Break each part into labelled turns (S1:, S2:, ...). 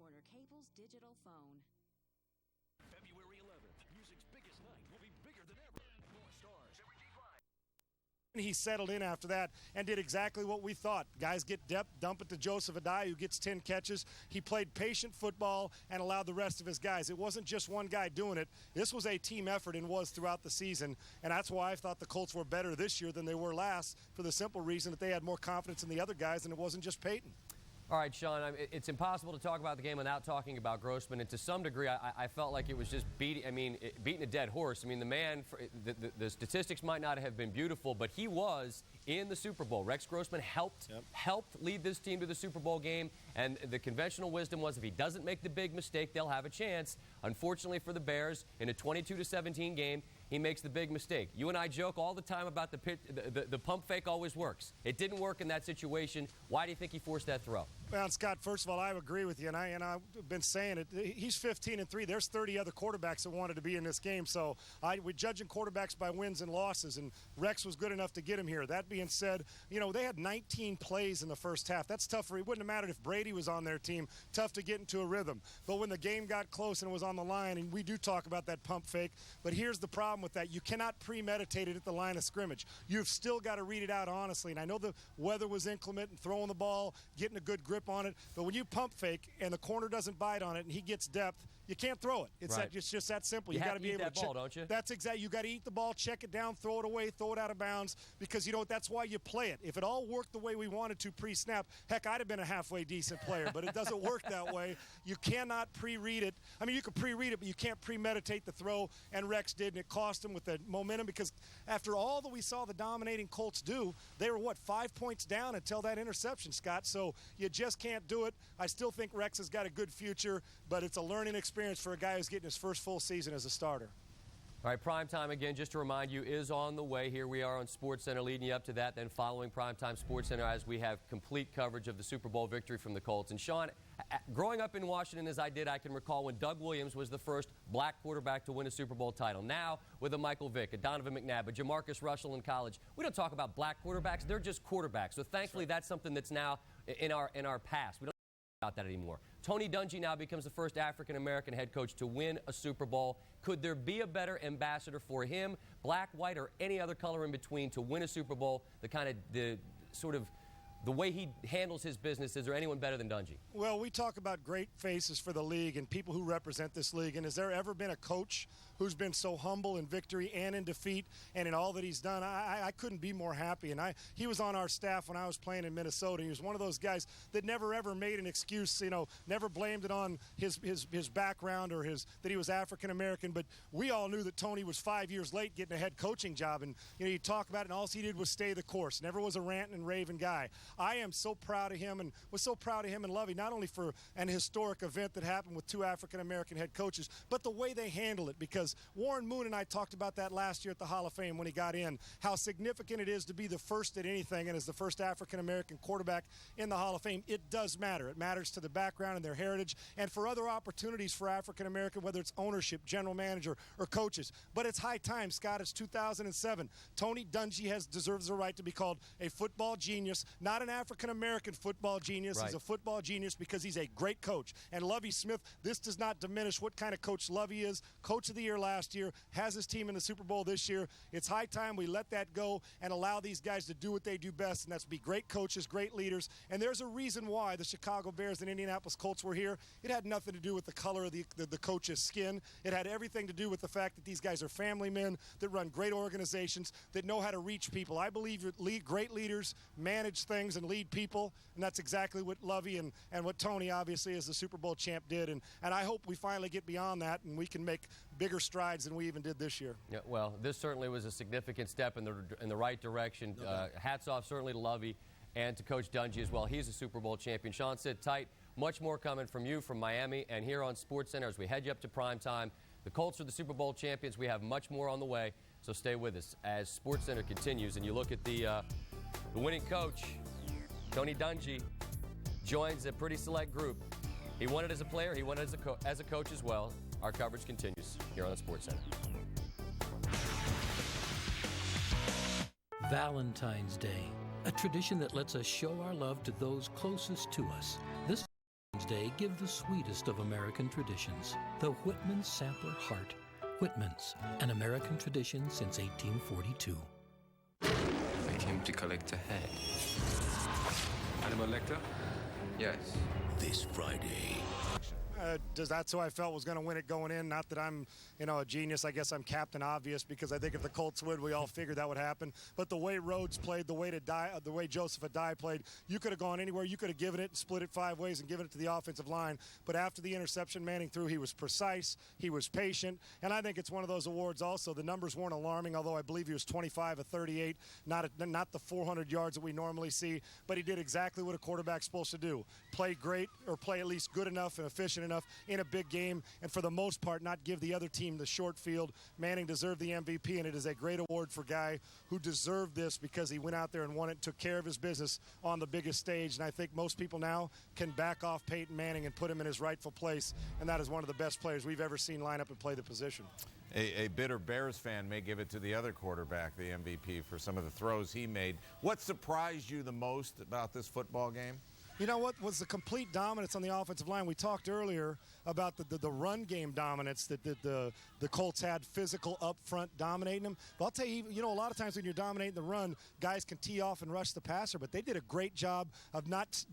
S1: Warner Cable's digital phone.
S2: February 11th, music's biggest night will be bigger than ever. More stars.
S3: He settled in after that and did exactly what we thought. Guys get depth, dump it to Joseph Adai, who gets 10 catches. He played patient football and allowed the rest of his guys. It wasn't just one guy doing it. This was a team effort and was throughout the season, and that's why I thought the Colts were better this year than they were last, for the simple reason that they had more confidence in the other guys, and it wasn't just Peyton.
S4: All right, Sean, it's impossible to talk about the game without talking about Grossman, and to some degree, I felt like it was just beating a dead horse. I mean, the man, the statistics might not have been beautiful, but he was in the Super Bowl. Rex Grossman helped lead this team to the Super Bowl game, and the conventional wisdom was if he doesn't make the big mistake, they'll have a chance. Unfortunately for the Bears, in a 22-17 game, he makes the big mistake. You and I joke all the time about the pump fake always works. It didn't work in that situation. Why do you think he forced that throw?
S3: Well, Scott, first of all, I agree with you, and I've been saying it. He's 15-3. There's 30 other quarterbacks that wanted to be in this game, so we're judging quarterbacks by wins and losses, and Rex was good enough to get him here. That being said, they had 19 plays in the first half. That's tough. It wouldn't have mattered if Brady was on their team. Tough to get into a rhythm. But when the game got close and it was on the line, and we do talk about that pump fake, but here's the problem with that. You cannot premeditate it at the line of scrimmage. You've still got to read it out honestly, and I know the weather was inclement and throwing the ball, getting a good grip on it, but when you pump fake and the corner doesn't bite on it and he gets depth, you can't throw it. It's just that simple.
S4: You
S3: got to be able
S4: to eat that ball, don't you?
S3: That's exactly. You got to eat the ball, check it down, throw it away, throw it out of bounds, because that's why you play it. If it all worked the way we wanted to pre-snap, heck, I'd have been a halfway decent player, but it doesn't work that way. You cannot pre-read it. I mean, you can pre-read it, but you can't premeditate the throw, and Rex did, and it cost him with the momentum, because after all that we saw the dominating Colts do, they were, 5 points down until that interception, Scott, so you just can't do it. I still think Rex has got a good future, but it's a learning experience for a guy who's getting his first full season as a starter.
S4: All right, Primetime, again, just to remind you, is on the way. Here we are on SportsCenter leading you up to that, then following Primetime SportsCenter as we have complete coverage of the Super Bowl victory from the Colts. And, Sean, growing up in Washington as I did, I can recall when Doug Williams was the first black quarterback to win a Super Bowl title. Now, with a Michael Vick, a Donovan McNabb, a Jamarcus Russell in college, we don't talk about black quarterbacks. They're just quarterbacks. So, thankfully, that's something that's now in our past. We don't talk about that anymore. Tony Dungy now becomes the first African-American head coach to win a Super Bowl. Could there be a better ambassador for him, black, white, or any other color in between, to win a Super Bowl? The way he handles his business, is there anyone better than Dungy?
S3: Well, we talk about great faces for the league and people who represent this league, and has there ever been a coach who's been so humble in victory and in defeat and in all that he's done? I couldn't be more happy. And he was on our staff when I was playing in Minnesota. He was one of those guys that never ever made an excuse, never blamed it on his background or that he was African American. But we all knew that Tony was 5 years late getting a head coaching job, and you talk about it, and all he did was stay the course. Never was a ranting and raving guy. I am so proud of him, and was so proud of him and Lovey, not only for an historic event that happened with two African American head coaches, but the way they handle it. Because Warren Moon and I talked about that last year at the Hall of Fame when he got in, how significant it is to be the first at anything, and as the first African-American quarterback in the Hall of Fame, it does matter. It matters to the background and their heritage, and for other opportunities for African-American, whether it's ownership, general manager, or coaches. But it's high time, Scott. It's 2007. Tony Dungy deserves the right to be called a football genius, not an African-American football genius.
S4: Right.
S3: He's a football genius because he's a great coach. And Lovie Smith, this does not diminish what kind of coach Lovie is. Coach of the year last year, has his team in the Super Bowl this year. It's high time we let that go and allow these guys to do what they do best, and that's be great coaches, great leaders. And there's a reason why the Chicago Bears and Indianapolis Colts were here. It had nothing to do with the color of the coach's skin. It had everything to do with the fact that these guys are family men that run great organizations, that know how to reach people. I believe that great leaders manage things and lead people, and that's exactly what Lovie and what Tony, obviously, as the Super Bowl champ, did. And I hope we finally get beyond that and we can make bigger strides than we even did this year.
S4: Yeah, well, this certainly was a significant step in the right direction. Hats off certainly to Lovie and to Coach Dungy as well. He's a Super Bowl champion. Sean, sit tight. Much more coming from you from Miami and here on SportsCenter as we head you up to prime time. The Colts are the Super Bowl champions. We have much more on the way, so stay with us as SportsCenter continues. And you look at the winning coach, Tony Dungy, joins a pretty select group. He won it as a player. He won it as a coach as well. Our coverage continues here on the SportsCenter.
S5: Valentine's Day, a tradition that lets us show our love to those closest to us. This Father's Day, give the sweetest of American traditions, the Whitman Sampler Heart. Whitman's, an American tradition since 1842.
S6: I came to collect a head. Animal Lecter? Yes.
S7: This Friday.
S3: That's who I felt was going to win it going in. Not that I'm, a genius. I guess I'm Captain Obvious because I think if the Colts would, we all figured that would happen. But the way Rhodes played, the way Joseph Adai played, you could have gone anywhere. You could have given it and split it 5 ways and given it to the offensive line. But after the interception Manning threw, he was precise, he was patient, and I think it's one of those awards also. The numbers weren't alarming, although I believe he was 25 of 38, not the 400 yards that we normally see, but he did exactly what a quarterback's supposed to do. Play great, or play at least good enough and efficient enough in a big game, and for the most part not give the other team the short field. Manning deserved the MVP, and it is a great award for a guy who deserved this because he went out there and won it, took care of his business on the biggest stage, and I think most people now can back off Peyton Manning and put him in his rightful place, and that is one of the best players we've ever seen line up and play the position.
S8: A bitter Bears fan may give it to the other quarterback, the MVP, for some of the throws he made. What surprised you the most about this football game?
S3: You know what was the complete dominance on the offensive line? We talked earlier about the run game dominance that the Colts had, physical up front dominating them. But I'll tell you, a lot of times when you're dominating the run, guys can tee off and rush the passer, but they did a great job of not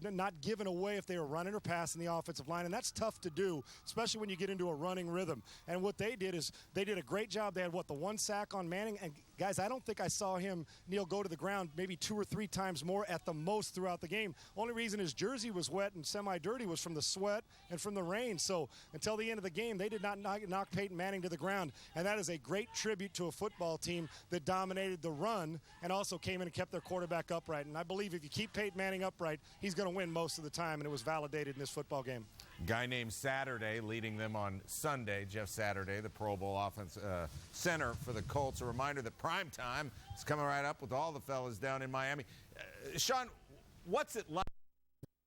S3: giving away if they were running or passing the offensive line, and that's tough to do, especially when you get into a running rhythm. And what they did is they did a great job. They had, the 1 sack on Manning, and guys, I don't think I saw him, Neil, go to the ground maybe 2 or 3 times more at the most throughout the game. Only reason his jersey was wet and semi-dirty was from the sweat and from the rain. So until the end of the game, they did not knock Peyton Manning to the ground. And that is a great tribute to a football team that dominated the run and also came in and kept their quarterback upright. And I believe if you keep Peyton Manning upright, he's going to win most of the time, and it was validated in this football game.
S8: Guy named Saturday leading them on Sunday, Jeff Saturday, the Pro Bowl offense center for the Colts. A reminder that prime time is coming right up with all the fellas down in Miami. Sean, what's it like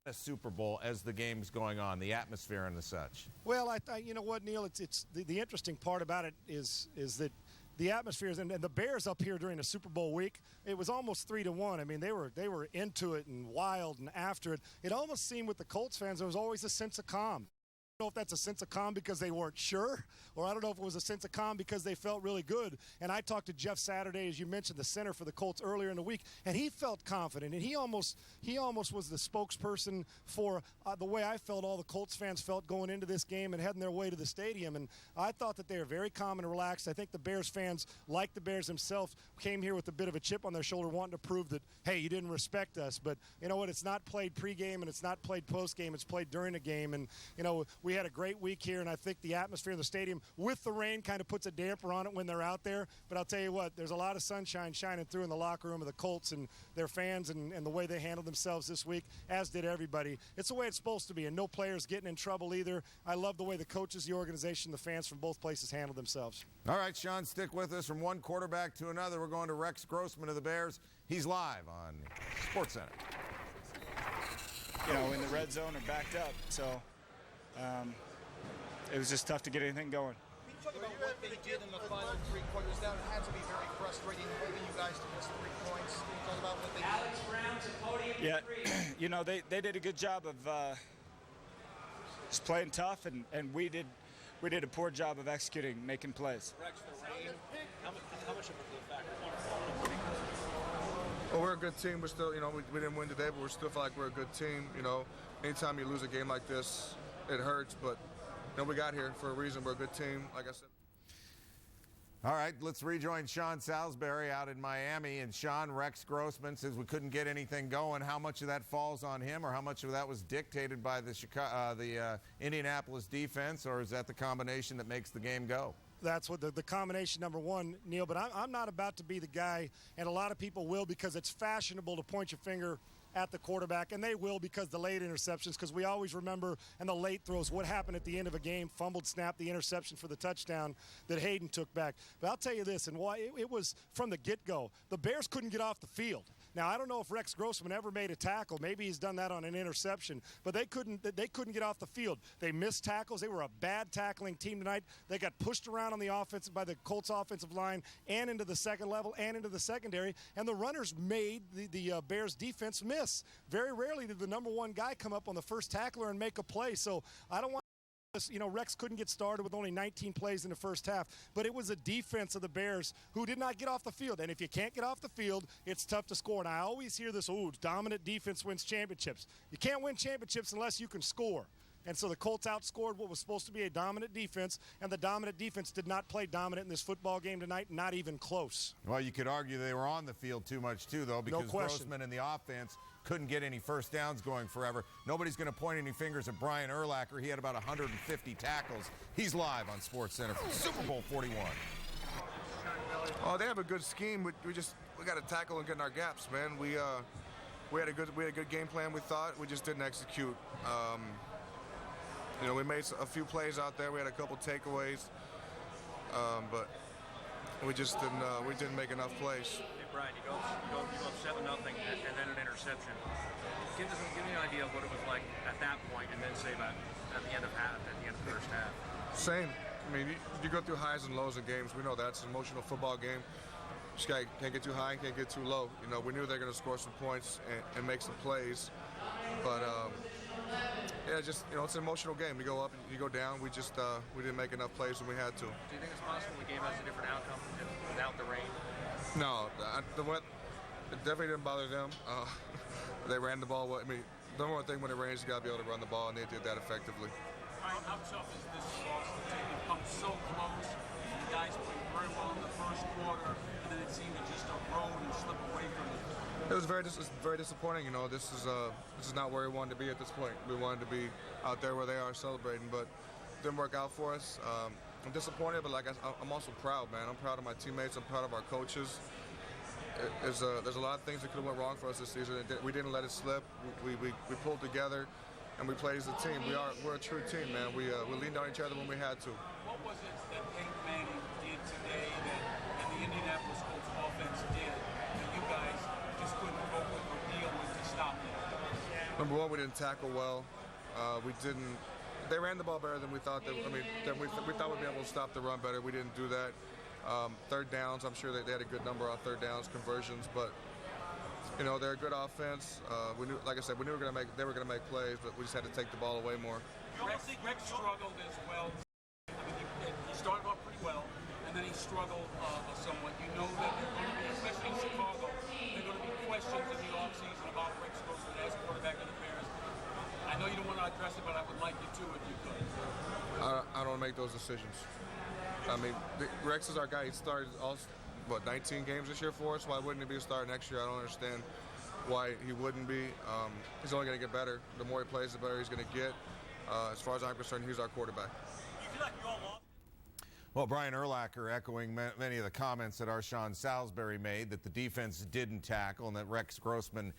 S8: a Super Bowl as the game's going on, the atmosphere and the such?
S3: Well, you know what, Neil, it's the interesting part about it is that the atmosphere and the Bears up here during the Super Bowl week, it was almost 3-1. I mean, they were into it and wild and after it. It almost seemed with the Colts fans there was always a sense of calm. I don't know if that's a sense of calm because they weren't sure, or I don't know if it was a sense of calm because they felt really good. And I talked to Jeff Saturday, as you mentioned, the center for the Colts earlier in the week, and he felt confident. And he almost was the spokesperson for the way I felt all the Colts fans felt going into this game and heading their way to the stadium. And I thought that they were very calm and relaxed. I think the Bears fans, like the Bears themselves, came here with a bit of a chip on their shoulder, wanting to prove that, hey, you didn't respect us. But you know what? It's not played pregame and it's not played postgame. It's played during the game. And, we had a great week here, and I think the atmosphere in the stadium with the rain kind of puts a damper on it when they're out there. But I'll tell you what, there's a lot of sunshine shining through in the locker room of the Colts and their fans and the way they handled themselves this week, as did everybody. It's the way it's supposed to be, and no players getting in trouble either. I love the way the coaches, the organization, the fans from both places handled themselves.
S8: All right, Sean, stick with us. From one quarterback to another, we're going to Rex Grossman of the Bears. He's live on SportsCenter.
S9: In the red zone or backed up, so it was just tough to get anything going.
S10: Can you talk about what they did in the final 3 quarters? That had to be very frustrating, holding you guys to just 3 points. Can you talk about what they did?
S9: Yeah, they did a good job of just playing tough, and we did a poor job of executing, making plays.
S10: Rex, the rain, how much of a factor?
S11: Well, we're a good team. We're still, we didn't win today, but we still feel like we're a good team. Anytime you lose a game like this, it hurts, but we got here for a reason. We're a good team, like I said.
S8: All right, let's rejoin Sean Salisbury out in Miami. And Sean, Rex Grossman says we couldn't get anything going. How much of that falls on him, or how much of that was dictated by the Indianapolis defense, or is that the combination that makes the game go?
S3: That's what the combination, number one, Neil. But I'm not about to be the guy, and a lot of people will, because it's fashionable to point your finger at the quarterback, and they will because the late interceptions, because we always remember, and the late throws, what happened at the end of a game, fumbled snap, the interception for the touchdown that Hayden took back. But I'll tell you this, and why it was from the get-go, the Bears couldn't get off the field. Now, I don't know if Rex Grossman ever made a tackle. Maybe he's done that on an interception, but they couldn't get off the field. They missed tackles. They were a bad tackling team tonight. They got pushed around on the offense by the Colts offensive line and into the second level and into the secondary, and the runners made the Bears defense miss. Very rarely did the number one guy come up on the first tackler and make a play. So I don't want Rex couldn't get started with only 19 plays in the first half, but it was a defense of the Bears who did not get off the field. And if you can't get off the field, it's tough to score. And I always hear this, dominant defense wins championships. You can't win championships unless you can score. And so the Colts outscored what was supposed to be a dominant defense, and the dominant defense did not play dominant in this football game tonight, not even close.
S8: Well, you could argue they were on the field too much too, though, because Grossman and the offense couldn't get any first downs going forever. Nobody's going to point any fingers at Brian Urlacher. He had about 150 tackles. He's live on SportsCenter for Super Bowl 41.
S11: Oh, they have a good scheme. We got to tackle and get in our gaps, man. We had a good game plan. We thought we just didn't execute. We made a few plays out there. We had a couple takeaways, but we just didn't make enough plays.
S12: Hey Brian, you go up 7-0 and then an interception. Give me an idea of what it was like at that point, and then say about at the end of the first half.
S11: Same. I mean, you go through highs and lows in games. We know that's an emotional football game. Just can't get too high, can't get too low. We knew they were going to score some points and make some plays, but it's an emotional game. You go up, you go down. We didn't make enough plays when we had to.
S12: Do you think it's possible the game has a different outcome without the rain?
S11: No, it definitely didn't bother them. They ran the ball. The number one thing when it rains, you got to be able to run the ball, and they did that effectively.
S13: How tough is this loss to take? It comes so close. The guys played very well in the first quarter, and then it seemed to just erode and slip away from it.
S11: It was very disappointing. This is not where we wanted to be at this point. We wanted to be out there where they are celebrating, but it didn't work out for us. I'm disappointed, but I'm also proud, man. I'm proud of my teammates. I'm proud of our coaches. There's a lot of things that could have went wrong for us this season. We didn't let it slip. We pulled together, and we played as a team. We're a true team, man. We leaned on each other when we had to.
S13: What was it that Peyton Manning did today that the Indianapolis Colts offense did that you guys just couldn't cope with or deal with to stop it?
S11: Number one, we didn't tackle well. They ran the ball better than we thought. We thought we'd be able to stop the run better. We didn't do that. Third downs, I'm sure they had a good number on third downs, conversions, but they're a good offense. We knew, like I said, they were going to make plays, but we just had to take the ball away more.
S13: Rex struggled as well. He started off pretty well, and then he struggled somewhat. You know that there are going to be, especially in Chicago, there are going to be questions in the offseason about Rex Grossman as quarterback of the Bears. I know you don't want to address it, but I would like you to if you could.
S11: I don't make those decisions. Rex is our guy. He started 19 games this year for us. Why wouldn't he be a starter next year? I don't understand why he wouldn't be. He's only going to get better. The more he plays, the better he's going to get. As far as I'm concerned, he's our quarterback.
S8: Well, Brian Urlacher echoing many of the comments that Arshawn Salisbury made, that the defense didn't tackle and that Rex Grossman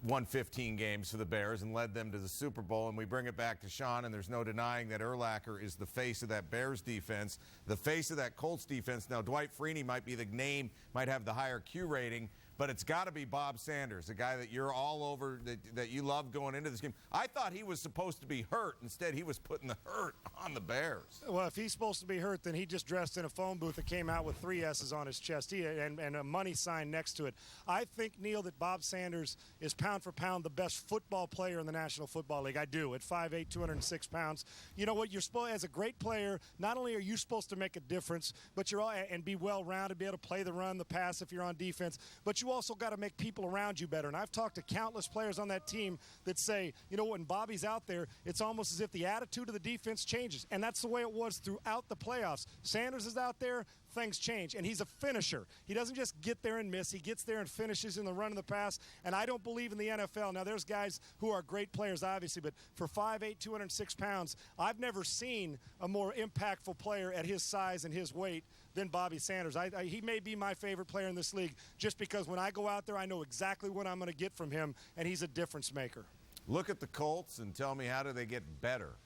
S8: won 15 games for the Bears and led them to the Super Bowl. And we bring it back to Sean, and there's no denying that Urlacher is the face of that Bears defense, the face of that Colts defense. Now, Dwight Freeney might be the name, might have the higher Q rating, but it's got to be Bob Sanders, the guy that you're all over, that you love going into this game. I thought he was supposed to be hurt. Instead, he was putting the hurt on the Bears.
S3: Well, if he's supposed to be hurt, then he just dressed in a phone booth and came out with 3 S's on his chest and a money sign next to it. I think, Neil, that Bob Sanders is pound for pound the best football player in the National Football League. I do. At 5'8", 206 pounds. You know what? You're supposed, as a great player, not only are you supposed to make a difference, but you're and be well-rounded, be able to play the run, the pass if you're on defense, but you also got to make people around you better. And I've talked to countless players on that team that say, you know, when Bobby's out there, it's almost as if the attitude of the defense changes. And that's the way it was throughout the playoffs. Sanders is out there, things change. And he's a finisher. He doesn't just get there and miss. He gets there and finishes in the run and the pass. And I don't believe in the NFL. Now, there's guys who are great players, obviously, but for 5'8", 206 pounds, I've never seen a more impactful player at his size and his weight than Bobby Sanders. He may be my favorite player in this league just because when I go out there, I know exactly what I'm going to get from him, and he's a difference maker.
S8: Look at the Colts and tell me, how do they get better?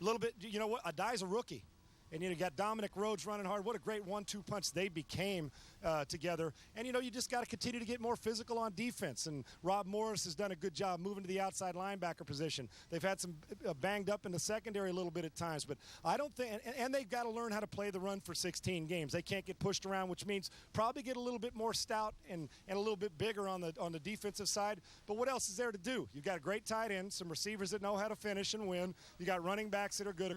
S3: A little bit. You know what? Adai's a rookie. And you got Dominic Rhodes running hard. What a great 1-2 punch they became together. And, you just got to continue to get more physical on defense. And Rob Morris has done a good job moving to the outside linebacker position. They've had some banged up in the secondary a little bit at times. But I don't think – and they've got to learn how to play the run for 16 games. They can't get pushed around, which means probably get a little bit more stout and a little bit bigger on the defensive side. But what else is there to do? You've got a great tight end, some receivers that know how to finish and win. You got running backs that are good.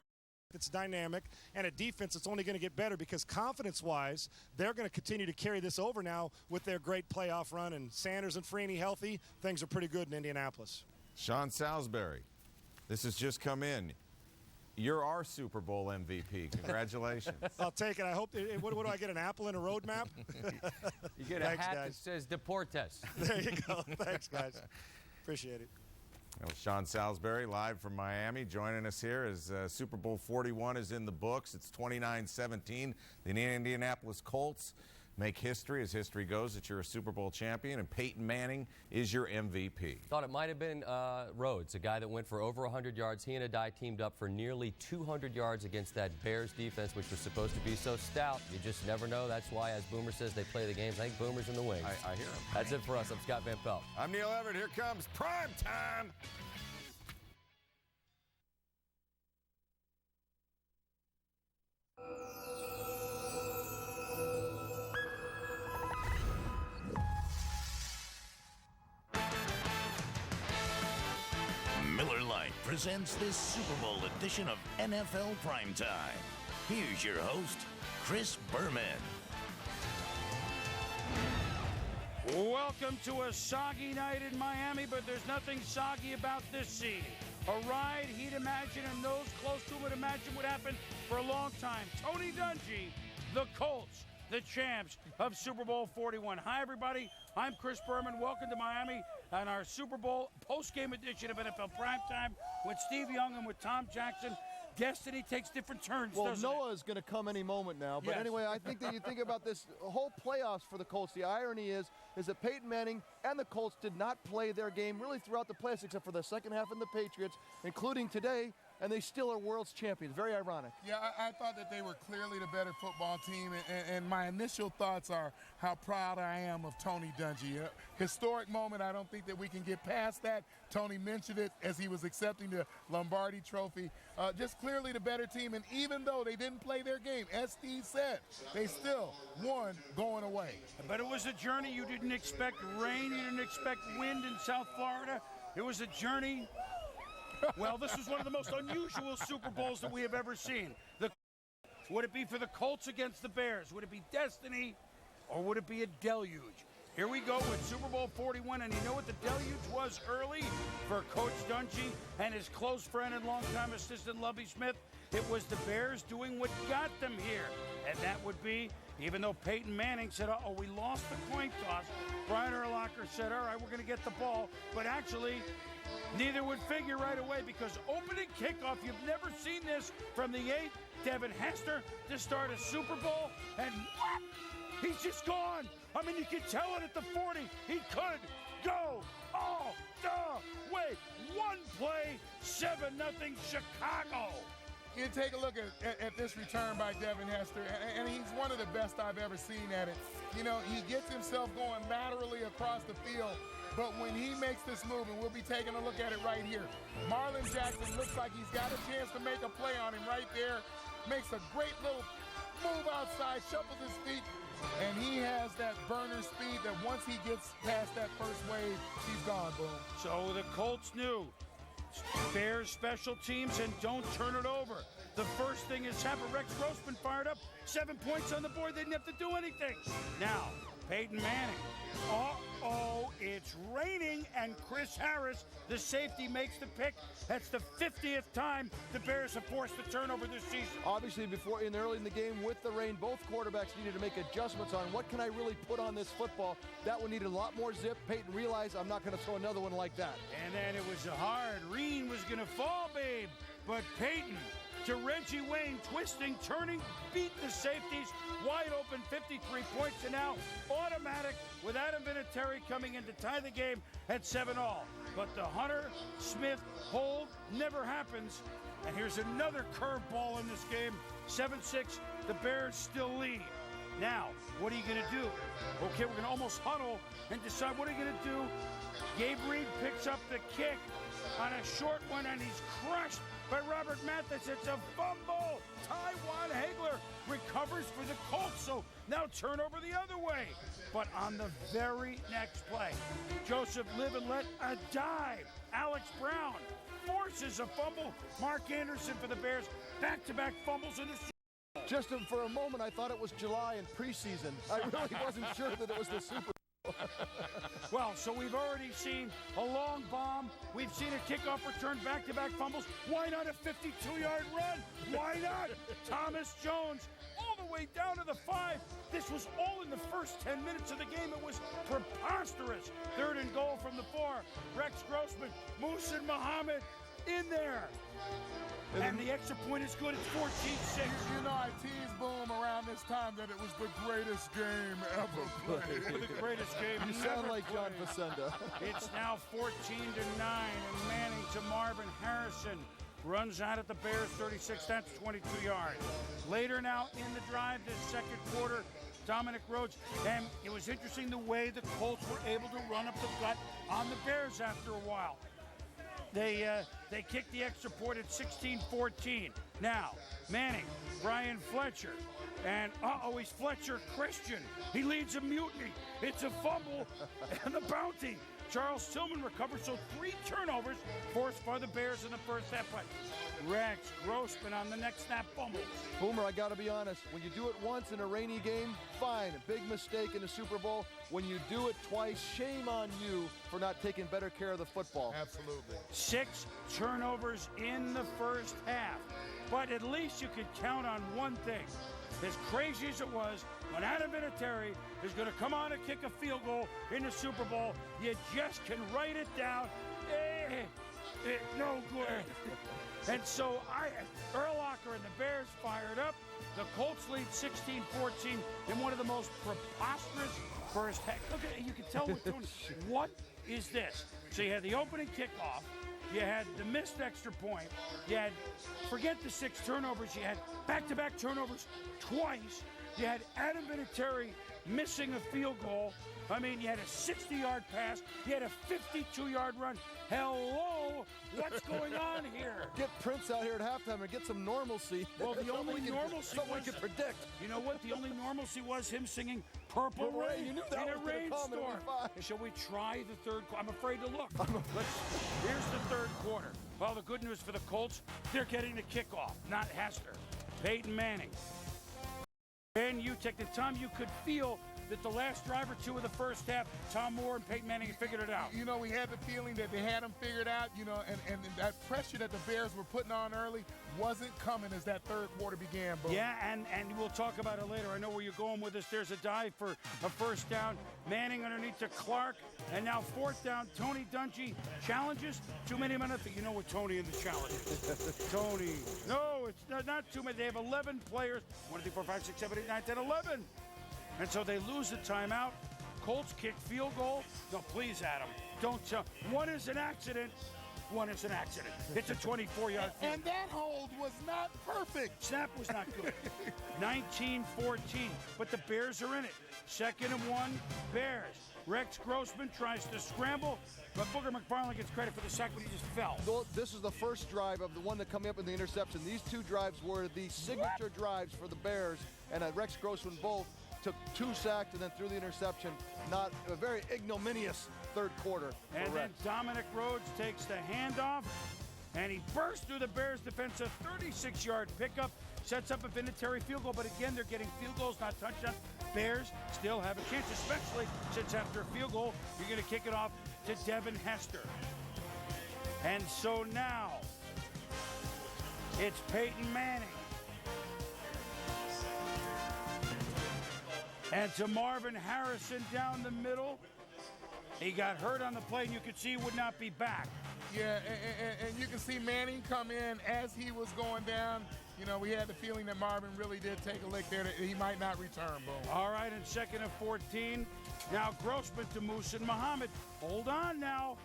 S3: It's dynamic, and a defense that's only going to get better because confidence-wise, they're going to continue to carry this over now with their great playoff run. And Sanders and Freeney healthy, things are pretty good in Indianapolis.
S8: Sean Salisbury, this has just come in. You're our Super Bowl MVP. Congratulations.
S3: I'll take it. I hope. What do I get, an apple and a road map?
S4: You get a hat that says Deportes.
S3: There you go. Thanks, guys. Appreciate it.
S8: Well, Sean Salisbury live from Miami joining us here as Super Bowl 41 is in the books. It's 29-17. The Indianapolis Colts make history as history goes that you're a Super Bowl champion, and Peyton Manning is your MVP.
S4: Thought it might have been Rhodes, a guy that went for over 100 yards. He and Adai teamed up for nearly 200 yards against that Bears defense, which was supposed to be so stout. You just never know. That's why, as Boomer says, they play the games. I think Boomer's in the wings.
S8: I hear him.
S4: That's it for us. I'm Scott Van Pelt.
S8: I'm Neil Everett. Here comes prime time.
S7: Miller Lite presents this Super Bowl edition of NFL Primetime. Here's your host, Chris Berman.
S13: Welcome to a soggy night in Miami, but there's nothing soggy about this scene. A ride he'd imagine and those close to him would imagine would happen for a long time. Tony Dungy, the Colts, the champs of Super Bowl 41. Hi, everybody. I'm Chris Berman. Welcome to Miami and our Super Bowl post-game edition of NFL Primetime with Steve Young and with Tom Jackson. Destiny takes different turns, doesn't
S10: Noah
S13: it?
S10: is going to come any moment now. But
S13: Yes.
S10: anyway, I think that you think about this whole playoffs for the Colts. The irony is that Peyton Manning and the Colts did not play their game really throughout the playoffs except for the second half and the Patriots, including today, and they still are world's champions. Very ironic.
S14: Yeah, I thought that they were clearly the better football team, and my initial thoughts are how proud I am of Tony Dungy. Historic moment. I don't think that we can get past that. Tony mentioned it as he was accepting the Lombardi Trophy. Just clearly the better team, and even though they didn't play their game, as Steve said, they still won going away.
S13: But it was a journey. You didn't expect rain. You didn't expect wind in South Florida. It was a journey. Well, this was one of the most unusual Super Bowls that we have ever seen. Would it be for the Colts against the Bears? Would it be destiny, or would it be a deluge? Here we go with Super Bowl 41, and you know what the deluge was early for Coach Dungy and his close friend and longtime assistant Lovie Smith? It was the Bears doing what got them here, and that would be, even though Peyton Manning said, uh-oh, we lost the coin toss, Brian Urlacher said, all right, we're going to get the ball, but actually, neither would figure right away because opening kickoff, you've never seen this from the 8th, Devin Hester to start a Super Bowl, and what? He's just gone. I mean, you can tell it at the 40. He could go all the way. One play, 7-0 Chicago.
S14: You take a look at this return by Devin Hester, and he's one of the best I've ever seen at it. You know, he gets himself going laterally across the field, but when he makes this move, and we'll be taking a look at it right here, Marlon Jackson looks like he's got a chance to make a play on him right there, makes a great little move outside, shuffles his feet, and he has that burner speed that once he gets past that first wave, he's gone, boom.
S13: So the Colts knew. Bears special teams and don't turn it over. The first thing is happened. Rex Grossman fired up. 7 points on the board. They didn't have to do anything. Now, Peyton Manning. Uh-oh, it's raining, and Chris Harris, the safety, makes the pick. That's the 50th time the Bears have forced a turnover this season.
S10: Obviously, early in the game with the rain, both quarterbacks needed to make adjustments on what can I really put on this football. That one needed a lot more zip. Peyton realized I'm not going to throw another one like that.
S13: And then it was hard. Reen was going to fall, babe. But Peyton, to Reggie Wayne, twisting, turning, beat the safeties, wide open, 53 points, and now automatic with Adam Vinatieri coming in to tie the game at 7-all. But the Hunter Smith hold never happens. And here's another curveball in this game.
S15: 7-6, the Bears still lead. Now, what are you going to do? Okay, we're going to almost huddle and decide what are you going to do. Gabe Reed picks up the kick on a short one, and he's crushed by Robert Mathis. It's a fumble. Tywan Hagler recovers for the Colts, so now turnover the other way. But on the very next play, Joseph Live-and-Let a dive. Alex Brown forces a fumble. Mark Anderson for the Bears. Back-to-back fumbles in the Super Bowl.
S10: Just for a moment, I thought it was July and preseason. I really wasn't sure that it was the Super Bowl.
S15: Well, so we've already seen a long bomb. We've seen a kickoff return, back-to-back fumbles. Why not a 52-yard run? Why not? Thomas Jones all the way down to the 5. This was all in the first 10 minutes of the game. It was preposterous. 3rd and goal from the 4. Rex Grossman, Muhsin Muhammad in there. And the extra point is good. It's 14-6.
S14: You know, I teased Boom around this time that it was the greatest game ever played.
S15: The greatest game
S10: You
S15: never
S10: sound like John
S15: played.
S10: Facenda.
S15: It's now 14-9, and Manning to Marvin Harrison. Runs out at the Bears 36. That's 22 yards. Later now in the drive, this second quarter, Dominic Rhodes. And it was interesting the way the Colts were able to run up the gut on the Bears after a while. They kicked the extra point at 16-14. Now, Manning, Brian Fletcher, and he's Fletcher Christian. He leads a mutiny. It's a fumble and the bounty. Charles Tillman recovers, so 3 turnovers forced by the Bears in the first half. But Rex Grossman on the next snap fumbles.
S10: Boomer, I got to be honest. When you do it once in a rainy game, fine. A big mistake in the Super Bowl. When you do it twice, shame on you for not taking better care of the football.
S14: Absolutely.
S15: 6 turnovers in the first half. But at least you could count on one thing. As crazy as it was, when Adam Vinatieri is going to come on and kick a field goal in the Super Bowl, you just can write it down. No good. And so Urlacher and the Bears fired up. The Colts lead 16-14 in one of the most preposterous first half. Look at it, you can tell what is this? So you had the opening kickoff. You had the missed extra point. You had, forget the 6 turnovers, you had back-to-back turnovers twice. You had Adam Vinatieri missing a field goal. I mean, you had a 60-yard pass. You had a 52-yard run. Hello, what's going on here?
S10: Get Prince out here at halftime and get some normalcy.
S15: Well, the only normalcy
S10: someone could predict.
S15: You know what? The only normalcy was him singing Purple Rain
S10: You knew that
S15: in
S10: was
S15: a
S10: gonna come, it'll
S15: rainstorm.
S10: be fine.
S15: Shall we try the third quarter? I'm afraid to look. Here's the third quarter. Well, the good news for the Colts, they're getting the kickoff, not Hester. Peyton Manning. And you take the time, you could feel that the last drive or 2 of the first half, Tom Moore and Peyton Manning figured it out.
S14: You know, we had the feeling that they had them figured out, you know, and that pressure that the Bears were putting on early wasn't coming as that third quarter began, Bo.
S15: Yeah, and we'll talk about it later. I know where you're going with this. There's a dive for a first down. Manning underneath to Clark. And now 4th down, Tony Dungy challenges. Too many minutes. You know what Tony in the challenge. Tony. No, it's not too many. They have 11 players. 1, 2, 3, 4, 5, 6, 7, 8, 9, 10, 11. And so they lose the timeout. Colts kick field goal. No, please, Adam, don't tell. One is an accident. One is an accident. It's a 24-yard field.
S14: And that hold was not perfect.
S15: Snap was not good. 19-14. But the Bears are in it. 2nd and 1, Bears. Rex Grossman tries to scramble, but Booger McFarland gets credit for the sack, but he just fell.
S10: This is the first drive of the one that coming up in the interception. These 2 drives were the signature drives for the Bears, and Rex Grossman both took 2 sacks and then threw the interception. Not a very ignominious third quarter.
S15: And then Dominic Rhodes takes the handoff, and he bursts through the Bears defense, a 36-yard pickup, sets up a Vinatieri field goal, but again, they're getting field goals, not touchdowns. Bears still have a chance, especially since after a field goal, you're going to kick it off to Devin Hester. And so now, it's Peyton Manning. And to Marvin Harrison down the middle. He got hurt on the play, and you could see he would not be back.
S14: Yeah, and you can see Manning come in as he was going down. You know, we had the feeling that Marvin really did take a lick there, that he might not return, Boom.
S15: All right, and 2nd and 14. Now Grossman to Muhsin Muhammad. Hold on now.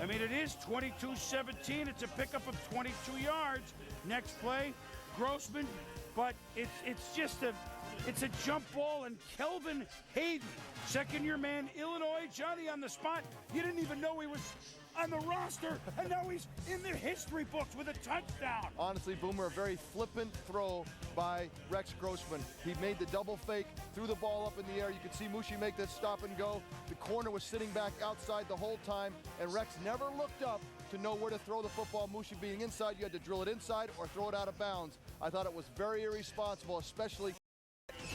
S15: I mean, it is 22-17. It's a pickup of 22 yards. Next play, Grossman, but it's just a jump ball, and Kelvin Hayden, second-year man, Illinois, Johnny on the spot. You didn't even know he was on the roster, and now he's in the history books with a touchdown.
S10: Honestly, Boomer, a very flippant throw by Rex Grossman. He made the double fake, threw the ball up in the air. You could see Mushi make that stop and go. The corner was sitting back outside the whole time, and Rex never looked up to know where to throw the football. Mushi being inside, you had to drill it inside or throw it out of bounds. I thought it was very irresponsible, especially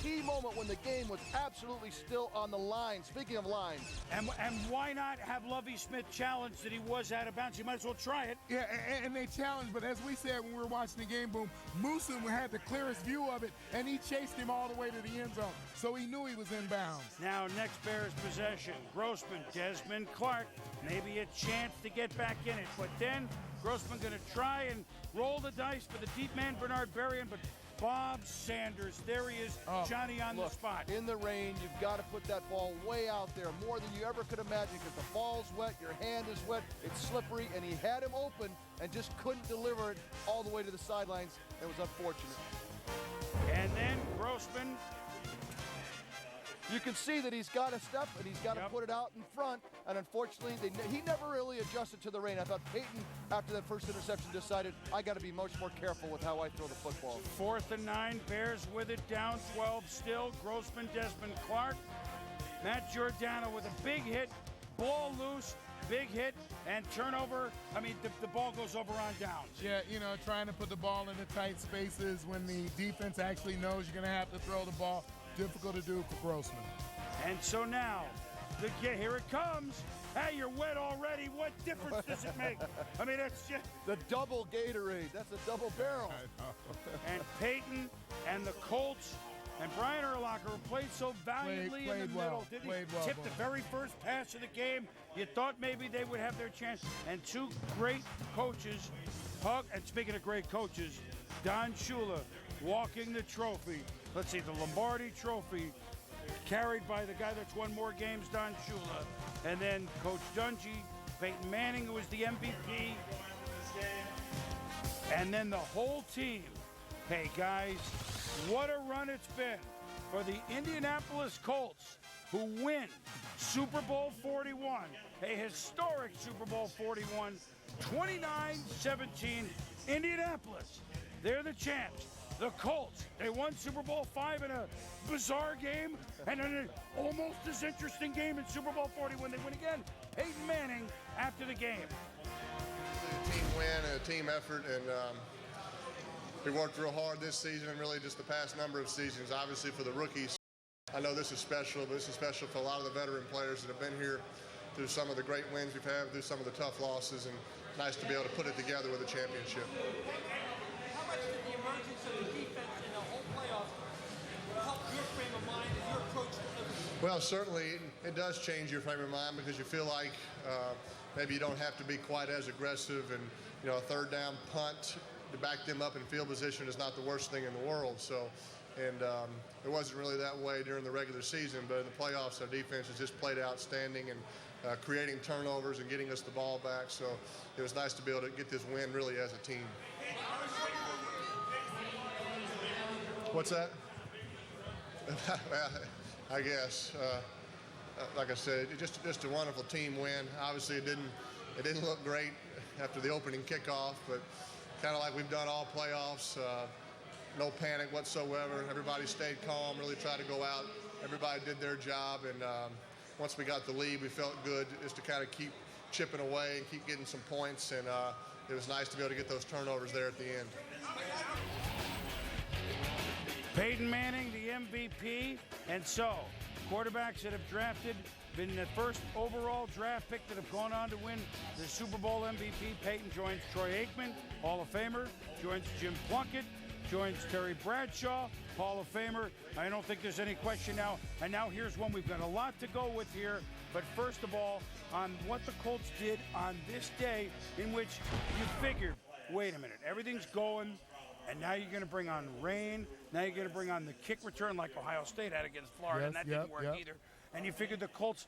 S10: key moment when the game was absolutely still on the line. Speaking of lines.
S15: And why not have Lovie Smith challenge that he was out of bounds? You might as well try it.
S14: Yeah, and they challenged, but as we said when we were watching the game, Boom, Musa had the clearest view of it, and he chased him all the way to the end zone, so he knew he was in bounds.
S15: Now, next Bears possession, Grossman, Desmond Clark, maybe a chance to get back in it, but then Grossman going to try and roll the dice for the deep man, Bernard Berrien, but Bob Sanders, there he is, Johnny on the spot.
S10: In the rain, you've got to put that ball way out there, more than you ever could imagine, because the ball's wet, your hand is wet, it's slippery, and he had him open and just couldn't deliver it all the way to the sidelines. It was unfortunate.
S15: And then Grossman.
S10: You can see that he's got a step and he's got to put it out in front, and unfortunately, he never really adjusted to the rain. I thought Peyton, after that first interception, decided, I got to be much more careful with how I throw the football.
S15: 4th and 9, Bears with it, down 12 still. Grossman, Desmond Clark. Matt Giordano with a big hit, ball loose, big hit, and turnover. I mean, the ball goes over on downs.
S14: Yeah, trying to put the ball in the tight spaces when the defense actually knows you're going to have to throw the ball. Difficult to do for Grossman.
S15: And so now, here it comes. Hey, you're wet already. What difference does it make? I mean, it's just...
S10: The double Gatorade. That's a double barrel.
S15: And Peyton and the Colts and Brian Urlacher played so valiantly in the middle. Did he tip the very first pass of the game? You thought maybe they would have their chance. And two great coaches, and speaking of great coaches, Don Shula walking the trophy. Let's see, the Lombardi Trophy carried by the guy that's won more games, Don Shula. And then Coach Dungy, Peyton Manning, who was the MVP. And then the whole team. Hey, guys, what a run it's been for the Indianapolis Colts, who win Super Bowl 41, a historic Super Bowl 41, 29-17, Indianapolis. They're the champs. The Colts, they won Super Bowl 5 in a bizarre game, and an almost as interesting game in Super Bowl 40 when they win again. Peyton Manning after the game.
S16: A team win and a team effort, and we worked real hard this season and really just the past number of seasons. Obviously for the rookies, I know this is special, but this is special for a lot of the veteran players that have been here through some of the great wins we've had, through some of the tough losses, and nice to be able to put it together with a championship.
S17: How much did the emergence of the defense in the whole playoffs help your frame of mind and your approach to everything?
S16: Well, certainly it does change your frame of mind because you feel like maybe you don't have to be quite as aggressive, and a third down punt to back them up in field position is not the worst thing in the world. So, and it wasn't really that way during the regular season, but in the playoffs, our defense has just played outstanding and creating turnovers and getting us the ball back. So it was nice to be able to get this win really as a team. What's that? I guess, like I said, just a wonderful team win. Obviously, it didn't look great after the opening kickoff, but kind of like we've done all playoffs. No panic whatsoever. Everybody stayed calm, really tried to go out. Everybody did their job, and once we got the lead, we felt good just to kind of keep chipping away and keep getting some points, and it was nice to be able to get those turnovers there at the end.
S15: Peyton Manning, the MVP, and so quarterbacks that have drafted, been the first overall draft pick that have gone on to win the Super Bowl MVP. Peyton joins Troy Aikman, Hall of Famer, joins Jim Plunkett, joins Terry Bradshaw, Hall of Famer. I don't think there's any question now. And now here's one we've got a lot to go with here. But first of all, on what the Colts did on this day in which you figured, wait a minute, everything's going, and now you're going to bring on rain. Now you're going to bring on the kick return like Ohio State had against Florida, and that didn't work either. And you figured the Colts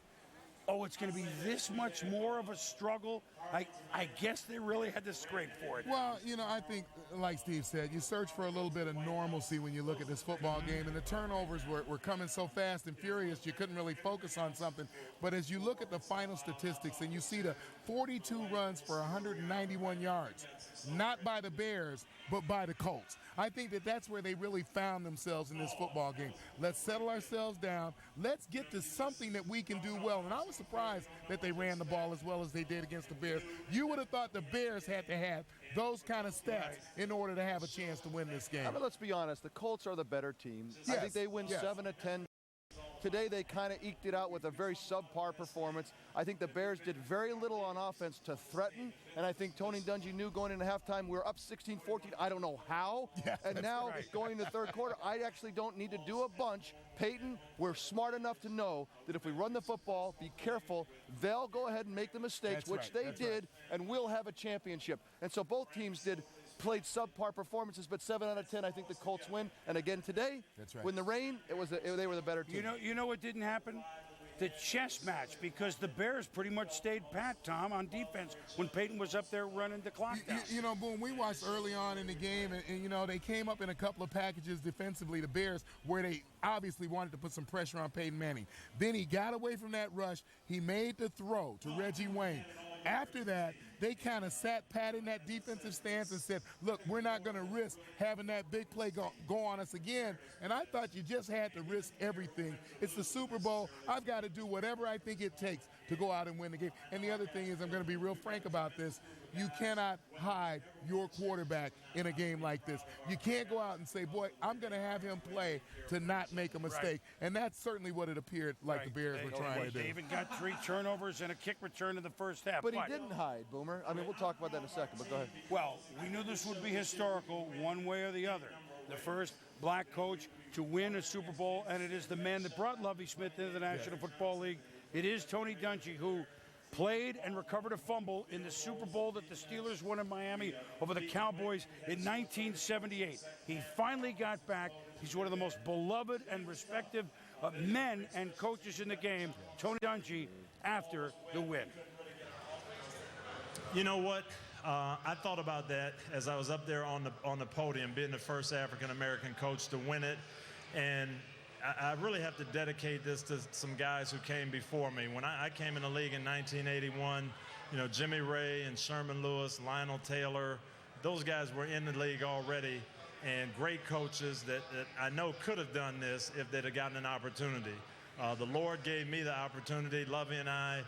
S15: oh, it's going to be this much more of a struggle? I guess they really had to scrape for it.
S14: Well, I think, like Steve said, you search for a little bit of normalcy when you look at this football game, and the turnovers were coming so fast and furious you couldn't really focus on something. But as you look at the final statistics and you see the 42 runs for 191 yards, not by the Bears, but by the Colts. I think that's where they really found themselves in this football game. Let's settle ourselves down. Let's get to something that we can do well. And I was surprised that they ran the ball as well as they did against the Bears. You would have thought the Bears had to have those kind of stats in order to have a chance to win this game.
S10: I mean, let's be honest. The Colts are the better team.
S14: Yes,
S10: I think they win 7 of 10. Today they kind of eked it out with a very subpar performance. I think the Bears did very little on offense to threaten, and I think Tony Dungy knew going into halftime we were up 16-14. I don't know how.
S14: Yeah,
S10: and now
S14: right.
S10: going into the third quarter, I actually don't need to do a bunch. Peyton, we're smart enough to know that if we run the football, be careful, they'll go ahead and make the mistakes, which they did, and we'll have a championship. And so both teams played subpar performances, but 7 out of 10, I think the Colts win. And again today, when the rain, they were the better team.
S15: You know what didn't happen? The chess match, because the Bears pretty much stayed pat, Tom, on defense when Peyton was up there running the clock down.
S14: Boom, we watched early on in the game, and they came up in a couple of packages defensively, the Bears, where they obviously wanted to put some pressure on Peyton Manning. Then he got away from that rush. He made the throw to Reggie Wayne. After that, they kind of sat pat in that defensive stance and said, look, we're not going to risk having that big play go on us again. And I thought you just had to risk everything. It's the Super Bowl. I've got to do whatever I think it takes to go out and win the game. And the other thing is, I'm going to be real frank about this. You cannot hide your quarterback in a game like this. You can't go out and say, boy, I'm going to have him play to not make a mistake. Right. And that's certainly what it appeared like the Bears were trying to do.
S15: They even got 3 turnovers and a kick return in the first half.
S10: But he didn't hide, Boomer. I mean, we'll talk about that in a second, but go ahead.
S15: Well, we knew this would be historical one way or the other. The first black coach to win a Super Bowl, and it is the man that brought Lovie Smith into the National Football League. It is Tony Dungy, who played and recovered a fumble in the Super Bowl that the Steelers won in Miami over the Cowboys in 1978. He finally got back. He's one of the most beloved and respected men and coaches in the game, Tony Dungy, after the win.
S18: You know what? I thought about that as I was up there on the podium, being the first African-American coach to win it. And I really have to dedicate this to some guys who came before me. When I came in the league in 1981, Jimmy Ray and Sherman Lewis, Lionel Taylor, those guys were in the league already, and great coaches that I know could have done this if they'd have gotten an opportunity. The Lord gave me the opportunity, Lovie and I,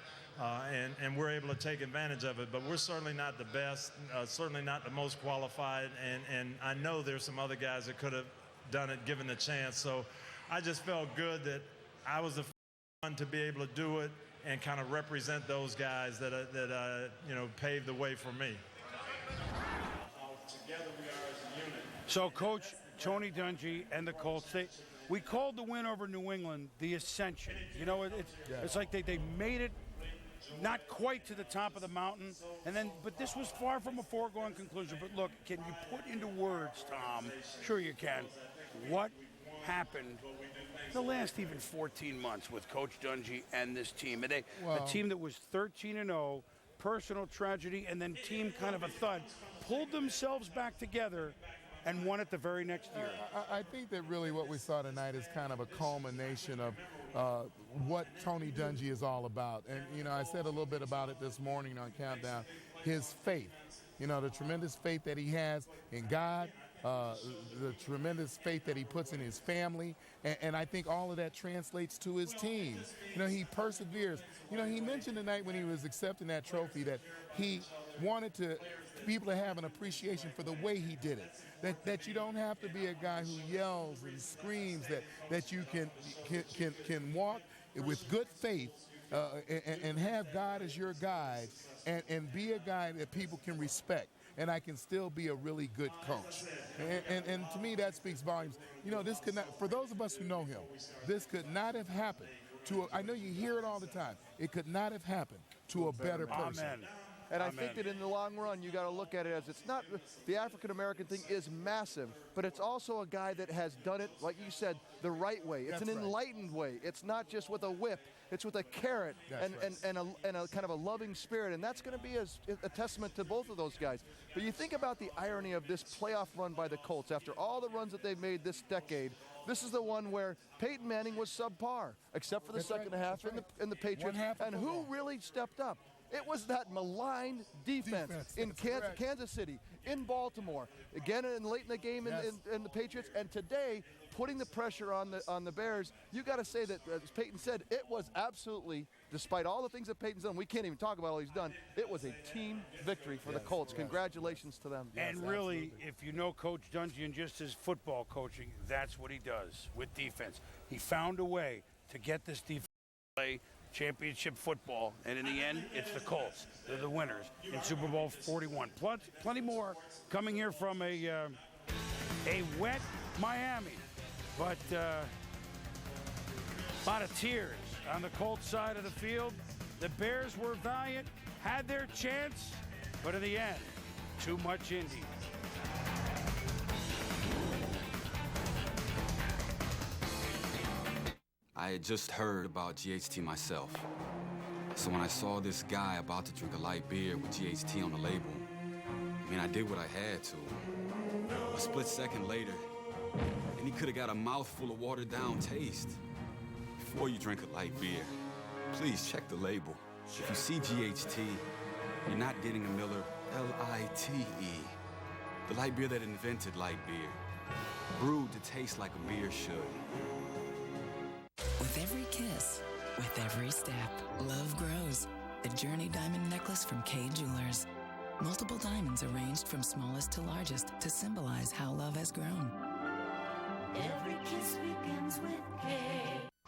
S18: and we're able to take advantage of it. But we're certainly not the best, certainly not the most qualified, and I know there's some other guys that could have done it given the chance. So I just felt good that I was the one to be able to do it and kind of represent those guys that paved the way for me. Together we are as a unit.
S15: So Coach Tony Dungy and the Colts, we called the win over New England the ascension. It's like they made it not quite to the top of the mountain, but this was far from a foregone conclusion. But look, can you put into words, Tom? Sure you can. What happened the last even 14 months with Coach Dungy and this team? A team that was 13-0, personal tragedy, and then team kind of a thud, pulled themselves back together and won it the very next year.
S14: I think that really what we saw tonight is kind of a culmination of what Tony Dungy is all about. And, I said a little bit about it this morning on Countdown. His faith, the tremendous faith that he has in God, the tremendous faith that he puts in his family, and I think all of that translates to his team. He perseveres. He mentioned tonight when he was accepting that trophy that he wanted people to have an appreciation for the way he did it. That you don't have to be a guy who yells and screams, that you can walk with good faith and have God as your guide and be a guy that people can respect. And I can still be a really good coach. And to me, that speaks volumes. This could not, for those of us who know him, this could not have happened I know you hear it all the time. It could not have happened to a better person.
S15: Amen.
S10: And I think that in the long run, you got to look at it as it's not the African-American thing is massive, but it's also a guy that has done it, like you said, the right way. It's an enlightened way. It's not just with a whip. It's with a carrot and a kind of a loving spirit, and that's going to be a testament to both of those guys. But you think about the irony of this playoff run by the Colts. After all the runs that they've made this decade, this is the one where Peyton Manning was subpar, except for the second half in the Patriots. And who really stepped up? It was that maligned defense in Kansas City, in Baltimore, again late in the game in the Patriots, and today putting the pressure on the Bears. You got to say that, as Peyton said, it was absolutely, despite all the things that Peyton's done, we can't even talk about all he's done. It was a team victory for the Colts. Congratulations to them.
S15: And really, if you know Coach Dungy and just his football coaching, that's what he does with defense. He found a way to get this defense to play championship football, and in the end, it's the Colts. They're the winners in Super Bowl 41. Plus, plenty more coming here from a wet Miami. But a lot of tears on the Colts side of the field. The Bears were valiant, had their chance, but in the end, too much Indy.
S19: I had just heard about GHT myself. So when I saw this guy about to drink a light beer with GHT on the label, I did what I had to. A split second later, and he could have got a mouthful of watered down taste. Before you drink a light beer, please check the label. If you see GHT, you're not getting a Miller L-I-T-E. The light beer that invented light beer. Brewed to taste like a beer should.
S20: With every kiss, with every step, love grows. A Journey diamond necklace from Kay Jewelers. Multiple diamonds arranged from smallest to largest to symbolize how love has grown.
S21: Every kiss begins with K.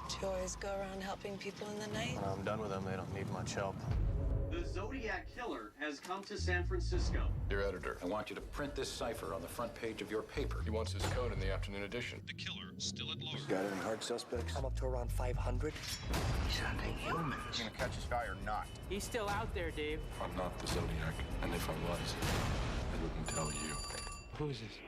S22: Do you always go around helping people in the night?
S23: When I'm done with them, they don't need much help.
S24: The Zodiac Killer has come to San Francisco.
S25: Dear editor, I want you to print this cipher on the front page of your paper. He wants his code in the afternoon edition.
S24: The killer still at large.
S25: Got any hard suspects?
S26: I'm up to around 500.
S25: He's hunting humans. You gonna catch this guy or not?
S27: He's still out there, Dave.
S25: I'm not the Zodiac, and if I was, I wouldn't tell you.
S26: Who is this?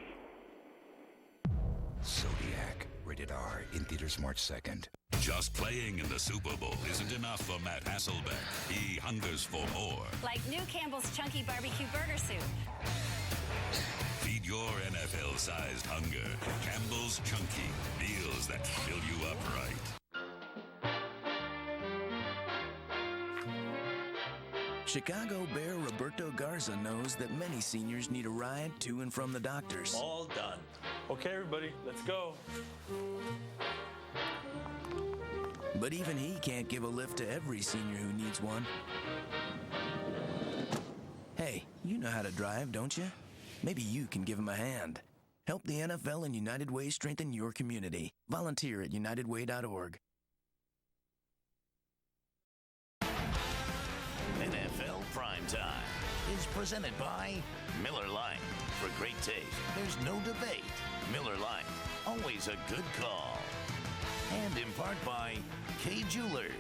S28: Zodiac, rated R, in theaters March 2nd.
S29: Just playing in the Super Bowl isn't enough for Matt Hasselbeck. He hungers for more.
S30: Like new Campbell's Chunky Barbecue Burger Soup.
S29: Feed your NFL-sized hunger. Campbell's Chunky. Meals that fill you up right.
S31: Chicago Bear Roberto Garza knows that many seniors need a ride to and from the doctors.
S18: All done. Okay, everybody, let's go.
S31: But even he can't give a lift to every senior who needs one. Hey, you know how to drive, don't you? Maybe you can give him a hand. Help the NFL and United Way strengthen your community. Volunteer at unitedway.org.
S7: NFL Primetime is presented by Miller Lite. For great taste, there's no debate. Miller Lite, always a good call. And in part by Kay Jewelers.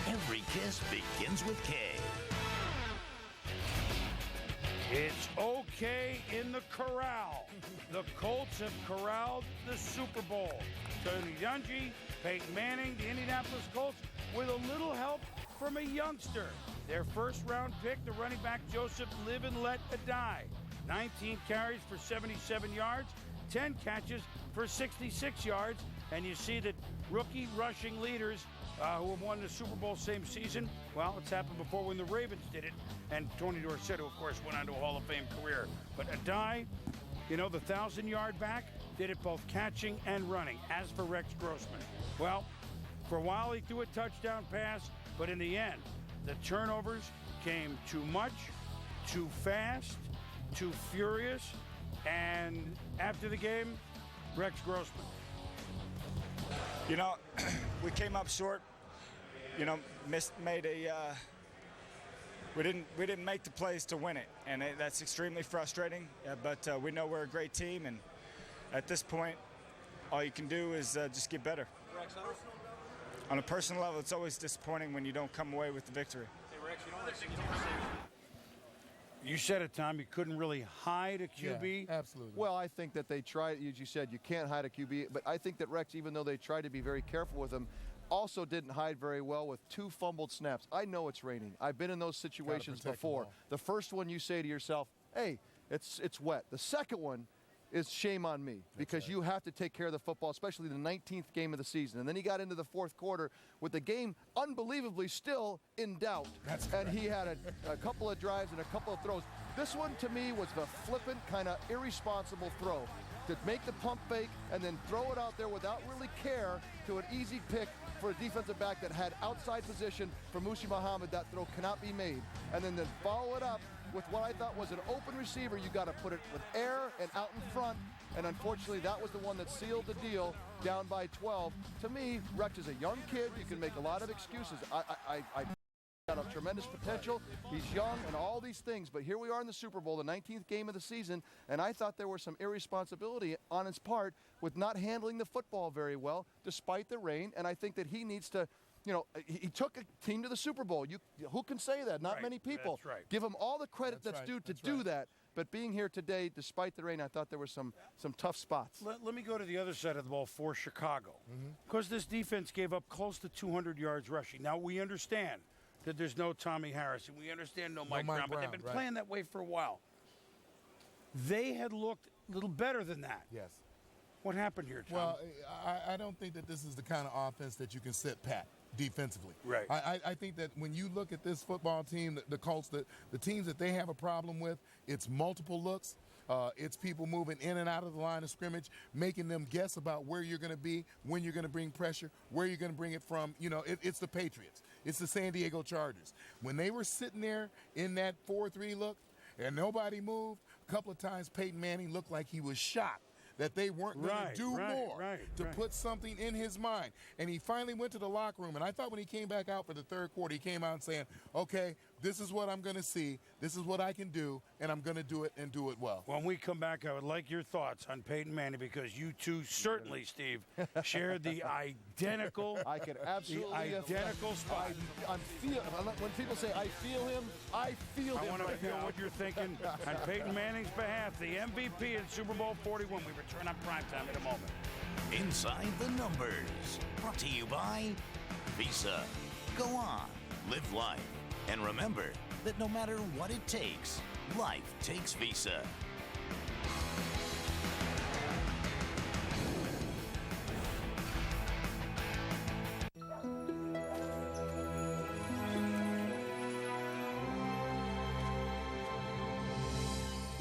S7: Every kiss begins with K.
S15: It's okay in the corral. The Colts have corralled the Super Bowl. Tony Dungy, Peyton Manning, the Indianapolis Colts, with a little help from a youngster. Their first-round pick, the running back Joseph Live and Let Die. 19 carries for 77 yards, 10 catches for 66 yards. And you see that rookie rushing leaders who have won the Super Bowl same season, well, it's happened before when the Ravens did it. And Tony Dorsett, who, of course, went on to a Hall of Fame career. But Adai, the 1,000-yard back, did it both catching and running. As for Rex Grossman, well, for a while he threw a touchdown pass, but in the end, the turnovers came too much, too fast, too furious, and after the game, Rex Grossman.
S9: We came up short. We didn't make the plays to win it, and that's extremely frustrating. But we know we're a great team, and at this point, all you can do is just get better. On a personal level, it's always disappointing when you don't come away with the victory.
S15: You said it, Tom, you couldn't really hide a QB.
S10: Yeah, absolutely. Well, I think that they tried, as you said, you can't hide a QB, but I think that Rex, even though they tried to be very careful with him, also didn't hide very well with 2 fumbled snaps. I know it's raining. I've been in those situations before. The first one you say to yourself, hey, it's wet. The second one is shame on me because you have to take care of the football, especially the 19th game of the season. And then he got into the fourth quarter with the game unbelievably still in doubt. And he had a couple of drives and a couple of throws. This one to me was the flippant, kind of irresponsible throw to make the pump fake and then throw it out there without really care to an easy pick for a defensive back that had outside position for Mushi Muhammad. That throw cannot be made. And then follow it up with what I thought was an open receiver. You got to put it with air and out in front. And unfortunately, that was the one that sealed the deal down by 12. To me, Rex is a young kid. You can make a lot of excuses. I got a tremendous potential. He's young and all these things, but here we are in the Super Bowl, the 19th game of the season, and I thought there was some irresponsibility on his part with not handling the football very well despite the rain, and I think that he needs to, he took a team to the Super Bowl. Who can say that? Not many people.
S15: That's right.
S10: Give him all the credit that's due to do that. But being here today, despite the rain, I thought there were some tough spots.
S15: Let me go to the other side of the ball for Chicago. Because this defense gave up close to 200 yards rushing. Now, we understand that there's no Tommy Harrison. We understand no Mike Brown, but they've been playing that way for a while. They had looked a little better than that.
S14: Yes.
S15: What happened here, Tom?
S14: Well, I don't think that this is the kind of offense that you can sit pat defensively.
S15: Right.
S14: I think that when you look at this football team, the Colts, the teams that they have a problem with, it's multiple looks. It's people moving in and out of the line of scrimmage, making them guess about where you're going to be, when you're going to bring pressure, where you're going to bring it from. It's the Patriots. It's the San Diego Chargers. When they were sitting there in that 4-3 look and nobody moved, a couple of times Peyton Manning looked like he was shocked that they weren't going to do more to put something in his mind. And he finally went to the locker room, and I thought when he came back out for the third quarter, he came out saying, okay, this is what I'm going to see, this is what I can do, and I'm going to do it and do it well.
S15: When we come back, I would like your thoughts on Peyton Manning because you two certainly, Steve, shared the identical
S10: I can absolutely
S15: identical spot.
S10: When people say I feel him, I feel him.
S15: I want to feel what you're thinking on Peyton Manning's behalf, the MVP in Super Bowl 41. We return on primetime in a moment.
S7: Inside the Numbers, brought to you by Visa. Go on, live life. And remember that no matter what it takes, life takes Visa.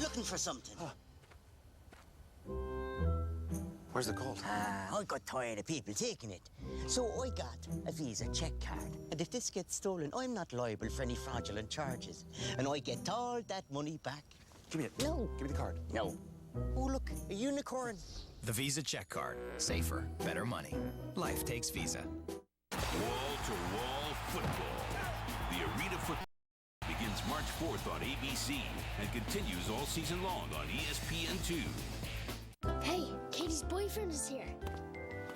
S1: Looking for something.
S26: Where's the Colt?
S1: I got tired of people taking it. So I got a Visa check card. And if this gets stolen, I'm not liable for any fraudulent charges. And I get all that money back.
S26: Give me it.
S1: No.
S26: Give me the card.
S1: No. Oh, look, a unicorn.
S2: The Visa check card. Safer, better money. Life takes Visa.
S3: Wall-to-wall football. The Arena Football begins March 4th on ABC and continues all season long on ESPN2.
S4: Hey, Katie's boyfriend is here.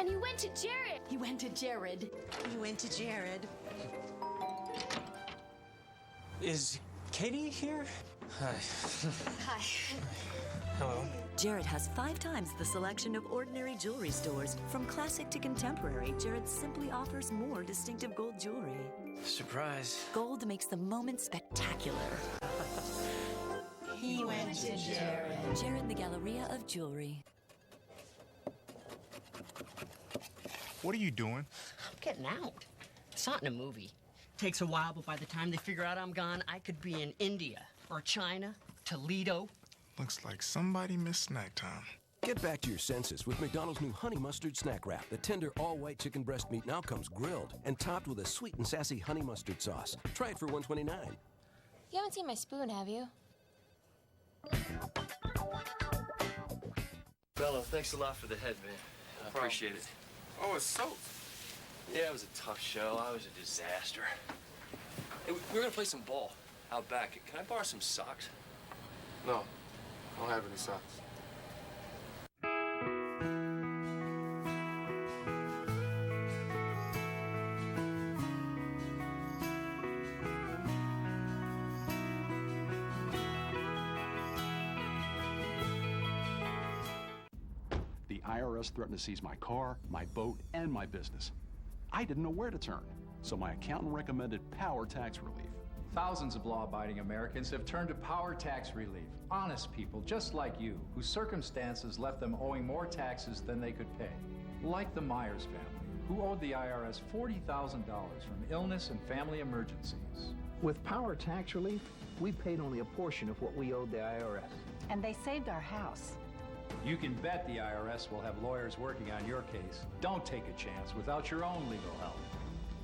S4: And he went to Jared.
S5: He went to Jared.
S1: He went to Jared.
S26: Is Katie here? Hi.
S4: Hi.
S26: Hello.
S6: Jared has 5 times the selection of ordinary jewelry stores. From classic to contemporary, Jared simply offers more distinctive gold jewelry.
S26: Surprise.
S6: Gold makes the moment spectacular.
S4: He went to Jared.
S6: Jared, the Galleria of Jewelry.
S8: What are you doing?
S11: I'm getting out. It's not in a movie. Takes a while, but by the time they figure out I'm gone, I could be in India or China, Toledo.
S8: Looks like somebody missed snack time.
S12: Get back to your senses with McDonald's new Honey Mustard Snack Wrap. The tender, all-white chicken breast meat now comes grilled and topped with a sweet and sassy honey mustard sauce. Try it for $1.29.
S4: You haven't seen my spoon, have you?
S26: Bello, thanks a lot for the head, man. I appreciate it.
S8: Oh, it's soaked.
S26: Yeah, it was a tough show. I was a disaster. Hey, we're gonna play some ball out back. Can I borrow some socks?
S8: No, I don't have any socks.
S13: The IRS threatened to seize my car, my boat, and my business.
S5: I didn't know where to turn, so my accountant recommended Power Tax Relief.
S13: Thousands of law-abiding Americans have turned to Power Tax Relief. Honest people just like you, whose circumstances left them owing more taxes than they could pay. Like the Myers family, who owed the IRS $40,000 from illness and family emergencies.
S16: With Power Tax Relief, we paid only a portion of what we owed the IRS.
S17: And they saved our house.
S13: You can bet the IRS will have lawyers working on your case. Don't take a chance without your own legal help.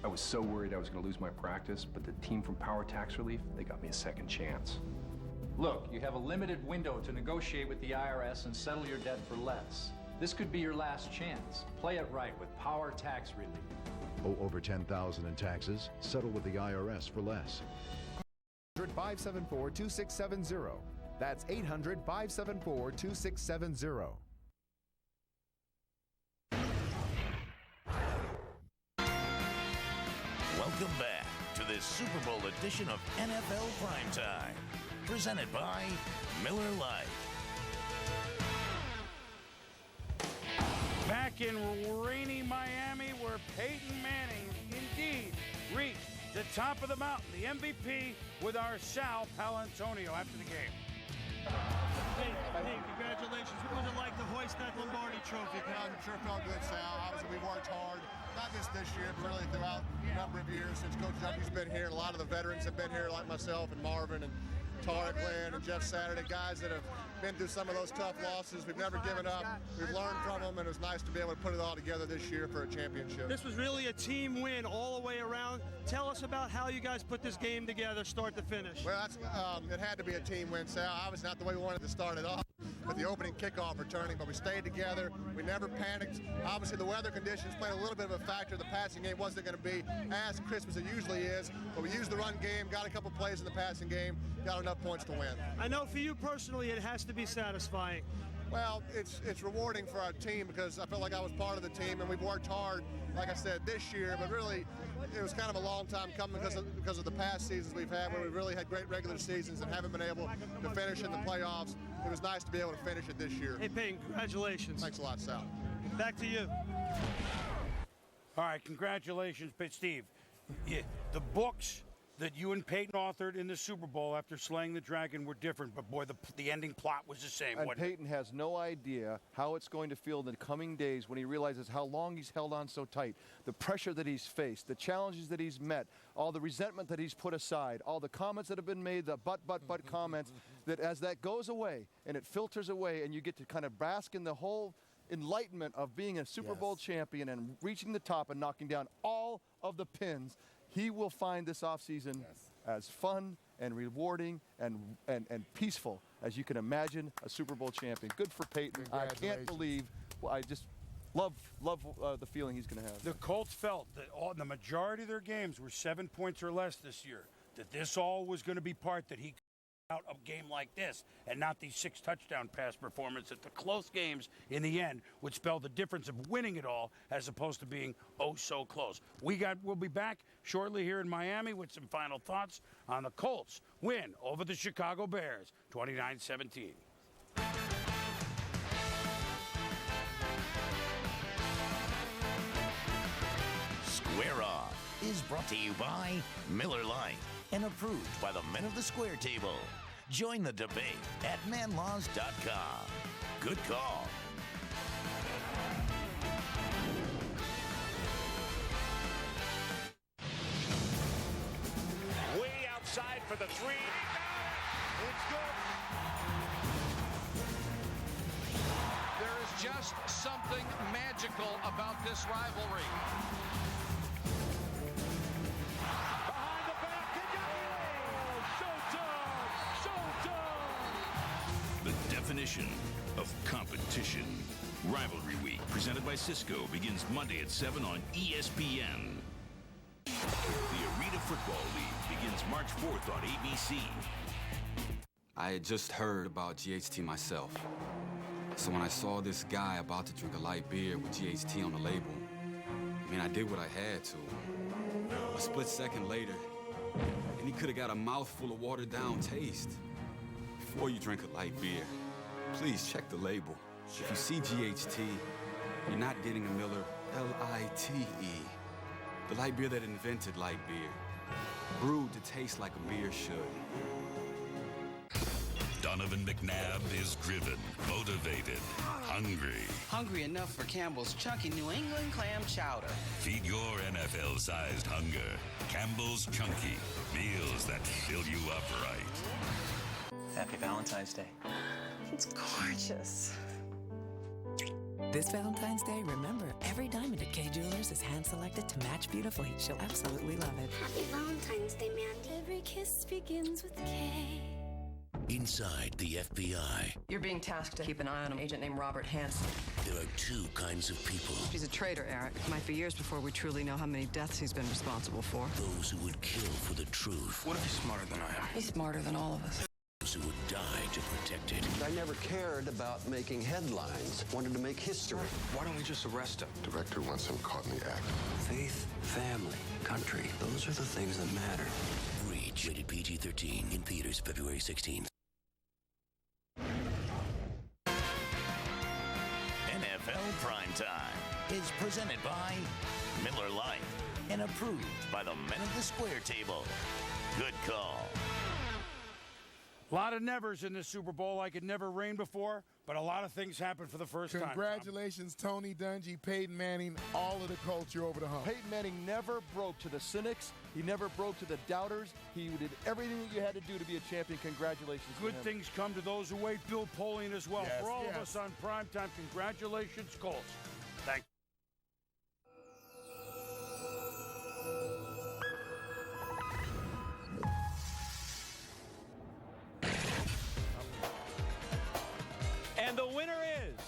S19: I was so worried I was going to lose my practice, but the team from Power Tax Relief, they got me a second chance.
S13: Look, you have a limited window to negotiate with the IRS and settle your debt for less. This could be your last chance. Play it right with Power Tax Relief.
S20: Owe over $10,000 in taxes? Settle with the IRS for less.
S21: 800-574-2670. That's 800-574-2670.
S7: Welcome back to this Super Bowl edition of NFL Primetime, presented by Miller Lite.
S15: Back in rainy Miami, where Peyton Manning indeed reached the top of the mountain, the MVP, with our Sal Palantonio after the game.
S22: Hey, congratulations. What was it like to hoist that Lombardi trophy?
S23: I'm sure felt good, Sal. Obviously, we worked hard, not just this year, but really throughout a number of years since Coach Junky's been here. A lot of the veterans have been here, like myself and Marvin and Tarek Lynn and Jeff Saturday, guys that have been through some of those tough losses. We've never given up. We've learned from them, and it was nice to be able to put it all together this year for a championship.
S22: This was really a team win all the way around. Tell us about how you guys put this game together, start to finish.
S23: Well, it had to be a team win, Sal. Obviously not the way we wanted to start it off with the opening kickoff returning, but we stayed together. We never panicked. Obviously, the weather conditions played a little bit of a factor. The passing game wasn't going to be as crisp as it usually is, but we used the run game, got a couple plays in the passing game, got enough points to win.
S22: I know for you personally, it has to be satisfying.
S23: Well, it's rewarding for our team because I felt like I was part of the team, and we've worked hard, like I said, this year, but really it was kind of a long time coming because of the past seasons we've had where we really had great regular seasons and haven't been able to finish in the playoffs. It was nice to be able to finish it this year.
S22: Hey, Peyton, congratulations.
S23: Thanks a lot, Sal.
S22: Back to you.
S15: All right, congratulations, Steve. The books that you and Peyton authored in the Super Bowl after slaying the dragon were different, but boy, the ending plot was the same.
S10: And Peyton has no idea how it's going to feel in the coming days when he realizes how long he's held on so tight, the pressure that he's faced, the challenges that he's met, all the resentment that he's put aside, all the comments that have been made, the but comments, that as that goes away and it filters away and you get to kind of bask in the whole enlightenment of being a Super Bowl champion and reaching the top and knocking down all of the pins, he will find this offseason as fun and rewarding and peaceful as you can imagine a Super Bowl champion. Good for Peyton. I can't believe, I just love the feeling he's going to have.
S15: The Colts felt that the majority of their games were 7 points or less this year, that this all was going to be part that he could out a game like this and not these 6 touchdown pass performances. That the close games in the end would spell the difference of winning it all as opposed to being oh so close. We'll be back shortly here in Miami with some final thoughts on the Colts win over the Chicago Bears 29-17.
S7: Square Off is brought to you by Miller Lite and approved by the men of the Square Table. Join the debate at manlaws.com. Good call.
S24: Way outside for the 3. It's good.
S27: There is just something magical about this rivalry.
S3: The definition of competition. Rivalry Week, presented by Cisco, begins Monday at 7 on ESPN. The Arena Football League begins March 4th on ABC.
S32: I had just heard about GHT myself. So when I saw this guy about to drink a light beer with GHT on the label, I did what I had to. A split second later, and he could have got a mouthful of watered down taste. Before you drink a light beer, please check the label. If you see GHT, you're not getting a Miller, L-I-T-E. The light beer that invented light beer. Brewed to taste like a beer should.
S3: Donovan McNabb is driven, motivated, hungry.
S1: Hungry enough for Campbell's chunky New England clam chowder.
S3: Feed your NFL-sized hunger. Campbell's Chunky. Meals that fill you up right.
S26: Happy Valentine's Day.
S2: It's gorgeous.
S6: This Valentine's Day, remember, every diamond at Kay Jewelers is hand-selected to match beautifully. She'll absolutely love it.
S4: Happy Valentine's Day, Mandy.
S6: Every kiss begins with K.
S9: Inside the FBI,
S11: You're being tasked to keep an eye on an agent named Robert Hansen.
S9: there are two kinds of people.
S11: He's a traitor, Eric. It might be years before we truly know how many deaths he's been responsible for.
S9: Those who would kill for the truth.
S11: What if he's smarter than I am? He's smarter than all of us.
S9: Those who would die to protect it.
S14: I never cared about making headlines. Wanted to make history.
S11: Why don't we just arrest him?
S14: Director wants him caught in the act. Faith, family, country. Those are the things that matter.
S9: Reach. Rated PG-13. In theaters February 16th.
S7: NFL Primetime is presented by Miller Lite and approved by the men at the Square Table. Good call.
S15: A lot of nevers in this Super Bowl, like it never rained before, but a lot of things happened for the first time.
S8: Congratulations, Tony Dungy, Peyton Manning, all of the Colts. You're over the hump.
S10: Peyton Manning never broke to the cynics. He never broke to the doubters. He did everything that you had to do to be a champion. Congratulations.
S15: Good things come to those who wait. Bill Polian as well.
S8: Yes,
S15: For all of
S8: yes.
S15: us on Primetime, congratulations, Colts. Thanks.
S14: And the winner is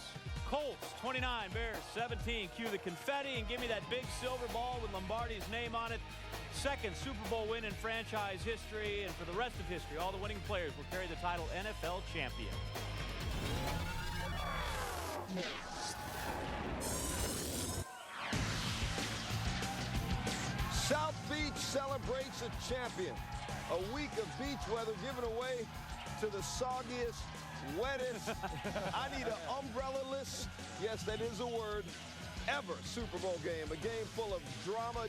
S14: Colts 29, Bears 17. Cue the confetti and give me that big silver ball with Lombardi's name on it. Second Super Bowl win in franchise history, and for the rest of history, all the winning players will carry the title NFL champion.
S18: South Beach celebrates a champion. A week of beach weather given away to the soggiest, wettest, I need an umbrella-less, yes, that is a word, ever Super Bowl game. A game full of drama,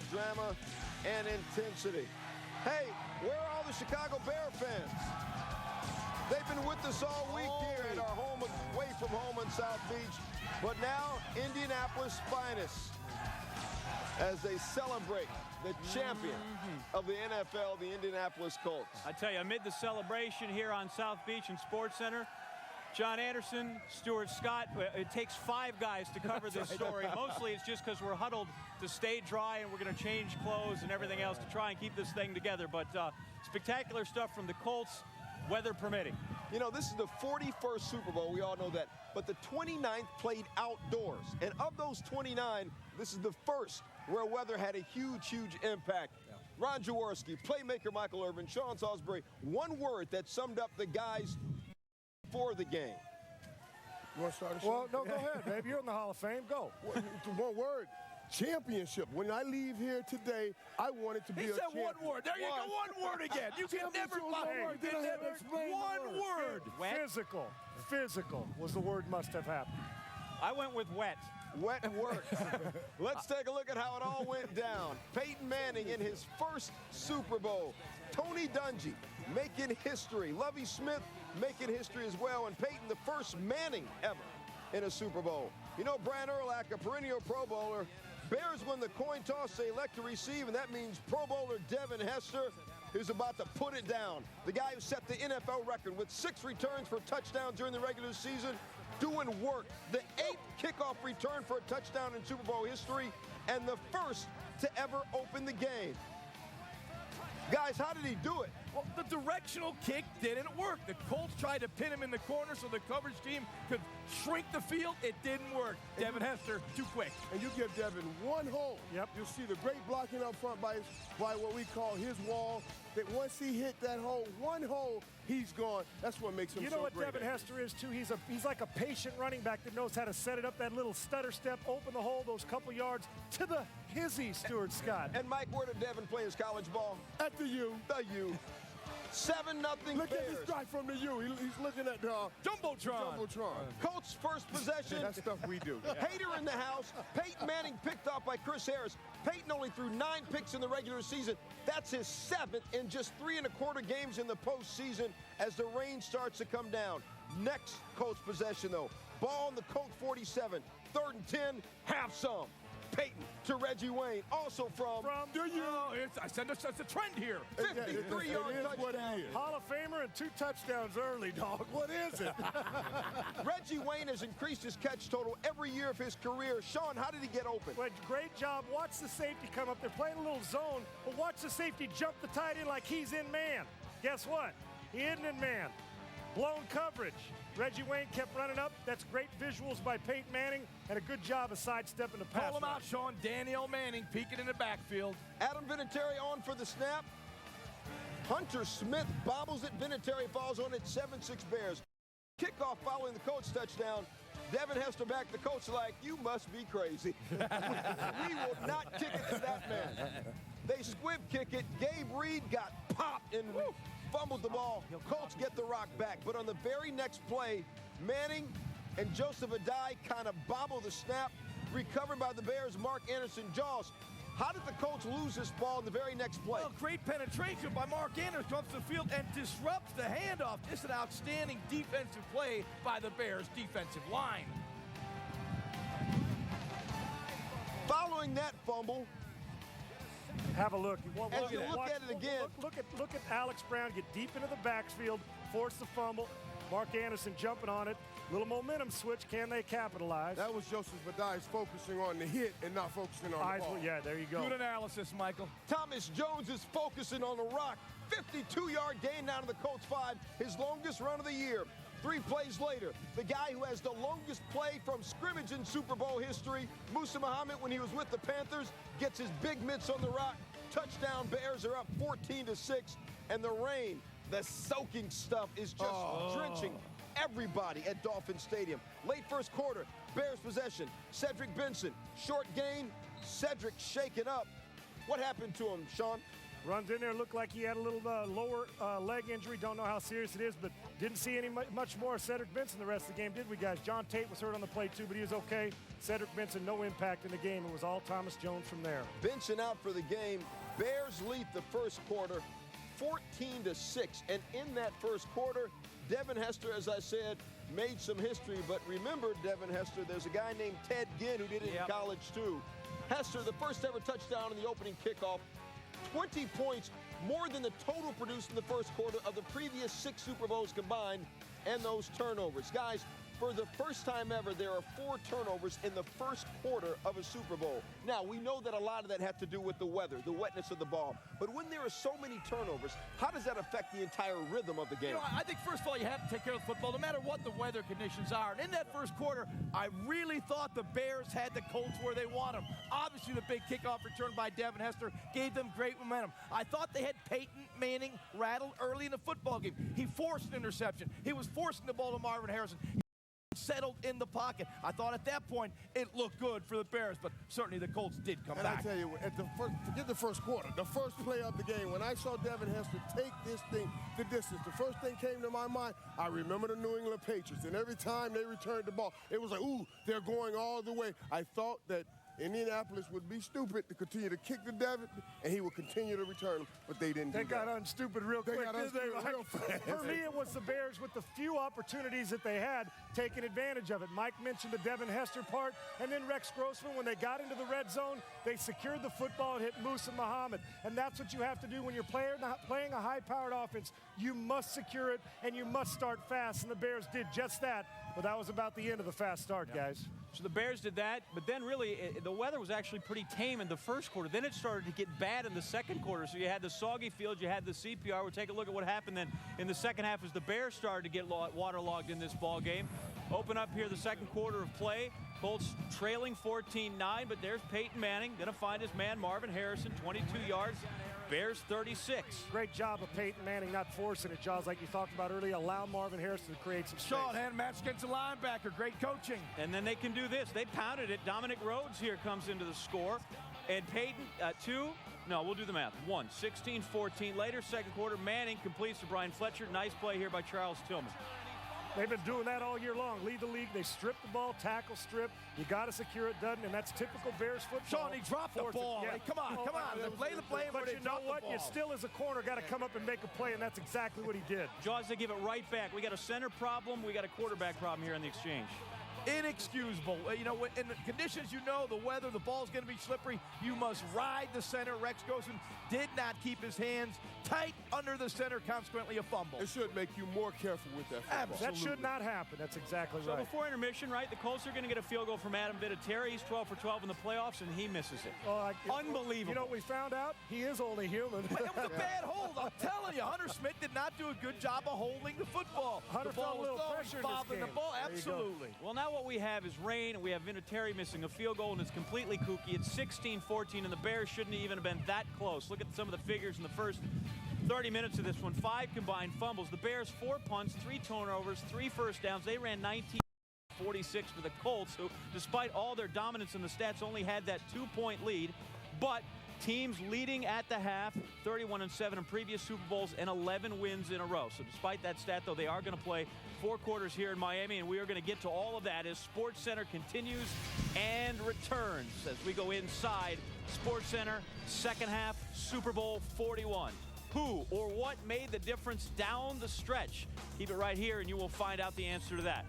S18: and intensity. Hey, where are all the Chicago Bear fans? They've been with us all week here at our home, away from home in South Beach. But now, Indianapolis' finest, as they celebrate the champion of the NFL, the Indianapolis Colts.
S14: I tell you, amid the celebration here on South Beach and Sports Center, John Anderson, Stuart Scott, it takes 5 guys to cover this story. Mostly it's just because we're huddled to stay dry and we're going to change clothes and everything else to try and keep this thing together. But spectacular stuff from the Colts, weather permitting.
S18: You know, this is the 41st Super Bowl. We all know that. But the 29th played outdoors. And of those 29, this is the first where weather had a huge, huge impact. Ron Jaworski, playmaker Michael Irvin, Sean Salisbury, one word that summed up the guys for the game.
S8: You want to start the show?
S18: Well, no, go ahead, baby. You're in the Hall of Fame. Go.
S8: One word. Championship. When I leave here today, I want it to be
S18: He
S8: a
S18: said
S8: champion.
S18: one word. There you go. One word again. You can never one word.
S14: Wet?
S18: Physical was the word must have happened.
S14: I went with wet.
S18: Wet works. Let's take a look at how it all went down. Peyton Manning in his first Super Bowl. Tony Dungy making history. Lovie Smith making history as well. And Peyton, the first Manning ever in a Super Bowl. You know, Brian Urlacher, a perennial Pro Bowler. Bears win the coin toss. They elect to receive, and that means Pro Bowler Devin Hester is about to put it down. The guy who set the NFL record with 6 returns for touchdowns during the regular season, doing work. The 8th kickoff return for a touchdown in Super Bowl history, and the first to ever open the game. Guys, how did he do it? Well, the directional kick didn't work. The Colts tried to pin him in the corner so the coverage team could shrink the field. It didn't work. Devin Hester, too quick.
S8: And you give Devin one hole.
S18: Yep.
S8: You'll see the great blocking up front by what we call his wall. That once he hit that hole, one hole, he's gone. That's what makes him so great.
S18: You know what Devin Hester is, too? He's like a patient running back that knows how to set it up, that little stutter step, open the hole, those couple yards to the hizzy, Stuart Scott. And Mike, where did Devin play his college ball?
S8: At the U.
S18: The U. 7-0
S8: Look
S18: Bears.
S8: at this guy from the U. He's looking at the Jumbotron.
S18: Colts first possession.
S8: That's stuff we do.
S18: Hater in the house. Peyton Manning picked off by Chris Harris. Peyton only threw 9 picks in the regular season. That's his 7th in just 3 1/4 games in the postseason as the rain starts to come down. Next Colts possession, though. Ball on the Colt 47. 3rd and 10. Have some. Peyton to Reggie Wayne, also from
S10: the U. I said it's a trend here.
S18: 53-yard touchdown.
S10: Hall of Famer and 2 touchdowns early, dog. What is it?
S18: Reggie Wayne has increased his catch total every year of his career. Sean, how did he get open?
S10: Well, great job. Watch the safety come up. They're playing a little zone, but watch the safety jump the tight end like he's in man. Guess what? He isn't in man. Blown coverage. Reggie Wayne kept running up. That's great visuals by Peyton Manning and a good job of sidestepping the pass.
S5: Call him out, Sean. Daniel Manning peeking in the backfield.
S18: Adam Vinatieri on for the snap. Hunter Smith bobbles it. Vinatieri falls on it. 7-6 Bears. Kickoff following the Colts touchdown. Devin Hester back. The coach like, you must be crazy. We will not kick it to that man. They squib kick it. Gabe Reed got popped and fumbled the ball. Colts get the rock back. But on the very next play, Manning and Joseph Adai kind of bobble the snap. Recovered by the Bears, Mark Anderson Jaws. How did the Colts lose this ball in the very next play?
S5: Well, great penetration by Mark Anderson, comes to the field and disrupts the handoff. Just an outstanding defensive play by the Bears defensive line.
S18: Following that fumble,
S10: have a look.
S18: As you look at it again.
S10: Look at Alex Brown get deep into the backfield, force the fumble. Mark Anderson jumping on it. Little momentum switch. Can they capitalize?
S8: That was Joseph Adai focusing on the hit and not focusing on the ball.
S10: Yeah, there you go.
S5: Good analysis, Michael.
S18: Thomas Jones is focusing on the rock. 52-yard gain down to the Colts 5, his longest run of the year. 3 plays later, the guy who has the longest play from scrimmage in Super Bowl history, Musa Muhammad, when he was with the Panthers, gets his big mitts on the rock. Touchdown, Bears are up 14-6, and the rain, the soaking stuff is just drenching everybody at Dolphin Stadium. Late first quarter, Bears possession. Cedric Benson, short gain. Cedric shaken up. What happened to him, Sean?
S10: Runs in there, looked like he had a little lower leg injury. Don't know how serious it is, but didn't see much more of Cedric Benson the rest of the game, did we, guys? John Tate was hurt on the play, too, but he was okay. Cedric Benson, no impact in the game. It was all Thomas Jones from there.
S18: Benson out for the game. Bears lead the first quarter 14-6. And in that first quarter, Devin Hester, as I said, made some history. But remember, Devin Hester, there's a guy named Ted Ginn who did it in college, too. Hester, the first ever touchdown in the opening kickoff. 20 points, more than the total produced in the first quarter of the previous 6 Super Bowls combined, and those turnovers. Guys, for the first time ever, there are 4 turnovers in the first quarter of a Super Bowl. Now, we know that a lot of that had to do with the weather, the wetness of the ball. But when there are so many turnovers, how does that affect the entire rhythm of the game?
S5: You know, I think, first of all, you have to take care of the football, no matter what the weather conditions are. And in that first quarter, I really thought the Bears had the Colts where they want them. Obviously, the big kickoff return by Devin Hester gave them great momentum. I thought they had Peyton Manning rattled early in the football game. He forced an interception. He was forcing the ball to Marvin Harrison. Settled in the pocket. I thought at that point it looked good for the Bears, but certainly the Colts did come back.
S8: I tell you, forget the first quarter, the first play of the game, when I saw Devin Hester take this thing the distance, the first thing came to my mind, I remember the New England Patriots, and every time they returned the ball, it was like, ooh, they're going all the way. I thought that Indianapolis would be stupid to continue to kick to Devin, and he would continue to return them, but they didn't do that.
S10: They got unstupid real quick, didn't they?
S8: Real fast.
S10: For me, it was the Bears with the few opportunities that they had taking advantage of it. Mike mentioned the Devin Hester part, and then Rex Grossman, when they got into the red zone, they secured the football and hit Musa Muhammad. And that's what you have to do when you're playing a high-powered offense. You must secure it, and you must start fast, and the Bears did just that. But that was about the end of the fast start, guys.
S14: So the Bears did that, but then really the weather was actually pretty tame in the first quarter. Then it started to get bad in the second quarter. So you had the soggy field, you had the CPR. We'll take a look at what happened then in the second half as the Bears started to get waterlogged in this ball game. Open up here the second quarter of play. Colts trailing 14-9, but there's Peyton Manning. Going to find his man Marvin Harrison, 22 yards. Bears 36.
S10: Great job of Peyton Manning not forcing it, Jaws, like you talked about earlier. Allow Marvin Harrison to create some space.
S5: Short hand match against the linebacker. Great coaching.
S14: And then they can do this. They pounded it. Dominic Rhodes here comes into the score. And Peyton, 2, No, we'll do the math. 16-14. Later, second quarter, Manning completes to Brian Fletcher. Nice play here by Charles Tillman.
S12: They've been doing that all year long. Lead the league. They strip the ball, tackle, strip. You got to secure it, doesn't, and that's typical Bears football.
S5: Sean, he dropped the ball.
S12: Yeah.
S5: Hey, come on. Lay the blame,
S12: but you know what? You still, as a corner, got to come up and make a play, and that's exactly what he did.
S14: Jaws, they give it right back. We got a center problem. We got a quarterback problem here in the exchange.
S5: Inexcusable. You know, in the conditions, the weather, the ball's going to be slippery. You must ride the center. Rex Grossman did not keep his hands tight under the center, consequently a fumble.
S8: It should make you more careful with that football.
S12: That should not happen. That's exactly
S14: right. So before intermission, right, the Colts are going to get a field goal from Adam Vinatieri. He's 12 for 12 in the playoffs, and he misses it. Unbelievable.
S12: You know what we found out? He is only human.
S5: It was a bad hold. I'm telling you, Hunter Smith did not do a good job of holding the football.
S12: Hunter felt a little pressure in this game.
S5: The ball, absolutely.
S14: Well, now what we have is rain, and we have Vinatieri missing a field goal, and it's completely kooky. It's 16-14, and the Bears shouldn't even have been that close. Look at some of the figures in the first 30 minutes of this one. 5 combined fumbles. The Bears 4 punts, 3 turnovers, 3 first downs. They ran 19-46 for the Colts, who, despite all their dominance in the stats, only had that 2-point lead. But teams leading at the half, 31-7 in previous Super Bowls, and 11 wins in a row. So despite that stat, though, they are going to play 4 quarters here in Miami, and we are going to get to all of that as SportsCenter continues and returns as we go inside SportsCenter, second half, Super Bowl 41. Who or what made the difference down the stretch? Keep it right here, and you will find out the answer to that.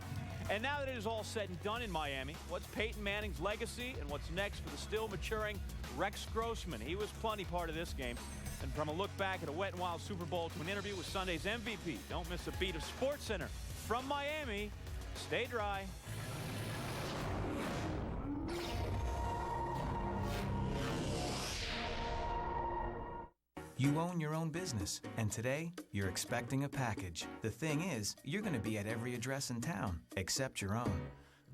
S14: And now that it is all said and done in Miami, what's Peyton Manning's legacy and what's next for the still maturing Rex Grossman? He was plenty part of this game. And from a look back at a Wet and Wild Super Bowl to an interview with Sunday's MVP, don't miss a beat of SportsCenter. From Miami, stay dry.
S13: You own your own business, and today, you're expecting a package. The thing is, you're going to be at every address in town, except your own.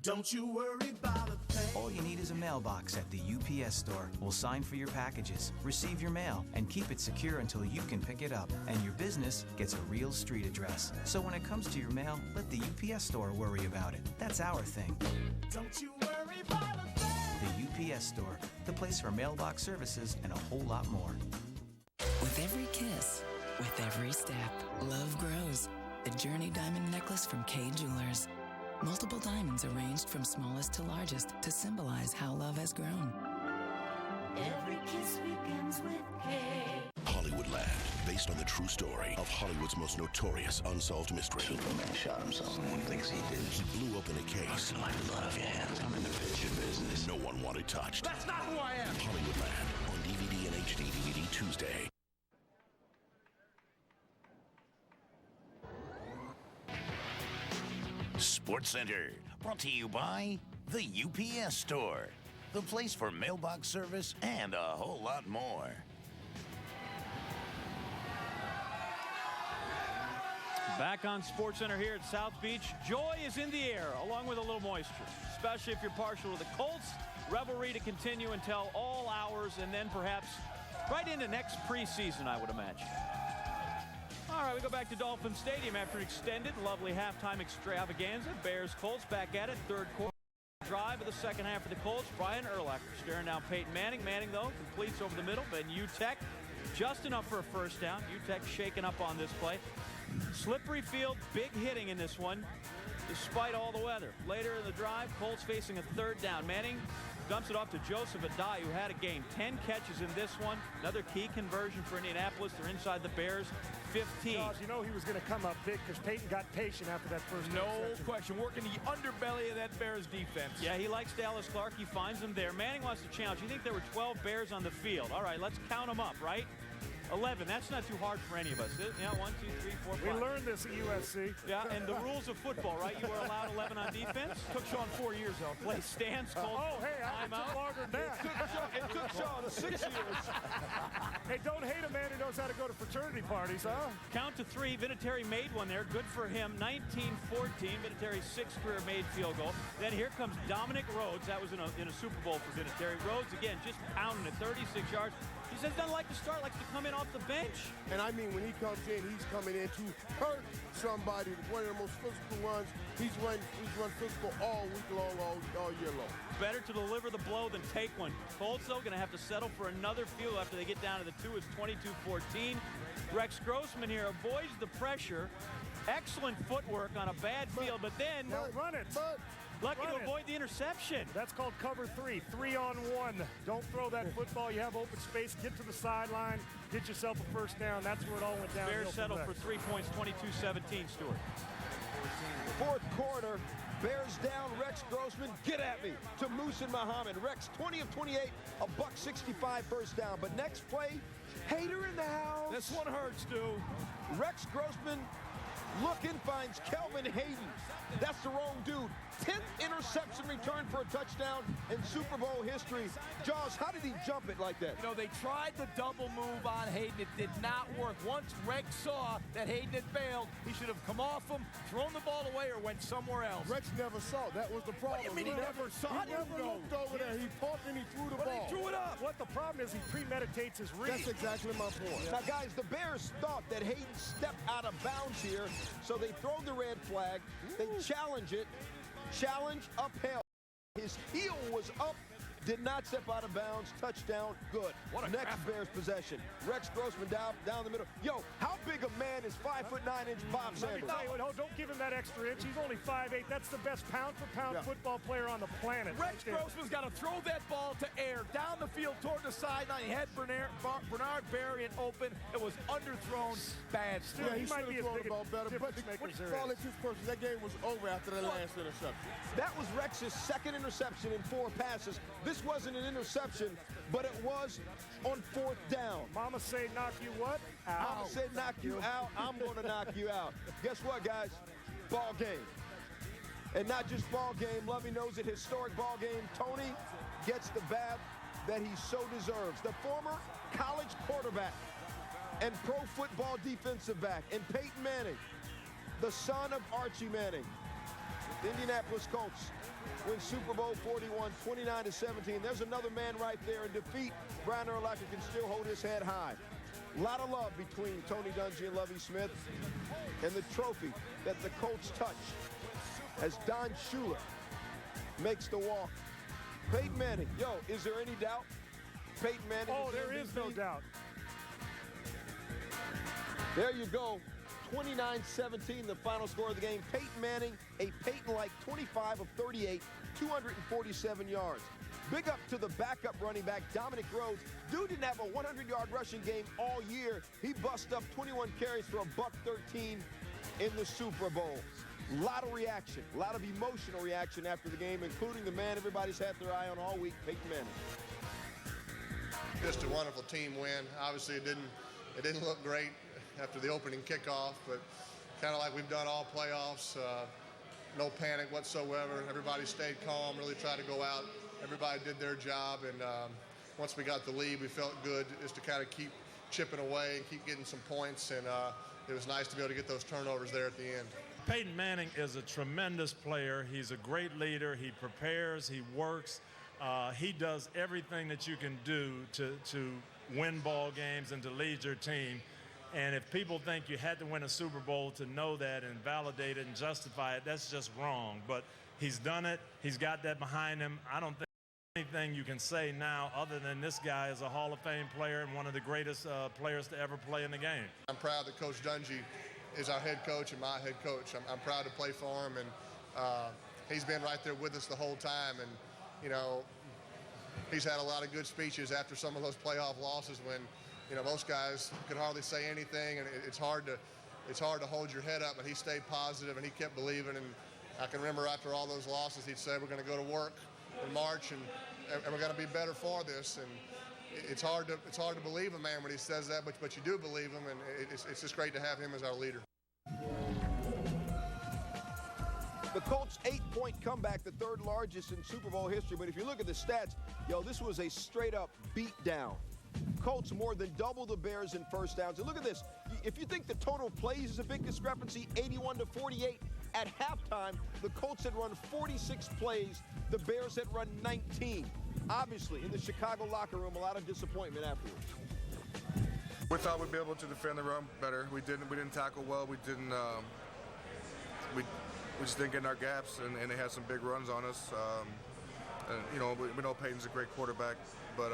S16: Don't you worry about a thing.
S13: All you need is a mailbox at the UPS store. We'll sign for your packages, receive your mail, and keep it secure until you can pick it up. And your business gets a real street address. So when it comes to your mail, let the UPS store worry about it. That's our thing.
S16: Don't you worry about a thing.
S13: The UPS store, the place for mailbox services and a whole lot more.
S6: With every kiss, with every step, love grows. The Journey Diamond Necklace from Kay Jewelers. Multiple diamonds arranged from smallest to largest to symbolize how love has grown.
S16: Every kiss begins with K.
S9: Hollywoodland, based on the true story of Hollywood's most notorious unsolved mystery.
S17: Superman shot himself. Someone thinks he did.
S9: He blew open a case.
S17: I blood off your hands. I'm in the picture business.
S9: No one wanted touched.
S16: That's not who I am.
S9: Hollywoodland on DVD and HD DVD Tuesday.
S7: SportsCenter, brought to you by the UPS Store, the place for mailbox service and a whole lot more.
S14: Back on SportsCenter here at South Beach. Joy is in the air, along with a little moisture, especially if you're partial to the Colts. Revelry to continue until all hours, and then perhaps right into next preseason, I would imagine. All right, we go back to Dolphin Stadium after an extended, lovely halftime extravaganza. Bears-Colts back at it, third quarter drive of the second half for the Colts. Brian Urlacher staring down Peyton Manning. Manning, though, completes over the middle. Then Utech just enough for a first down. Utech shaking up on this play. Slippery field, big hitting in this one, despite all the weather. Later in the drive, Colts facing a third down. Manning dumps it off to Joseph Adai, who had a game. 10 catches in this one. Another key conversion for Indianapolis. They're inside the Bears' 15.
S12: Josh, you know he was going to come up big because Peyton got patient after that first
S5: No question. Working the underbelly of that Bears defense.
S14: Yeah, he likes Dallas Clark. He finds him there. Manning wants to challenge. You think there were 12 Bears on the field. All right, let's count them up, right? 11. That's not too hard for any of us. Yeah, 1, 2, 3, 4, 5.
S12: We learned this at USC.
S14: Yeah, and the rules of football, right? You were allowed 11 on defense.
S5: Took Sean 4 years, though.
S14: Play stance called
S12: I took longer than that.
S5: It took Sean 6 years.
S12: Hey, don't hate a man who knows how to go to fraternity parties, huh?
S14: Count to 3. Vinatieri made one there. Good for him. 19-14. Vinatieri's 6th career made field goal. Then here comes Dominic Rhodes. That was in a Super Bowl for Vinatieri. Rhodes, again, just pounding it. 36 yards. He says he doesn't like to start, likes to come in off the bench.
S8: And I mean, when he comes in, he's coming in to hurt somebody. One of the most physical runs. He's run physical all week long, all year long.
S14: Better to deliver the blow than take one. Colts, though, going to have to settle for another field after they get down to the 2. It's 22-14. Rex Grossman here avoids the pressure. Excellent footwork on a bad field, but then
S12: run it.
S14: Lucky to avoid the interception.
S12: That's called cover 3, 3-on-1. Don't throw that football. You have open space. Get to the sideline. Get yourself a first down. That's where it all went down.
S14: Bears settle for 3 points, 22-17, Stuart.
S18: Fourth quarter, Bears down. Rex Grossman, get at me, to Muhsin Muhammad. Rex 20 of 28, a $165 first down. But next play, Hader in the house.
S5: This one hurts, Stu.
S18: Rex Grossman looking, finds Kelvin Hayden. That's the wrong dude. 10th interception return for a touchdown in Super Bowl history. Jaws, how did he jump it like that?
S5: You know, they tried the double move on Hayden. It did not work. Once Rex saw that Hayden had failed, he should have come off him, thrown the ball away, or went somewhere else.
S8: Rex never saw. That was the problem.
S5: What do you mean he never saw?
S8: He never looked over there. He pumped and he threw the ball.
S5: He threw it up.
S12: What the problem is, he premeditates his read.
S8: That's exactly my point.
S18: Now, guys, the Bears thought that Hayden stepped out of bounds here, so they throw the red flag. They challenge it. Challenge upheld. His heel was up, did not step out of bounds. Touchdown, good.
S5: What a
S18: next
S5: graphic.
S18: Bears possession. Rex Grossman down the middle. Yo, how big a man is 5'9" Bob Sanders?
S12: Don't give him that extra inch. He's only 5'8". That's the best pound-for-pound football player on the planet.
S5: Rex Grossman's got to throw that ball to air, down the field toward the sideline. He had Bernard Berrien open. It was underthrown. Bad.
S8: Still, he might be thrown the ball better. But for all intents and purposes, that game was over after the last interception.
S18: That was Rex's second interception in 4 passes. This wasn't an interception, but it was on 4th down.
S12: Mama say knock you what? Out.
S18: Mama said knock you out. I'm going to knock you out. Guess what, guys? Ball game. And not just ball game. Lovey knows it. Historic ball game. Tony gets the bat that he so deserves. The former college quarterback and pro football defensive back, and Peyton Manning, the son of Archie Manning. The Indianapolis Colts win Super Bowl 41, 29-17. There's another man right there in defeat. Brian Urlacher can still hold his head high. A lot of love between Tony Dungy and Lovie Smith, and the trophy that the Colts touch as Don Shula makes the walk. Peyton Manning, yo, is there any doubt? Peyton Manning.
S12: Oh, there is no doubt.
S18: There you go. 29-17, the final score of the game. Peyton Manning, a Peyton-like 25 of 38, 247 yards. Big up to the backup running back, Dominic Rhodes. Dude didn't have a 100-yard rushing game all year. He busted up 21 carries for a $113 in the Super Bowl. A lot of reaction, a lot of emotional reaction after the game, including the man everybody's had their eye on all week, Peyton Manning.
S19: Just a wonderful team win. Obviously, it didn't look great after the opening kickoff, but kind of like we've done all playoffs. No panic whatsoever. Everybody stayed calm, really tried to go out. Everybody did their job, and once we got the lead, we felt good just to kind of keep chipping away and keep getting some points, and it was nice to be able to get those turnovers there at the end.
S20: Peyton Manning is a tremendous player. He's a great leader. He prepares, he works. He does everything that you can do to win ball games and to lead your team. And if people think you had to win a Super Bowl to know that and validate it and justify it, that's just wrong. But he's done it. He's got that behind him. I don't think anything you can say now other than this guy is a Hall of Fame player and one of the greatest players to ever play in the game.
S19: I'm proud that Coach Dungy is our head coach and my head coach. I'm proud to play for him, and he's been right there with us the whole time. And, you know, he's had a lot of good speeches after some of those playoff losses when, you know, most guys could hardly say anything, and it's hard to hold your head up, but he stayed positive and he kept believing. And I can remember after all those losses, he'd say, we're going to go to work in March and we're going to be better for this. And it's hard to believe a man when he says that, but you do believe him, and it's just great to have him as our leader.
S18: The Colts' 8-point comeback, the third largest in Super Bowl history. But if you look at the stats, yo, this was a straight-up beatdown. Colts more than double the Bears in first downs. And look at this. If you think the total plays is a big discrepancy, 81-48, at halftime, the Colts had run 46 plays. The Bears had run 19. Obviously, in the Chicago locker room, a lot of disappointment afterwards.
S1: We thought we'd be able to defend the run better. We didn't tackle well. We just didn't get in our gaps, and they had some big runs on us. And you know, we know Peyton's a great quarterback, but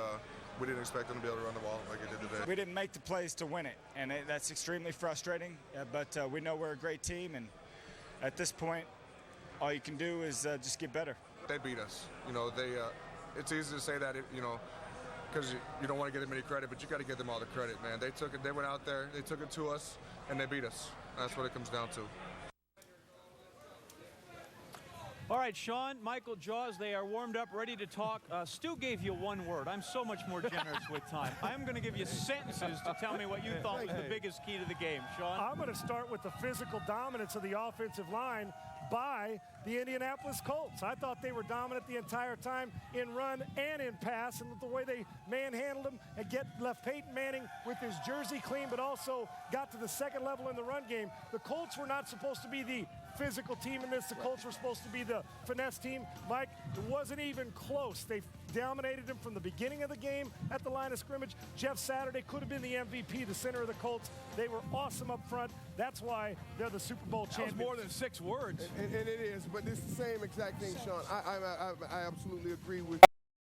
S1: we didn't expect him to be able to run the ball like he did today.
S21: We didn't make the plays to win it, and that's extremely frustrating. But we know we're a great team, and at this point, all you can do is just get better.
S1: They beat us. You know, it's easy to say that, you know, because you don't want to give them any credit, but you got to give them all the credit, man. They took it. They went out there. They took it to us, and they beat us. That's what it comes down to.
S14: All right, Sean, Michael, Jaws, they are warmed up, ready to talk. Stu gave you one word. I'm so much more generous with time. I'm going to give you sentences to tell me what you thought was the biggest key to the game. Sean?
S12: I'm going to start with the physical dominance of the offensive line by the Indianapolis Colts. I thought they were dominant the entire time in run and in pass, and the way they manhandled them and left Peyton Manning with his jersey clean, but also got to the second level in the run game. The Colts were not supposed to be the physical team in this. The Colts were supposed to be the finesse team. Mike, it wasn't even close. They dominated them from the beginning of the game at the line of scrimmage. Jeff Saturday could have been the MVP, the center of the Colts. They were awesome up front. That's why they're the Super Bowl champions.
S5: That was more than 6 words.
S8: And it is, but it's the same exact thing, Sean. I absolutely agree with you.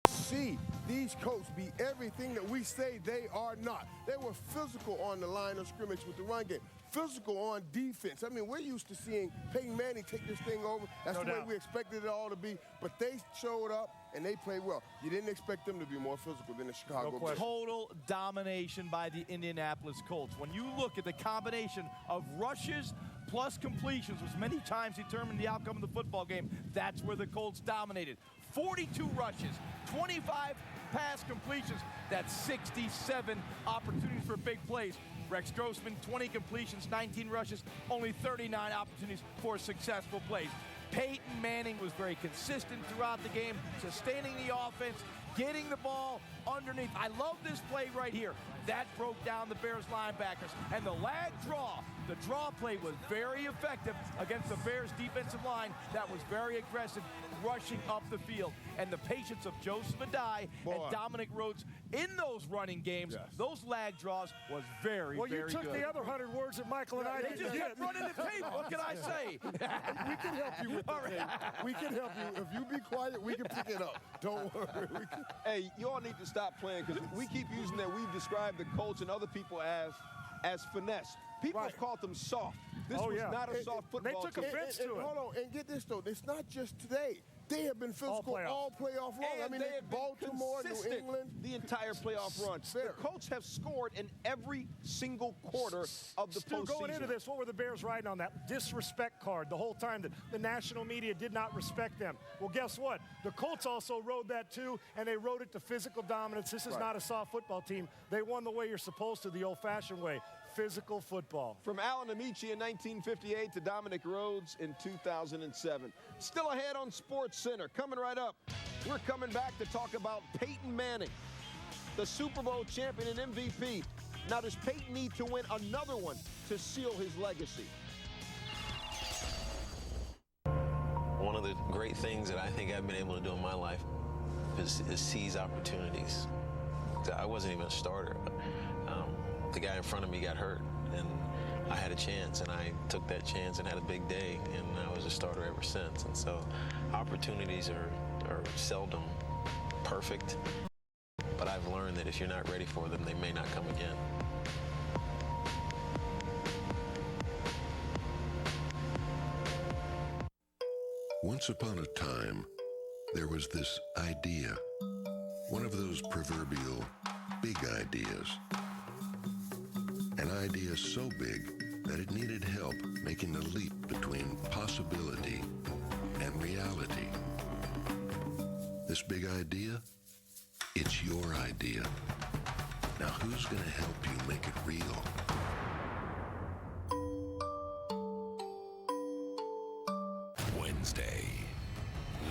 S8: See, these Colts be everything that we say they are not. They were physical on the line of scrimmage with the run game. Physical on defense. I mean, we're used to seeing Peyton Manning take this thing over. That's the way we expected it all to be. But they showed up, and they played well. You didn't expect them to be more physical than the Chicago Bears.
S5: Total domination by the Indianapolis Colts. When you look at the combination of rushes plus completions, which many times determined the outcome of the football game, that's where the Colts dominated. 42 rushes, 25 pass completions. That's 67 opportunities for big plays. Rex Grossman, 20 completions, 19 rushes, only 39 opportunities for successful plays. Peyton Manning was very consistent throughout the game, sustaining the offense, getting the ball underneath. I love this play right here. That broke down the Bears linebackers. And the lag draw, the draw play was very effective against the Bears defensive line that was very aggressive, rushing up the field. And the patience of Joseph Adai and Dominic Rhodes in those running games, those lag draws was very, very good.
S12: Well, you took the other 100 words that Michael and I
S5: didn't
S12: get.
S5: They just kept running the table. What can I say?
S8: We can help you with the tape. We can help you. If you be quiet, we can pick it up. Don't worry.
S18: Hey, you all need to stop playing because we keep using that. We've described the Colts and other people as finesse. People have called them soft. This was not a soft football team.
S12: They took offense to it.
S8: Hold on, and get this, though. It's not just today. They have been physical all playoff long.
S18: And
S8: I mean,
S18: they have
S8: Baltimore, New England.
S18: The entire playoff run. The Colts have scored in every single quarter of the postseason.
S12: Going into this, what were the Bears riding on? That disrespect card the whole time that the national media did not respect them. Well, guess what? The Colts also rode that too, and they rode it to physical dominance. This is not a soft football team. They won the way you're supposed to, the old-fashioned way. Physical football.
S18: From Alan Amici in 1958 to Dominic Rhodes in 2007. Still ahead on Sports Center. Coming right up, we're coming back to talk about Peyton Manning, the Super Bowl champion and MVP. Now, does Peyton need to win another one to seal his legacy?
S17: One of the great things that I think I've been able to do in my life is seize opportunities. I wasn't even a starter. The guy in front of me got hurt, and I had a chance, and I took that chance and had a big day, and I was a starter ever since. And so opportunities are seldom perfect, but I've learned that if you're not ready for them, they may not come again.
S9: Once upon a time, there was this idea, one of those proverbial big ideas. An idea so big that it needed help making the leap between possibility and reality. This big idea, it's your idea. Now who's going to help you make it real?
S3: Wednesday,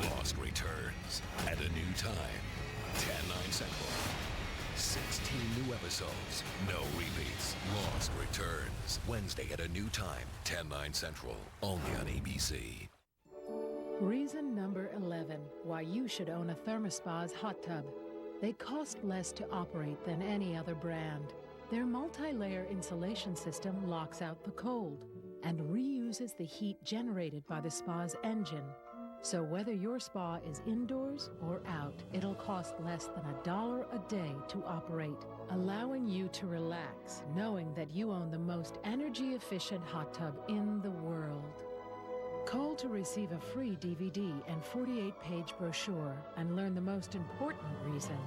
S3: Lost returns at a new time, 10/9 Central. 16 new episodes, no repeats. Lost returns Wednesday at a new time, 10/9 Central, only on ABC.
S2: Reason number 11 why you should own a ThermoSpa's hot tub. They cost less to operate than any other brand. Their multi-layer insulation system locks out the cold and reuses the heat generated by the spa's engine. So whether your spa is indoors or out, it'll cost less than $1 a day to operate, allowing you to relax, knowing that you own the most energy-efficient hot tub in the world. Call to receive a free DVD and 48-page brochure and learn the most important reason.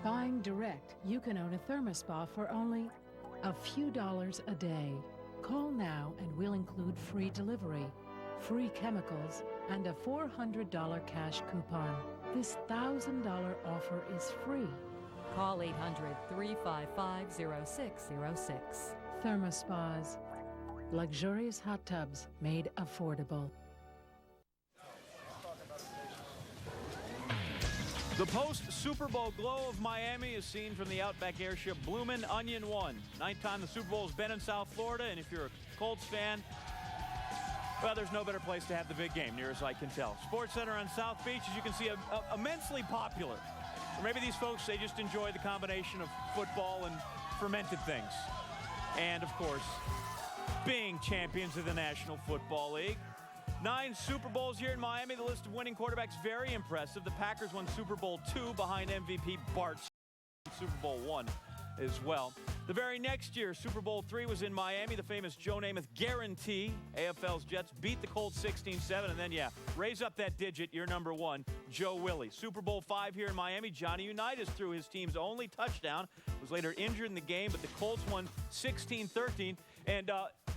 S2: Buying direct, you can own a ThermoSpa for only a few dollars a day. Call now and we'll include free delivery, free chemicals, and a $400 cash coupon. This $1,000 offer is free.
S22: Call 800-355-0606.
S2: ThermoSpas. Luxurious hot tubs made affordable.
S14: The post-Super Bowl glow of Miami is seen from the Outback airship Bloomin' Onion 1. Ninth time the Super Bowl has been in South Florida, and if you're a Colts fan, well, there's no better place to have the big game, near as I can tell. Sports Center on South Beach, as you can see, immensely popular. Or maybe these folks, they just enjoy the combination of football and fermented things. And, of course, being champions of the National Football League. 9 Super Bowls here in Miami. The list of winning quarterbacks very impressive. The Packers won Super Bowl II behind MVP Bart Super Bowl I as well. The very next year, Super Bowl III was in Miami. The famous Joe Namath guarantee. AFL's Jets beat the Colts 16-7. And then, raise up that digit, your number 1, Joe Willie. Super Bowl V here in Miami. Johnny Unitas threw his team's only touchdown. Was later injured in the game, but the Colts won 16-13. And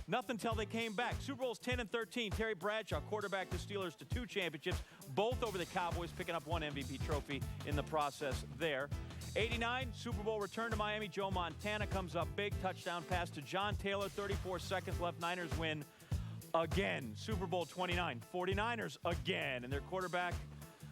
S14: nothing till they came back. Super Bowls 10 and 13. Terry Bradshaw quarterbacked the Steelers to 2 championships, both over the Cowboys, picking up 1 MVP trophy in the process there. 89, Super Bowl return to Miami. Joe Montana comes up big. Touchdown pass to John Taylor. 34 seconds left. Niners win again. Super Bowl 29. 49ers again. And their quarterback,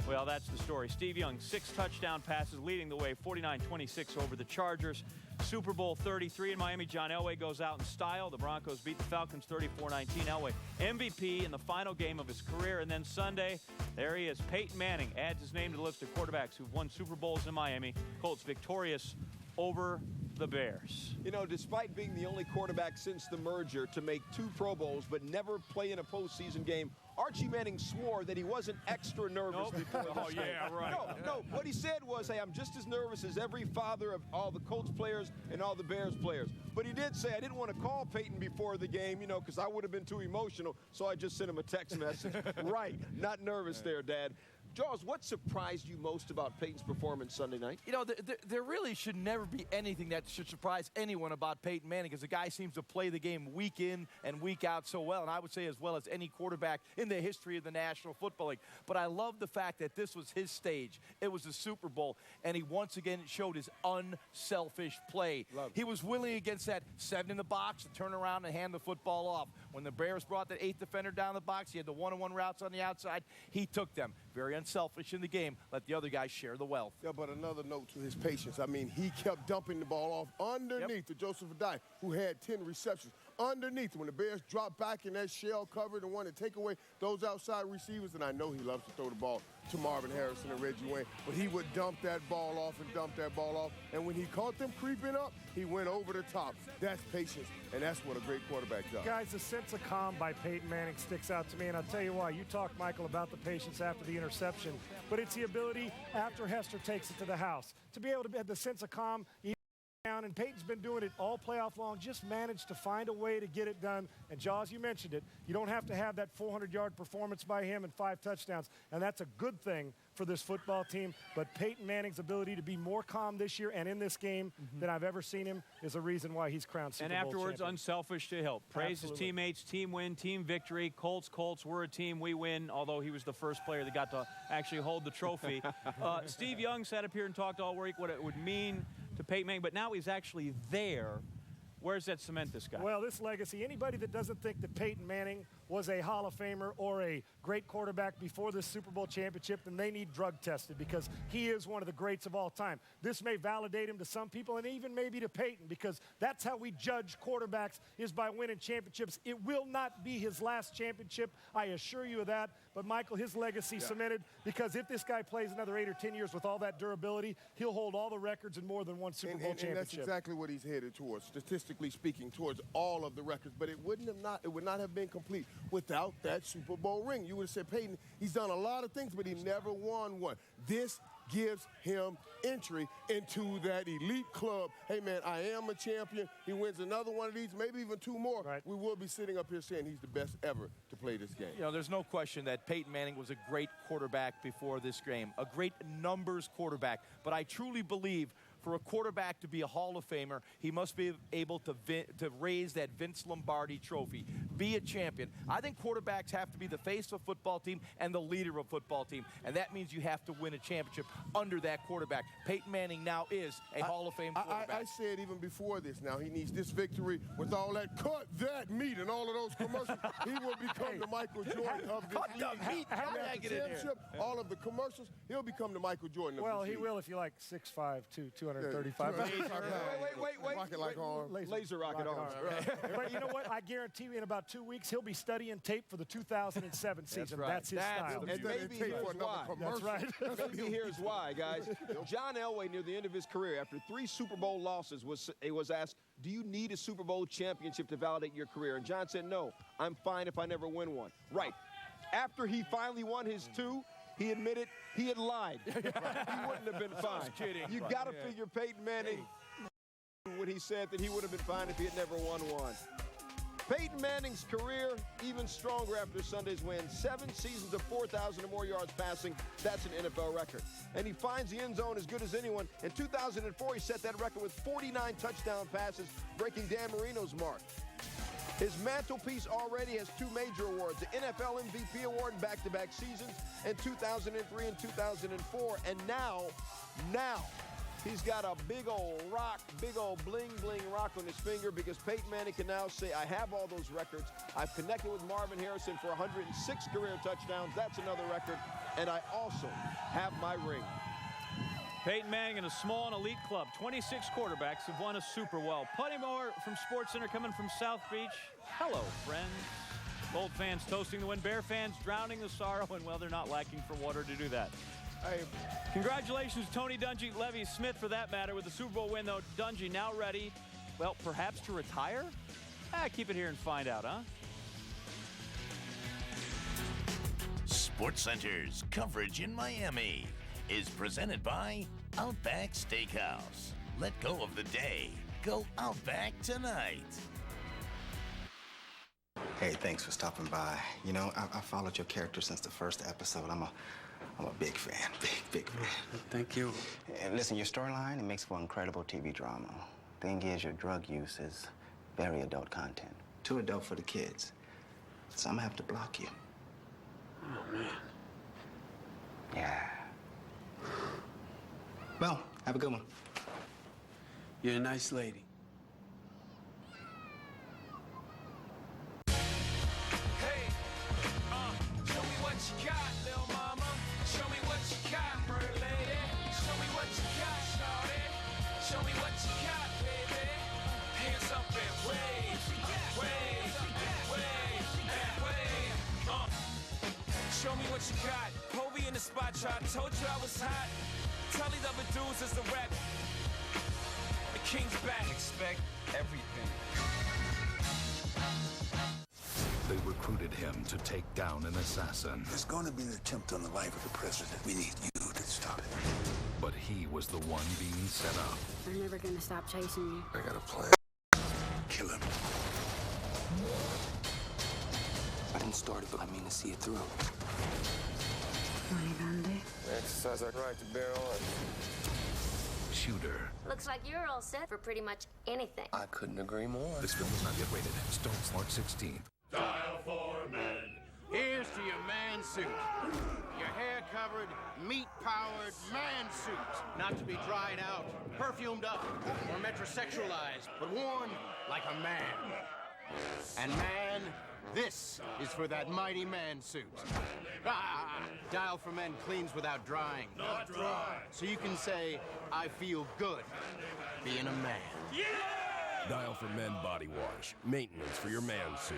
S14: well, that's the story. Steve Young, 6 touchdown passes, leading the way. 49-26 over the Chargers. Super Bowl 33 in Miami. John Elway goes out in style. The Broncos beat the Falcons 34-19. Elway, MVP in the final game of his career. And then Sunday, there he is. Peyton Manning adds his name to the list of quarterbacks who've won Super Bowls in Miami. Colts victorious over the Bears.
S18: You know, despite being the only quarterback since the merger to make 2 Pro Bowls but never play in a postseason game, Archie Manning swore that he wasn't extra nervous before this game.
S14: Right.
S18: No, what he said was, hey, I'm just as nervous as every father of all the Colts players and all the Bears players. But he did say, I didn't want to call Peyton before the game, you know, because I would have been too emotional, so I just sent him a text message. Right, not nervous there, Dad. Jaws, what surprised you most about Peyton's performance Sunday night?
S5: You know, there really should never be anything that should surprise anyone about Peyton Manning, because the guy seems to play the game week in and week out so well, and I would say as well as any quarterback in the history of the National Football League. But I love the fact that this was his stage. It was the Super Bowl, and he once again showed his unselfish play. He was willing against that 7 in the box to turn around and hand the football off. When the Bears brought that 8th defender down the box, he had the one-on-one routes on the outside. He took them. Very unselfish in the game. Let the other guys share the wealth.
S8: Yeah, but another note to his patience. I mean, he kept dumping the ball off underneath to Joseph Adai, who had 10 receptions. Underneath, when the Bears dropped back in that shell cover and wanted to take away those outside receivers, and I know he loves to throw the ball to Marvin Harrison and Reggie Wayne, but he would dump that ball off and dump that ball off, and when he caught them creeping up, he went over the top. That's patience, and that's what a great quarterback does.
S12: Guys, the sense of calm by Peyton Manning sticks out to me, and I'll tell you why. You talked, Michael, about the patience after the interception, but it's the ability after Hester takes it to the house to be able to have the sense of calm. And Peyton's been doing it all playoff long, just managed to find a way to get it done. And Jaws, you mentioned it, you don't have to have that 400-yard performance by him and 5 touchdowns, and that's a good thing for this football team. But Peyton Manning's ability to be more calm this year and in this game than I've ever seen him is a reason why he's crowned Super Bowl champion.
S14: And afterwards, unselfish to help. Praise his teammates, team win, team victory. Colts, we're a team, we win, although he was the first player that got to actually hold the trophy. Steve Young sat up here and talked all week what it would mean to Peyton Manning, but now he's actually there. Where's that cement this guy?
S12: Well, this legacy, anybody that doesn't think that Peyton Manning was a Hall of Famer or a great quarterback before this Super Bowl championship, then they need drug tested, because he is one of the greats of all time. This may validate him to some people and even maybe to Peyton, because that's how we judge quarterbacks, is by winning championships. It will not be his last championship, I assure you of that, but Michael, his legacy cemented, because if this guy plays another 8 or 10 years with all that durability, he'll hold all the records and more than one Super Bowl championship.
S8: And that's exactly what he's headed towards, statistically speaking, towards all of the records. But it would not have been complete without that Super Bowl ring. You would have said, Peyton, he's done a lot of things, but he never won one. This gives him entry into that elite club. Hey, man, I am a champion. He wins another one of these, maybe even 2 more. Right. We will be sitting up here saying he's the best ever to play this game.
S5: You know, there's no question that Peyton Manning was a great quarterback before this game, a great numbers quarterback. But I truly believe for a quarterback to be a Hall of Famer, he must be able to raise that Vince Lombardi trophy, be a champion. I think quarterbacks have to be the face of a football team and the leader of a football team, and that means you have to win a championship under that quarterback. Peyton Manning now is a Hall of Fame quarterback.
S8: I said even before this now, he needs this victory with all that cut that meat and all of those commercials. He will become the Michael Jordan of this league.
S5: Cut the meat. How did I get in here?
S8: All of the commercials, he'll become the Michael Jordan of this league.
S12: Well, he will if you like 6'5", 235.
S18: Wait.
S8: Rocket like arm.
S18: Laser rocket arms.
S12: But you know what? I guarantee you in about 2 weeks, he'll be studying tape for the 2007 season. That's his style.
S18: And maybe here's why.
S12: That's right.
S18: Maybe here's why, guys. John Elway, near the end of his career, after 3 Super Bowl losses, was asked, do you need a Super Bowl championship to validate your career? And John said, no, I'm fine if I never win one. Right. After he finally won his 2, he admitted he had lied. He wouldn't have been fine.
S5: Kidding.
S18: You got to figure Peyton Manning when he said that he would have been fine if he had never won one. Peyton Manning's career even stronger after Sunday's win. 7 seasons of 4,000 or more yards passing. That's an NFL record. And he finds the end zone as good as anyone. In 2004, he set that record with 49 touchdown passes, breaking Dan Marino's mark. His mantelpiece already has 2 major awards, the NFL MVP award in back-to-back seasons in 2003 and 2004. And now, he's got a big old rock, big old bling-bling rock on his finger, because Peyton Manning can now say, I have all those records. I've connected with Marvin Harrison for 106 career touchdowns. That's another record. And I also have my ring.
S14: Peyton Manning in a small and elite club. 26 quarterbacks have won a Super Bowl. Plenty more from SportsCenter coming from South Beach. Hello, friends. Colt fans toasting the win. Bear fans drowning the sorrow, and, well, they're not lacking for water to do that. Congratulations, Tony Dungy, Levy Smith, for that matter, with the Super Bowl win, though. Dungy now ready, well, perhaps to retire? Keep it here and find out, huh?
S7: SportsCenter's coverage in Miami is presented by Outback Steakhouse. Let go of the day. Go Outback tonight.
S4: Hey, thanks for stopping by. You know, I followed your character since the first episode. I'm a big fan, big fan.
S22: Thank you.
S4: And listen, your storyline, it makes for incredible TV drama. Thing is, your drug use is very adult content. Too adult for the kids. So I'm gonna have to block you.
S22: Oh, man.
S4: Yeah. Well, have a good one.
S22: You're a nice lady.
S23: Hey, show me what you got, little mama. Show me what you got, bird lady. Show me what you got, shawty. Show me what you got, baby. Hands up and wave, wave, wave, and wave. Show me what you got. Povey in the spot, I told you I was hot. Tell these other dudes it's a rap. The king's back. Expect everything.
S24: They recruited him to take down an assassin.
S25: There's going to be an attempt on the life of the president. We need you to stop it.
S24: But he was the one being set up.
S26: They're never going to stop chasing you.
S25: I got a plan. Kill him. I didn't start it, but I mean to see it through.
S26: What are you gonna do?
S25: Exercise our right to bear arms.
S24: Shooter.
S27: Looks like you're all set for pretty much anything.
S25: I couldn't agree more.
S24: This film is not yet rated. Starts March 16th.
S28: Dial for men. Here's to your man suit. Your hair-covered, meat-powered man suit. Not to be dried out, perfumed up, or metrosexualized, but worn like a man. And man, this is for that mighty man suit. Dial for Men cleans without drying. Not dry. So you can say, I feel good being a man. Yeah!
S29: Dial for Men Body Wash. Maintenance for your man suit.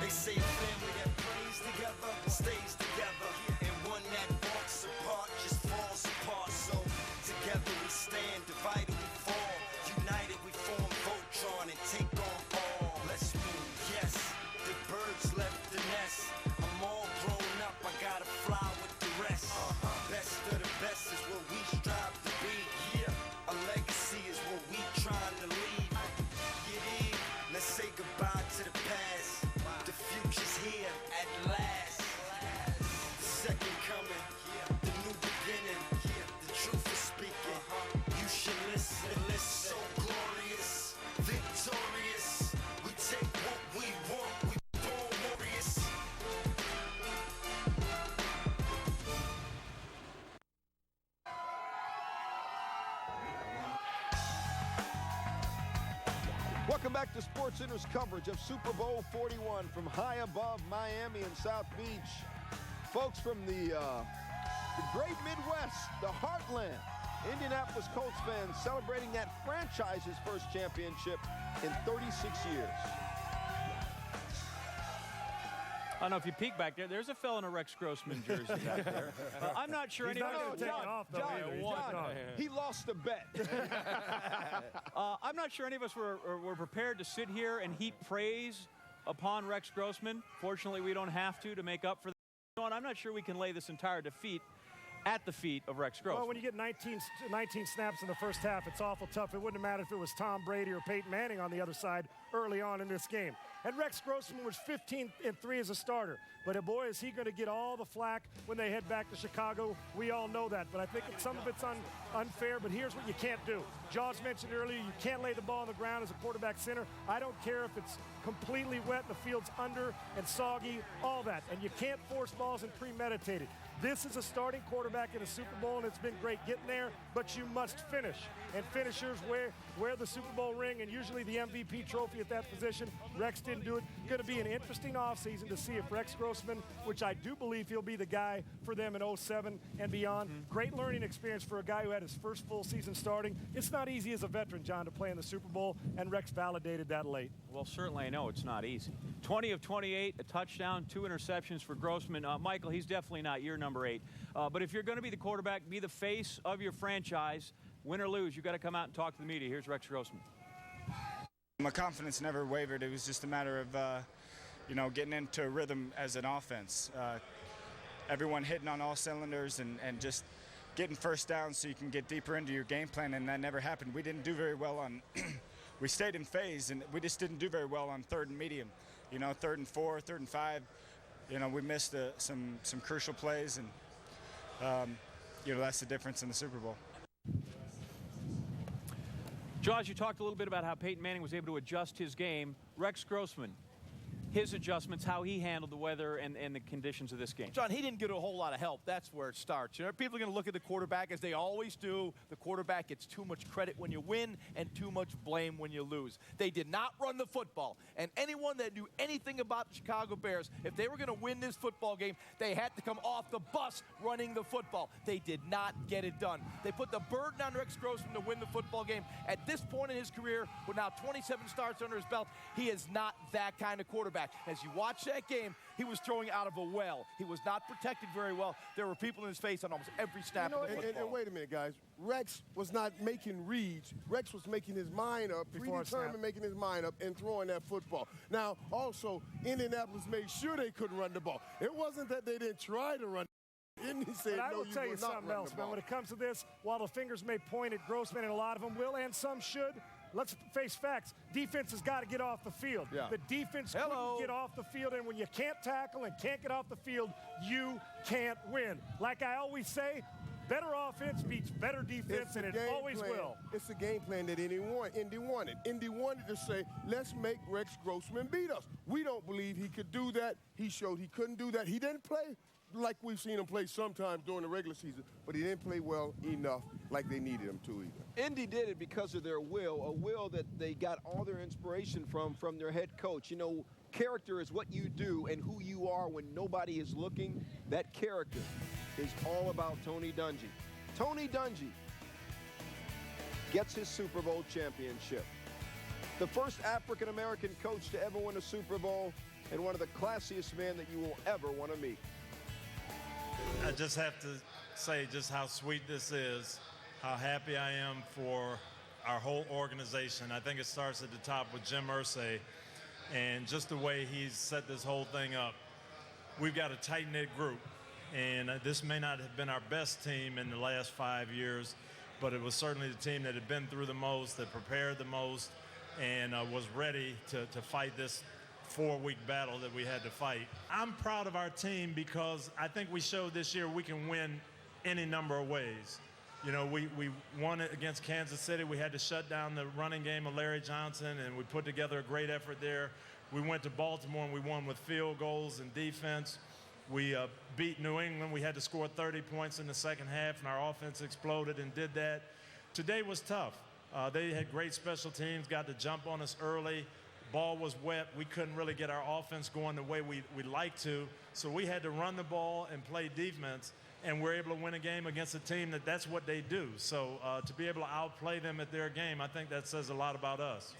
S6: They say a family that prays together stays together, and one that walks apart just falls apart. So together we stand, divided we fall, united we form Voltron and take on all. Let's move, yes, the birds left the nest. I'm all grown up, I gotta fly with the rest. Best of the best is what we strive to be. Yeah, a legacy is what we trying to leave. Let's say goodbye to the past. The future's here at last. The second coming, the new beginning. The truth is speaking. You should listen. So glorious, victorious. We take what we want. We born warriors.
S18: Welcome back to SportsCenter's coverage of Super Bowl 41 from high above Miami and South Beach. Folks from the great Midwest, the heartland, Indianapolis Colts fans celebrating that franchise's first championship in 36 years.
S14: I don't know if you peek back there. There's a fellow in a Rex Grossman jersey back there. I'm not sure
S12: He's
S14: anybody.
S12: not gonna take it off, though, either.
S18: John, he lost the bet.
S14: I'm not sure any of us were prepared to sit here and heap praise upon Rex Grossman. Fortunately, we don't have to make up for that. And I'm not sure we can lay this entire defeat at the feet of Rex Grossman.
S12: Well, when you get 19 snaps in the first half, it's awful tough. It wouldn't have mattered if it was Tom Brady or Peyton Manning on the other side early on in this game. And Rex Grossman was 15-3 as a starter. But boy, is he going to get all the flack when they head back to Chicago. We all know that. But I think some of it's unfair. But here's what you can't do. Jaws mentioned earlier, you can't lay the ball on the ground as a quarterback center. I don't care if it's completely wet, the field's under and soggy, all that. And you can't force balls and premeditate it. This is a starting quarterback in a Super Bowl, and it's been great getting there, but you must finish. And finishers wear the Super Bowl ring and usually the MVP trophy at that position. Rex didn't do it. Going to be an interesting offseason to see if Rex Grossman, which I do believe he'll be the guy for them in 07 and beyond. Great learning experience for a guy who had his first full season starting. It's not easy as a veteran, John, to play in the Super Bowl, and Rex validated that late.
S14: Well, certainly I know it's not easy. 20 of 28, a touchdown, 2 interceptions for Grossman. Michael, he's definitely not your number 8. But if you're going to be the quarterback, be the face of your franchise, win or lose, you've got to come out and talk to the media. Here's Rex Grossman.
S10: My confidence never wavered. It was just a matter of, getting into a rhythm as an offense. Everyone hitting on all cylinders and just getting first down so you can get deeper into your game plan, and that never happened. We didn't do very well on – we stayed in phase, and we just didn't do very well on 3rd and medium. 3rd and 4, 3rd and 5. We missed some crucial plays, and, that's the difference in the Super Bowl.
S14: Jaws, you talked a little bit about how Peyton Manning was able to adjust his game. Rex Grossman, his adjustments, how he handled the weather and the conditions of this game.
S5: John, he didn't get a whole lot of help. That's where it starts. People are going to look at the quarterback as they always do. The quarterback gets too much credit when you win and too much blame when you lose. They did not run the football. And anyone that knew anything about the Chicago Bears, if they were going to win this football game, they had to come off the bus running the football. They did not get it done. They put the burden on Rex Grossman to win the football game. At this point in his career, with now 27 starts under his belt, he is not that kind of quarterback. As you watch that game, he was throwing out of a well. He was not protected very well. There were people in his face on almost every snap of the football.
S8: And wait a minute, guys. Rex was not making reads. Rex was making his mind up, predetermined making his mind up and throwing that football. Now, also, Indianapolis made sure they couldn't run the ball. It wasn't that they didn't try to run. Indy said,
S12: but I will tell you something else, man. When it comes to this, while the fingers may point at Grossman, and a lot of them will, and some should, let's face facts. Defense has got to get off the field. Yeah. The defense couldn't get off the field, and when you can't tackle and can't get off the field, you can't win. Like I always say, better offense beats better defense, and it always will.
S8: It's a game plan that Indy wanted. Indy wanted to say, let's make Rex Grossman beat us. We don't believe he could do that. He showed he couldn't do that. He didn't play like we've seen him play sometimes during the regular season, but he didn't play well enough like they needed him to either.
S18: Indy did it because of their will, a will that they got all their inspiration from their head coach. Character is what you do and who you are when nobody is looking. That character is all about Tony Dungy. Tony Dungy gets his Super Bowl championship. The first African-American coach to ever win a Super Bowl, and one of the classiest men that you will ever want to meet.
S1: I just have to say just how sweet this is, how happy I am for our whole organization. I think it starts at the top with Jim Irsay and just the way he's set this whole thing up. We've got a tight-knit group, and this may not have been our best team in the last 5 years, but it was certainly the team that had been through the most, that prepared the most, and was ready to fight this 4-week battle that we had to fight. I'm proud of our team because I think we showed this year we can win any number of ways. You know, we won it against Kansas City. We had to shut down the running game of Larry Johnson, and we put together a great effort there. We went to Baltimore, and we won with field goals and defense. We beat New England. We had to score 30 points in the second half, and our offense exploded and did that. Today was tough. They had great special teams, got to jump on us early. Ball was wet. We couldn't really get our offense going the way we'd like to, so we had to run the ball and play defense, and we're able to win a game against a team that's what they do. So to be able to outplay them at their game, I think that says a lot about us.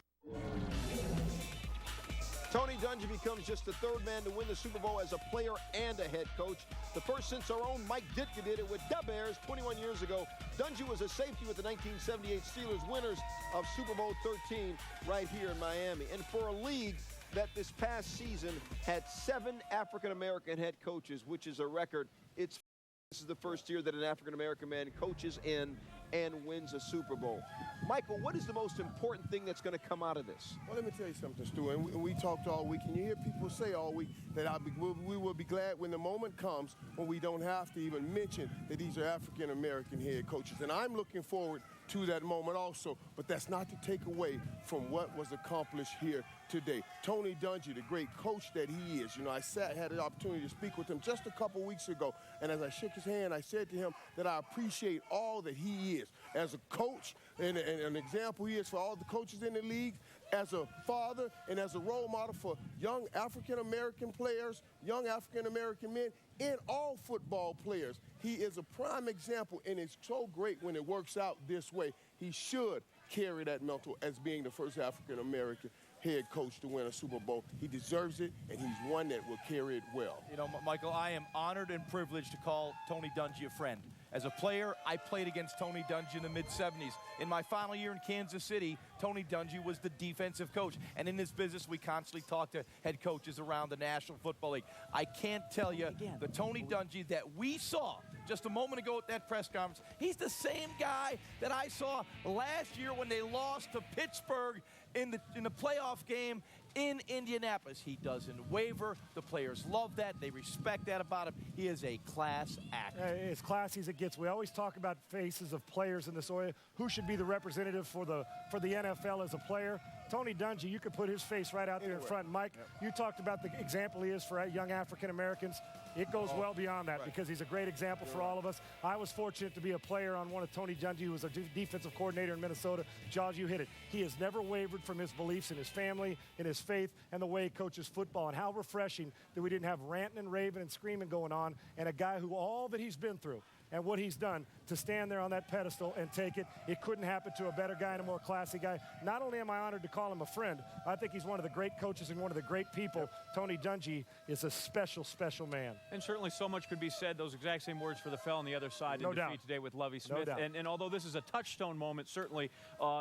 S18: Tony Dungy becomes just the third man to win the Super Bowl as a player and a head coach. The first since our own Mike Ditka did it with the Bears 21 years ago. Dungy was a safety with the 1978 Steelers, winners of Super Bowl 13 right here in Miami. And for a league that this past season had 7 African-American head coaches, which is a record, this is the first year that an African-American man coaches in and wins a Super Bowl. Michael, what is the most important thing that's going to come out of this?
S8: Well, let me tell you something, Stu, and we talked all week, and you hear people say all week that we will be glad when the moment comes when we don't have to even mention that these are African-American head coaches. And I'm looking forward to that moment also, but that's not to take away from what was accomplished here today. Tony Dungy, the great coach that he is. You know, I had the opportunity to speak with him just a couple weeks ago, and as I shook his hand, I said to him that I appreciate all that he is as a coach and an example he is for all the coaches in the league, as a father and as a role model for young African-American players, young African-American men, and all football players. He is a prime example, and it's so great when it works out this way. He should carry that mantle as being the first African-American head coach to win a Super Bowl. He deserves it, and he's one that will carry it well.
S5: You know, Michael, I am honored and privileged to call Tony Dungy a friend. As a player, I played against Tony Dungy in the mid-'70s. In my final year in Kansas City, Tony Dungy was the defensive coach. And in this business, we constantly talk to head coaches around the National Football League. I can't tell you, the Tony Dungy that we saw just a moment ago at that press conference, he's the same guy that I saw last year when they lost to Pittsburgh in the playoff game in Indianapolis. He doesn't waver. The players love that. They respect that about him. He is a class act.
S12: As classy as it gets. We always talk about faces of players in this area. Who should be the representative for the NFL as a player? Tony Dungy, you could put his face right out there in front. Mike, you talked about the example he is for young African Americans. It goes well beyond that because he's a great example for all of us. I was fortunate to be a player on one of Tony Dungy, who was a defensive coordinator in Minnesota. Jaws, you hit it. He has never wavered from his beliefs in his family, in his faith, and the way he coaches football. And how refreshing that we didn't have ranting and raving and screaming going on, and a guy who all that he's been through and what he's done to stand there on that pedestal and take it. It couldn't happen to a better guy and a more classy guy. Not only am I honored to call him a friend, I think he's one of the great coaches and one of the great people. Tony Dungy is a special, special man.
S14: And certainly so much could be said, those exact same words for the fell on the other side
S12: No
S14: in
S12: doubt.
S14: defeat today with Lovie Smith.
S12: No doubt.
S14: And although this is a touchstone moment, certainly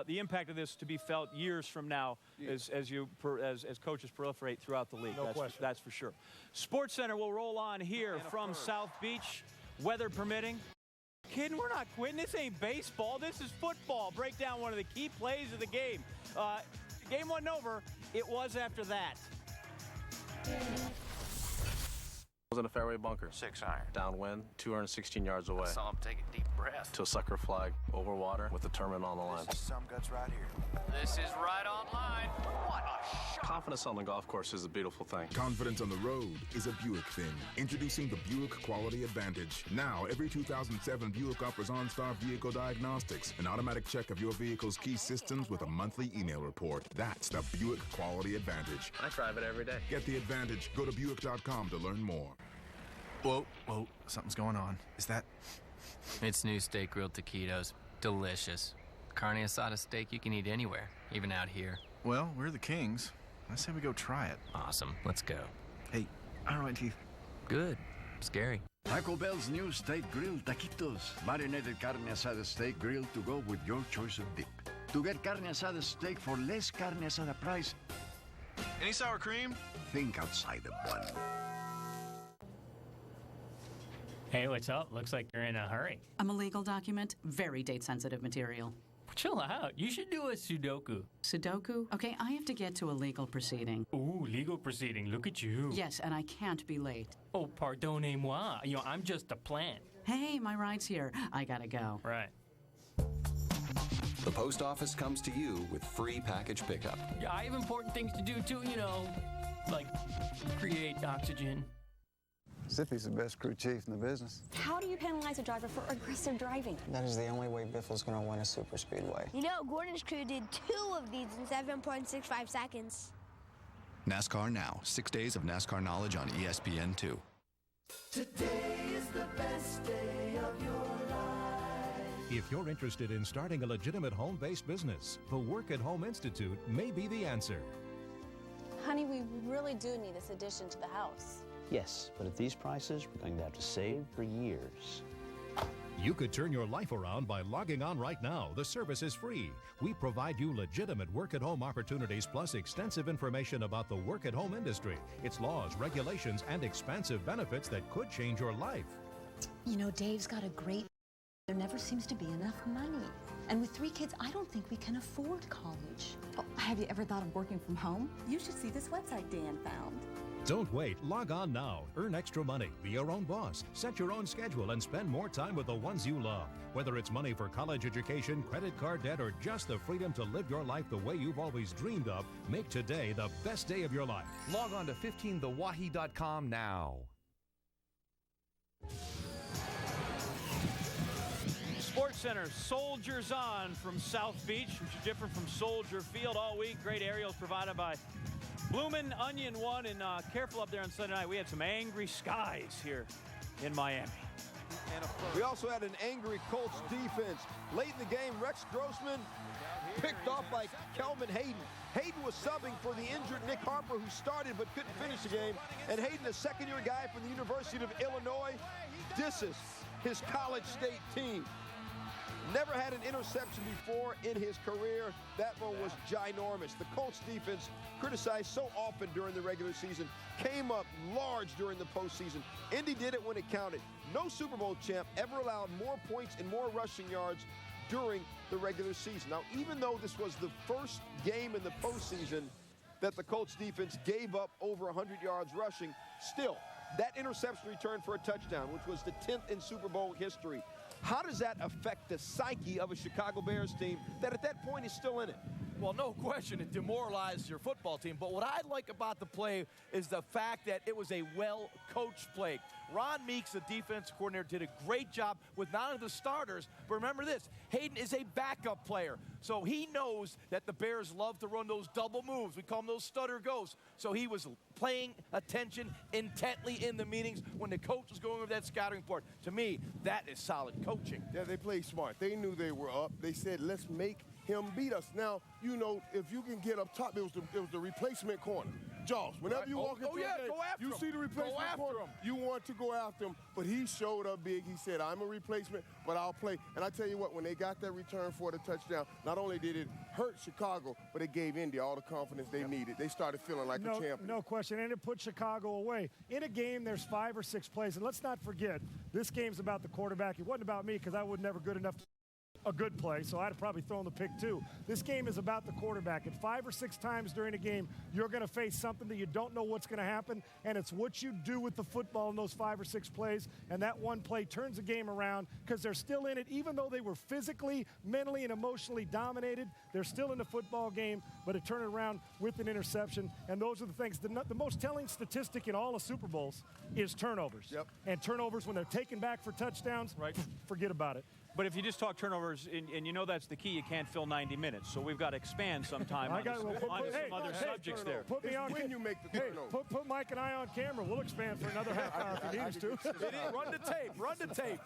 S14: the impact of this to be felt years from now as coaches proliferate throughout the league.
S12: No question.
S14: That's for sure. Sports Center will roll on here from South Beach, weather permitting. Kidding, we're not quitting. This ain't baseball. This is football. Break down one of the key plays of the game. Game wasn't over. It was after that.
S11: Was in a fairway bunker. 6-iron. Downwind, 216 yards away.
S13: I saw him take a deep breath.
S11: To a sucker flag over water with the tournament on the line.
S13: This is some guts right here. This is right on line. What a shot.
S11: Confidence on the golf course is a beautiful thing.
S15: Confidence on the road is a Buick thing. Introducing the Buick Quality Advantage. Now, every 2007 Buick offers OnStar Vehicle Diagnostics, an automatic check of your vehicle's key systems with a monthly email report. That's the Buick Quality Advantage.
S11: I drive it every day.
S15: Get the advantage. Go to Buick.com to learn more.
S16: Whoa, something's going on. Is that?
S17: It's new steak grilled taquitos. Delicious. Carne asada steak you can eat anywhere, even out here.
S16: Well, we're the kings. I say we go try it.
S17: Awesome. Let's go.
S16: Hey, how are my teeth?
S17: Good. Scary.
S2: Taco Bell's new Steak Grill Taquitos. Marinated carne asada steak grilled to go with your choice of dip. To get carne asada steak for less carne asada price.
S16: Any sour cream?
S2: Think outside the bun.
S3: Hey, what's up? Looks like you're in a hurry.
S4: I'm a legal document, very date-sensitive material.
S3: Chill out. You should do a Sudoku.
S4: Sudoku? Okay, I have to get to a legal proceeding.
S3: Ooh, legal proceeding. Look at you.
S4: Yes, and I can't be late.
S3: Oh, pardonnez-moi. I'm just a plant.
S4: Hey, my ride's here. I gotta go.
S3: Right.
S7: The post office comes to you with free package pickup.
S3: Yeah, I have important things to do too, like create oxygen.
S9: Zippy's the best crew chief in the business.
S19: How do you penalize a driver for aggressive driving?
S9: That is the only way Biffle's going to win a super speedway.
S20: Gordon's crew did 2 of these in 7.65 seconds.
S7: NASCAR Now, 6 days of NASCAR knowledge on ESPN2.
S6: Today is the best day of your life.
S21: If you're interested in starting a legitimate home-based business, the Work at Home Institute may be the answer.
S22: Honey, we really do need this addition to the house.
S30: Yes, but at these prices, we're going to have to save for years.
S21: You could turn your life around by logging on right now. The service is free. We provide you legitimate work-at-home opportunities plus extensive information about the work-at-home industry, its laws, regulations, and expansive benefits that could change your life.
S31: Dave's got a great... There never seems to be enough money. And with 3 kids, I don't think we can afford college.
S32: Oh, have you ever thought of working from home? You should see this website Dan found.
S21: Don't wait. Log on now. Earn extra money. Be your own boss. Set your own schedule and spend more time with the ones you love. Whether it's money for college education, credit card debt, or just the freedom to live your life the way you've always dreamed of, make today the best day of your life.
S33: Log on to 15thewahi.com now.
S14: Sports Center, Soldiers On from South Beach, which is different from Soldier Field all week. Great aerials provided by Bloomin' Onion One, and careful up there on Sunday night. We had some angry skies here in Miami.
S18: We also had an angry Colts defense. Late in the game, Rex Grossman picked off by Kelvin Hayden. Hayden was subbing for the injured Nick Harper, who started but couldn't finish the game. And Hayden, a second-year guy from the University of Illinois, disses his College State team. Never had an interception before in his career. That one was ginormous. The Colts defense, criticized so often during the regular season, came up large during the postseason. Indy did it when it counted. No Super Bowl champ ever allowed more points and more rushing yards during the regular season. Now, even though this was the first game in the postseason that the Colts defense gave up over 100 yards rushing, still, that interception return for a touchdown, which was the 10th in Super Bowl history. How does that affect the psyche of a Chicago Bears team that at that point is still in it?
S5: Well, no question, it demoralized your football team. But what I like about the play is the fact that it was a well-coached play. Ron Meeks, the defense coordinator, did a great job with not only the starters, but remember this, Hayden is a backup player. So he knows that the Bears love to run those double moves. We call them those stutter goes. So he was paying attention intently in the meetings when the coach was going over that scouting report. To me, that is solid coaching.
S8: Yeah, they played smart. They knew they were up. They said, let's make him beat us. Now, if you can get up top, it was the replacement corner. Jaws, whenever you walk into a game, you see the replacement corner, you want to go after him, but he showed up big. He said, I'm a replacement, but I'll play. And I tell you what, when they got that return for the touchdown, not only did it hurt Chicago, but it gave Indy all the confidence they needed. They started feeling like a champion.
S12: No question, and it put Chicago away. In a game, there's 5 or 6 plays, and let's not forget, this game's about the quarterback. It wasn't about me because I was never good enough to a good play, so I'd have probably thrown the pick too. This game is about the quarterback, and 5 or 6 times during a game, you're going to face something that you don't know what's going to happen, and it's what you do with the football in those 5 or 6 plays, and that one play turns the game around because they're still in it. Even though they were physically, mentally, and emotionally dominated, they're still in the football game, but it turned around with an interception, and those are the things. The most telling statistic in all of Super Bowls is turnovers.
S8: Yep.
S12: And turnovers, when they're taken back for touchdowns, forget about it.
S14: But if you just talk turnovers, and you know that's the key, you can't fill 90 minutes. So we've got to expand sometime on some other subjects there.
S12: Put me on when you make the turnover. Put Mike and I on camera. We'll expand for another half hour if you need us to.
S5: Run the tape. Run the tape.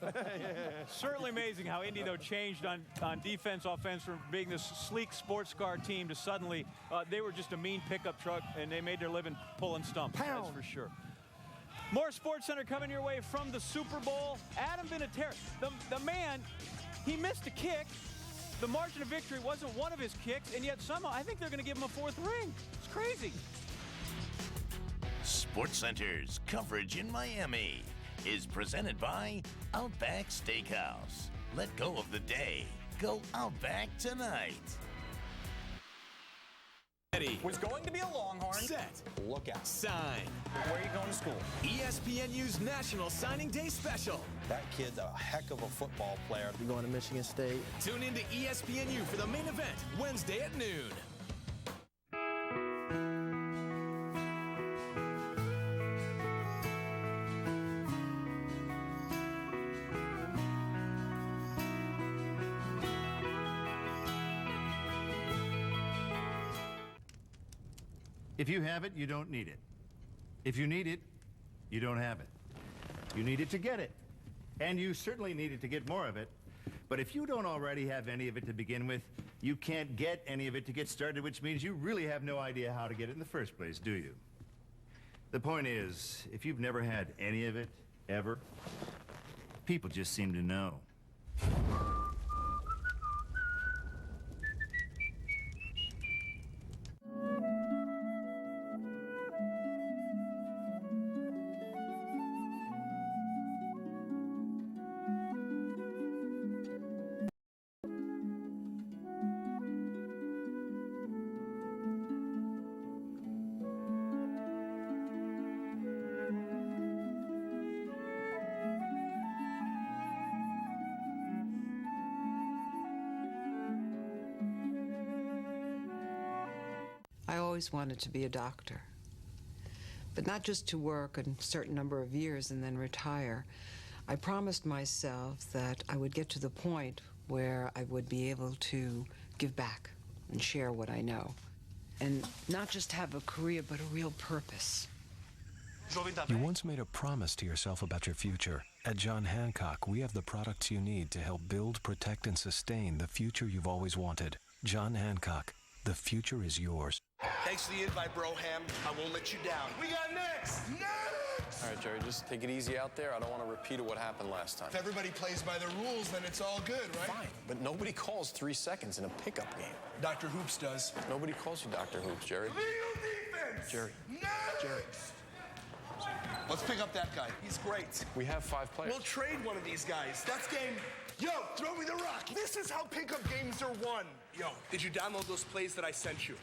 S14: Certainly amazing how Indy, though, changed on defense, offense, from being this sleek sports car team to suddenly they were just a mean pickup truck, and they made their living pulling stumps. That's for sure. More Sports Center coming your way from the Super Bowl. Adam Vinatieri, the man, he missed a kick. The margin of victory wasn't one of his kicks, and yet somehow I think they're going to give him a 4th ring. It's crazy.
S1: Sports Center's coverage in Miami is presented by Outback Steakhouse. Let go of the day. Go Outback tonight.
S10: Eddie was going to be a Longhorn. Set. Look out. Sign. Where are you going to school? ESPNU's National Signing Day Special.
S11: That kid's a heck of a football player. You're going to Michigan State.
S10: Tune in to ESPNU for the main event, Wednesday at noon.
S13: If you have it, you don't need it. If you need it, you don't have it. You need it to get it. And you certainly need it to get more of it. But if you don't already have any of it to begin with, you can't get any of it to get started, which means you really have no idea how to get it in the first place, do you? The point is, if you've never had any of it, ever, people just seem to know.
S15: I always wanted to be a doctor, but not just to work a certain number of years and then retire. I promised myself that I would get to the point where I would be able to give back and share what I know, and not just have a career, but a real purpose.
S17: You once made a promise to yourself about your future. At John Hancock, we have the products you need to help build, protect, and sustain the future you've always wanted. John Hancock, the future is yours.
S23: Thanks for the invite, Broham. I won't let you down. We got next! Next!
S24: All right, Jerry, just take it easy out there. I don't want to repeat of what happened last time.
S23: If everybody plays by the rules, then it's all good, right?
S24: Fine, but nobody calls 3 seconds in a pickup game.
S23: Dr. Hoops does.
S24: Nobody calls you Dr. Hoops, Jerry.
S23: Legal defense!
S24: Jerry.
S23: Next!
S24: Jerry.
S23: Let's pick up that guy. He's great.
S24: We have 5 players.
S23: We'll trade one of these guys. That's game. Yo, throw me the rock. This is how pickup games are won. Yo, did you download those plays that I sent you?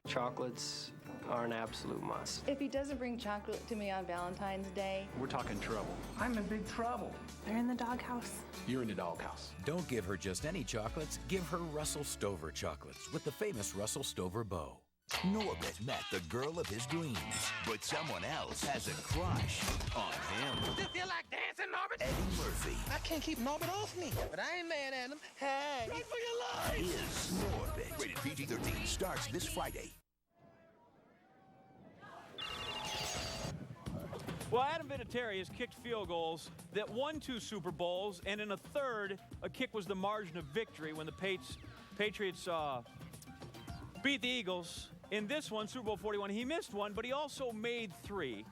S25: Chocolates are an absolute must.
S22: If he doesn't bring chocolate to me on Valentine's Day,
S24: We're talking trouble.
S25: I'm in big trouble.
S22: they're in the doghouse.
S24: You're in the doghouse.
S10: Don't give her just any chocolates. Give her Russell Stover chocolates with the famous Russell Stover bow.
S1: Norbert met the girl of his dreams, but someone else has a crush on him.
S26: You feel like dancing, Norbert?
S1: Eddie Murphy
S26: I can't keep Norbert off me, but I ain't mad at him. Hey, run for your life!
S1: is Norbert. Rated PG-13 starts this Friday.
S14: Well, Adam Vinatieri has kicked field goals that won 2 Super Bowls, and in a third, a kick was the margin of victory when the Patriots beat the Eagles. In this one, Super Bowl 41, he missed one, but he also made 3.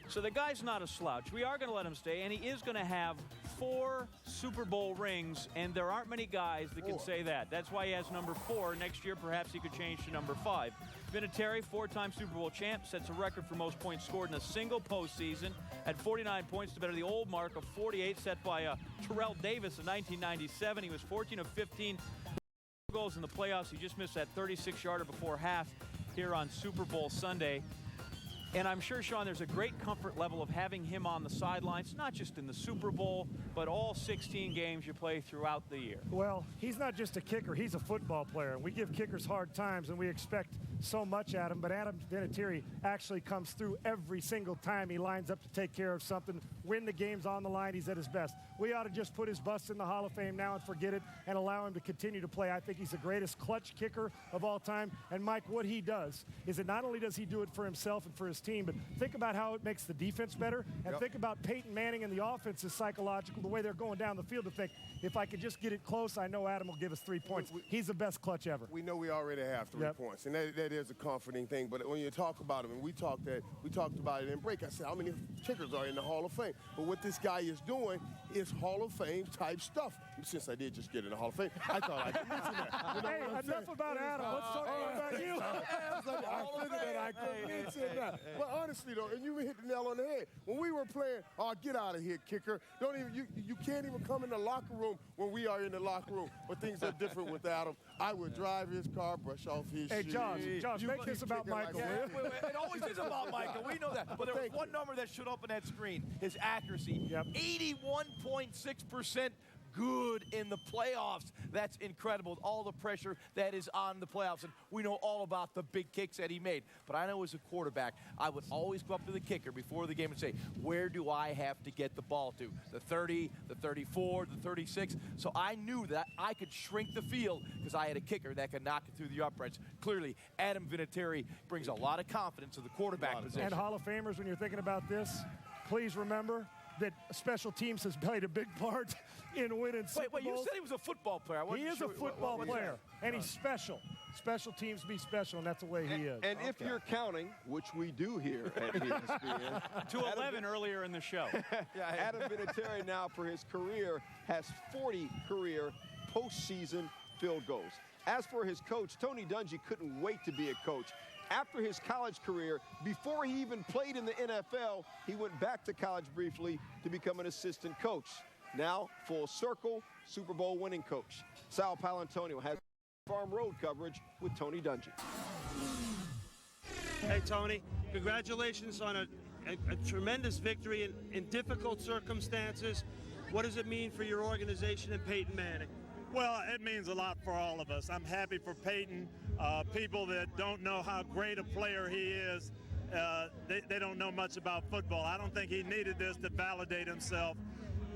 S14: So the guy's not a slouch. We are going to let him stay, and he is going to have 4 Super Bowl rings, and there aren't many guys that can say that. That's why he has number 4. Next year, perhaps he could change to number 5. Vinatieri, 4-time Super Bowl champ, sets a record for most points scored in a single postseason at 49 points to better the old mark of 48 set by Terrell Davis in 1997. He was 14 of 15 goals in the playoffs. He just missed that 36-yarder before half here on Super Bowl Sunday. And I'm sure, Sean, there's a great comfort level of having him on the sidelines, not just in the Super Bowl, but all 16 games you play throughout the year.
S12: Well, he's not just a kicker, he's a football player. We give kickers hard times, and we expect so much, Adam, but Adam Vinatieri actually comes through every single time he lines up to take care of something. When the game's on the line, he's at his best. We ought to just put his bust in the Hall of Fame now and forget it and allow him to continue to play. I think he's the greatest clutch kicker of all time. And, Mike, what he does is that not only does he do it for himself and for his team, but think about how it makes the defense better. And think about Peyton Manning and the offense is psychological, the way they're going down the field to think, if I could just get it close, I know Adam will give us 3 points. He's the best clutch ever.
S8: We know we already have 3 points, and that is a comforting thing. But when you talk about him, and we talked about it in break, I said, how many kickers are in the Hall of Fame? But what this guy is doing is Hall of Fame type stuff. Since I did just get in the Hall of Fame, I thought I could mention that. You know
S12: hey, enough about Adam. Let's talk about you.
S8: I figured that I could mention that. But honestly, though, and you hit the nail on the head. When we were playing, get out of here, kicker. Don't even you can't even come in the locker room when we are in the locker room. But things are different with Adam. I would drive his car, brush off his shoes.
S12: Hey, Josh, make this about Michael.
S5: It always is about Michael. We know that. But there was one number that showed up on that screen, his accuracy. 81.6% good in the playoffs. That's incredible. All the pressure that is on the playoffs. And we know all about the big kicks that he made. But I know as a quarterback, I would always go up to the kicker before the game and say, where do I have to get the ball to? The 30, the 34, the 36. So I knew that I could shrink the field because I had a kicker that could knock it through the uprights. Clearly, Adam Vinatieri brings a lot of confidence to the quarterback position.
S12: And Hall of Famers, when you're thinking about this, please remember that special teams has played a big part in winning Super Bowls.
S5: Wait, you said he was a football player.
S12: He is a football player, and he's special. Special teams be special, and that's the way he is.
S18: And if you're counting, which we do here at ESPN.
S14: 211 earlier in the show.
S18: Adam Vinatieri now for his career has 40 career postseason field goals. As for his coach, Tony Dungy couldn't wait to be a coach. After his college career, before he even played in the NFL, he went back to college briefly to become an assistant coach. Now, full circle, Super Bowl winning coach. Sal Palantonio has Farm Road coverage with Tony Dungy.
S2: Hey, Tony, congratulations on a tremendous victory in difficult circumstances. What does it mean for your organization and Peyton Manning?
S3: Well, it means a lot for all of us. I'm happy for Peyton. People that don't know how great a player he is, they don't know much about football. I don't think he needed this to validate himself.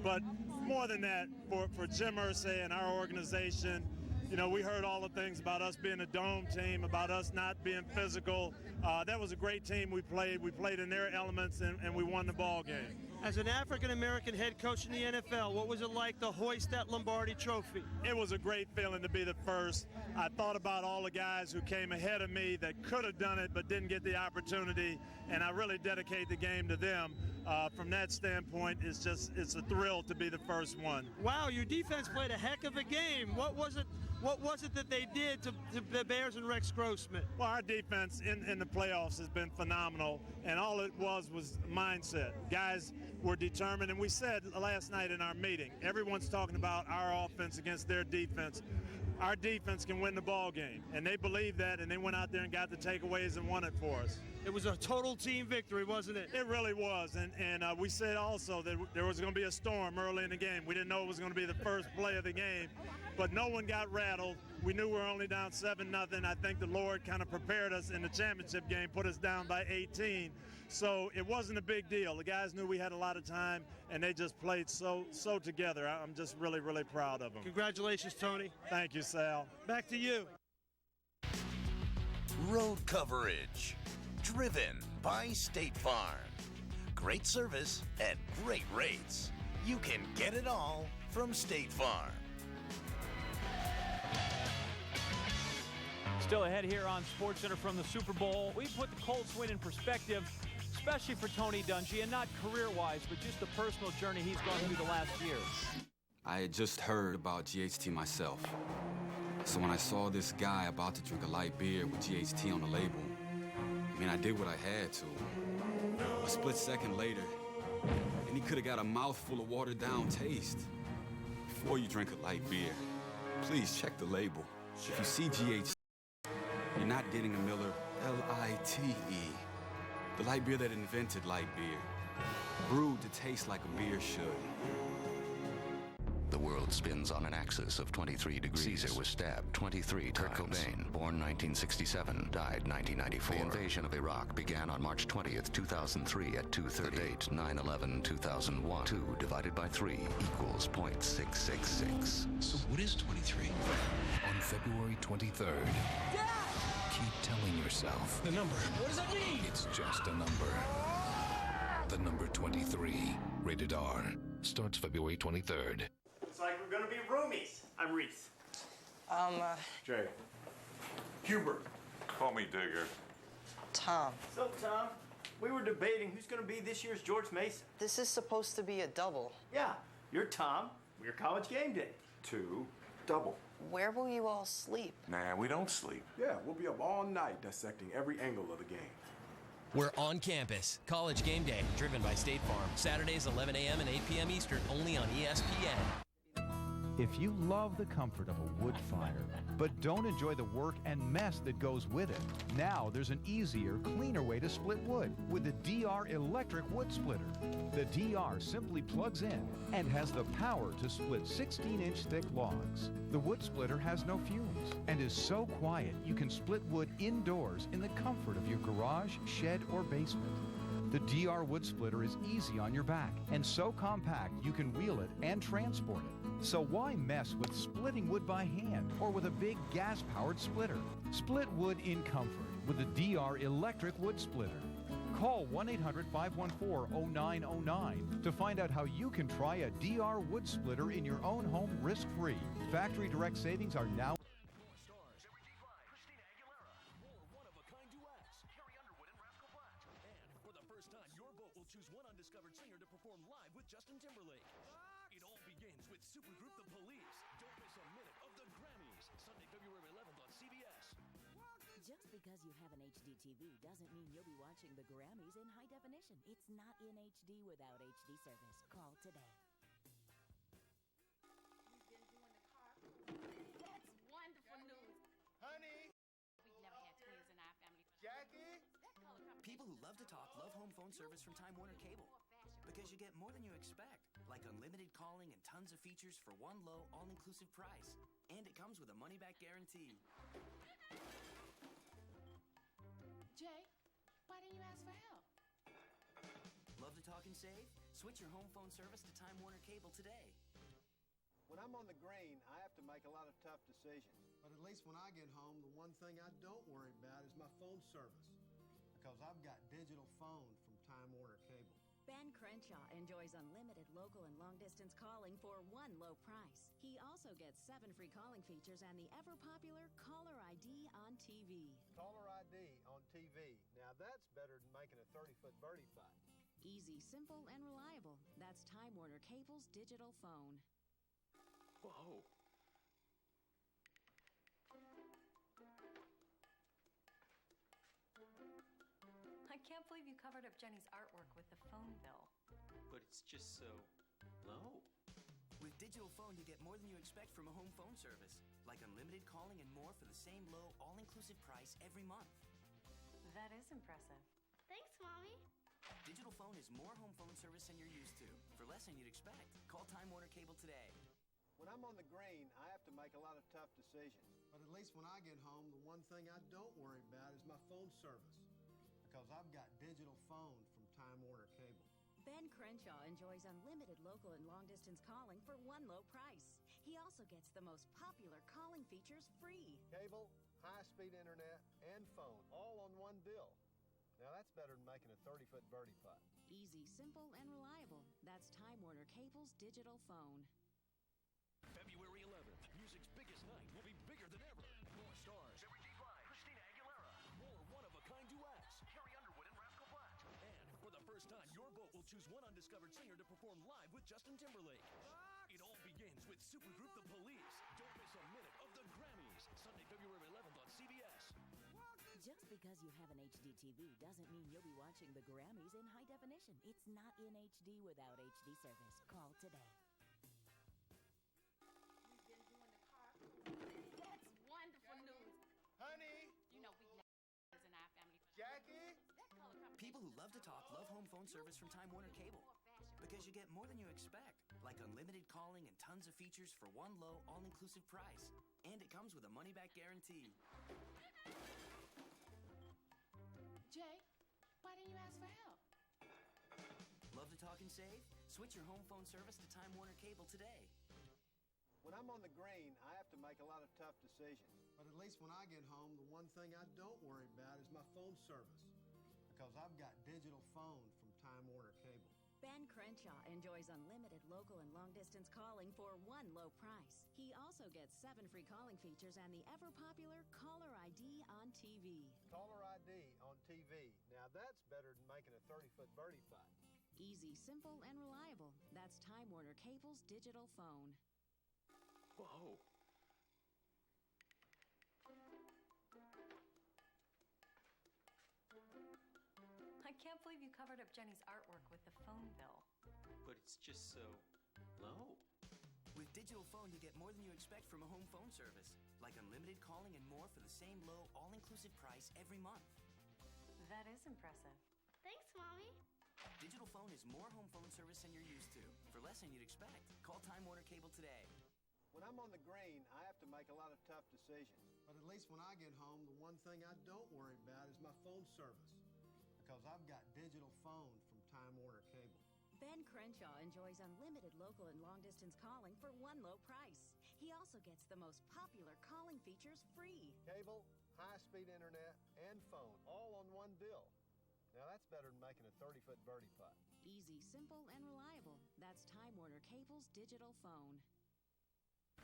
S3: But more than that, for Jim Irsay and our organization, you know, we heard all the things about us being a dome team, about us not being physical. That was a great team we played. We played in their elements, and we won the ball game.
S2: As an African-American head coach in the NFL, what was it like to hoist that Lombardi trophy?
S3: It was a great feeling to be the first. I thought about all the guys who came ahead of me that could have done it but didn't get the opportunity, and I really dedicate the game to them. From that standpoint, it's a thrill to be the first one.
S2: Wow, your defense played a heck of a game. What was it that they did to the Bears and Rex Grossman?
S3: Well, our defense in the playoffs has been phenomenal, and all it was mindset. Guys were determined, and we said last night in our meeting, everyone's talking about our offense against their defense. Our defense can win the ball game, and they believed that, and they went out there and got the takeaways and won it for us.
S2: It was a total team victory, wasn't it?
S3: It really was, and we said also that there was going to be a storm early in the game. We didn't know it was going to be the first play of the game, but no one got rattled. We knew we were only down 7-0. I think the Lord kind of prepared us in the championship game, put us down by 18. So it wasn't a big deal. The guys knew we had a lot of time, and they just played so together. I'm just really, really proud of them.
S2: Congratulations, Tony.
S3: Thank you, Sal.
S2: Back to you.
S1: Road coverage. Driven by State Farm. Great service at great rates. You can get it all from State Farm.
S14: Still ahead here on SportsCenter from the Super Bowl. We put the Colts win in perspective, especially for Tony Dungy, and not career-wise, but just the personal journey he's gone through the last year.
S4: I had just heard about GHT myself. So when I saw this guy about to drink a light beer with GHT on the label, I mean, I did what I had to. A split second later, and he could have got a mouthful of watered-down taste. Before you drink a light beer, please check the label. If you see GHT, you're not getting a Miller L-I-T-E. The light beer that invented light beer. Brewed to taste like a beer should.
S6: The world spins on an axis of 23 degrees. Caesar was stabbed 23 times. Kurt Cobain, born 1967, died 1994. The invasion of Iraq began on March 20th, 2003 at 2:30. The date, 9/11/2001. 2 divided by 3 equals .666.
S7: So what is 23? On February 23rd, keep telling yourself.
S26: The number. What does that mean?
S7: It's just a number. The number 23. Rated R. Starts February 23rd.
S9: Looks like we're gonna be roomies. I'm Reese.
S16: Jay.
S9: Hubert.
S16: Call me Digger.
S26: Tom.
S9: So, Tom, we were debating who's gonna be this year's George Mason.
S26: This is supposed to be a double.
S9: Yeah, you're Tom. We're College Game Day.
S16: 2 double.
S26: Where will you all sleep?
S16: Nah, we don't sleep.
S19: Yeah, we'll be up all night dissecting every angle of the game.
S20: We're on campus. College Game Day, driven by State Farm. Saturdays, 11 a.m. and 8 p.m. Eastern, only on ESPN.
S21: If you love the comfort of a wood fire, but don't enjoy the work and mess that goes with it, now there's an easier, cleaner way to split wood with the DR Electric Wood Splitter. The DR simply plugs in and has the power to split 16-inch thick logs. The wood splitter has no fumes and is so quiet you can split wood indoors in the comfort of your garage, shed, or basement. The DR Wood Splitter is easy on your back and so compact you can wheel it and transport it. So why mess with splitting wood by hand or with a big gas-powered splitter? Split wood in comfort with the DR Electric Wood Splitter. Call 1-800-514-0909 to find out how you can try a DR Wood Splitter in your own home risk-free. Factory direct savings are now...
S27: Choose one undiscovered singer to perform live with Justin Timberlake. It all begins with supergroup The Police. Don't miss a minute of the Grammys. Sunday, February 11th on CBS.
S28: Just because you have an HD TV doesn't mean you'll be watching the Grammys in high definition. It's not in HD without HD service. Call today.
S29: That's wonderful news.
S30: Honey.
S29: We've never had twins in our family.
S30: Jackie.
S31: People who love to talk love home phone service from Time Warner Cable because you get more than you expect, like unlimited calling and tons of features for one low, all-inclusive price. And it comes with a money-back guarantee.
S29: Jay, why didn't you ask for help?
S31: Love to talk and save? Switch your home phone service to Time Warner Cable today.
S18: When I'm on the green, I have to make a lot of tough decisions.
S32: But at least when I get home, the one thing I don't worry about is my phone service. Because I've got digital phone from Time Warner Cable.
S28: Ben Crenshaw enjoys unlimited local and long-distance calling for one low price. He also gets 7 free calling features and the ever-popular Caller ID on TV.
S18: Caller ID on TV. Now that's better than making a 30-foot birdie putt.
S28: Easy, simple, and reliable. That's Time Warner Cable's digital phone.
S31: Whoa.
S34: I can't believe you covered up Jenny's artwork with the phone bill.
S31: But it's just so low. With digital phone, you get more than you expect from a home phone service, like unlimited calling and more for the same low, all-inclusive price every month.
S34: That is impressive.
S29: Thanks, Mommy.
S31: Digital phone is more home phone service than you're used to, for less than you'd expect. Call Time Warner Cable today.
S18: When I'm on the green, I have to make a lot of tough decisions.
S32: But at least when I get home, the one thing I don't worry about is my phone service. Because I've got digital phone from Time Warner Cable.
S28: Ben Crenshaw enjoys unlimited local and long-distance calling for one low price. He also gets the most popular calling features free.
S18: Cable, high-speed internet, and phone, all on one bill. Now that's better than making a 30-foot birdie putt.
S28: Easy, simple, and reliable. That's Time Warner Cable's digital phone.
S27: February 11th, music's biggest night will be bigger than ever. More stars. Christina Aguilera. More one-of-a-kind duets. Carrie Underwood and Rascal Flatts. And for the first time, your boat will choose one undiscovered singer to perform live with Justin Timberlake. It all begins with supergroup The Police. Don't miss a minute of the Grammys. Sunday, February 11th on CBS.
S28: Just because you have an HD TV doesn't mean you'll be watching the Grammys in high definition. It's not in HD without HD service. Call today.
S29: That's wonderful news.
S30: Honey.
S29: You know we've never had twins in our family.
S30: Jackie.
S31: People who love to talk love home phone service from Time Warner Cable because you get more than you expect, like unlimited calling and tons of features for one low, all-inclusive price. And it comes with a money-back guarantee.
S29: Jay, why didn't you ask for help?
S31: Love to talk and save? Switch your home phone service to Time Warner Cable today.
S32: When I'm on the green, I have to make a lot of tough decisions. But at least when I get home, the one thing I don't worry about is my phone service. Because I've got digital phone from Time Warner Cable.
S28: Ben Crenshaw enjoys unlimited local and long-distance calling for one low price. He also gets 7 free calling features and the ever-popular Caller ID on TV.
S32: Caller ID on TV. Now that's better than making a 30-foot birdie putt.
S28: Easy, simple, and reliable. That's Time Warner Cable's digital phone.
S16: Whoa.
S34: I can't believe you covered up Jenny's artwork with the phone bill.
S3: But it's just so low.
S31: With digital phone, you get more than you expect from a home phone service, like unlimited calling and more for the same low, all-inclusive price every month.
S34: That is impressive.
S29: Thanks, Mommy.
S31: Digital phone is more home phone service than you're used to, for less than you'd expect. Call Time Warner Cable today.
S32: When I'm on the green, I have to make a lot of tough decisions. But at least when I get home, the one thing I don't worry about is my phone service. Because I've got digital phone from Time Warner Cable.
S28: Ben Crenshaw enjoys unlimited local and long-distance calling for one low price. He also gets the most popular calling features free.
S32: Cable, high-speed internet, and phone, all on one bill. Now that's better than making a 30-foot birdie putt.
S28: Easy, simple, and reliable. That's Time Warner Cable's digital phone.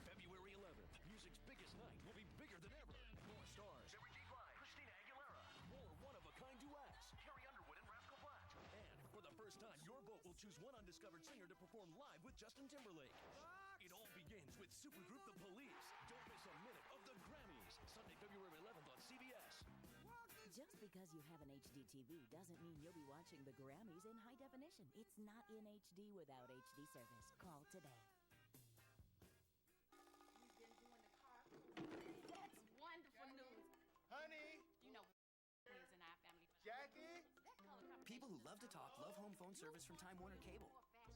S27: February 11th, music's biggest night will be bigger than ever. More stars. Christina Aguilera. More one-of-a-kind duets. Carrie Underwood and Rascal Flatts. And for the first time, your vote will choose one undiscovered singer to perform live with Justin Timberlake. It all begins with supergroup The Police. Don't miss a minute of the Grammys. Sunday, February 11th on CBS.
S5: Just because you have an HD TV doesn't mean you'll be watching the Grammys in high definition. It's not in HD without HD service. Call today.
S29: That's wonderful news.
S32: Honey!
S29: You know is in our family.
S32: Jackie?
S31: People who love to talk love home phone service from Time Warner Cable.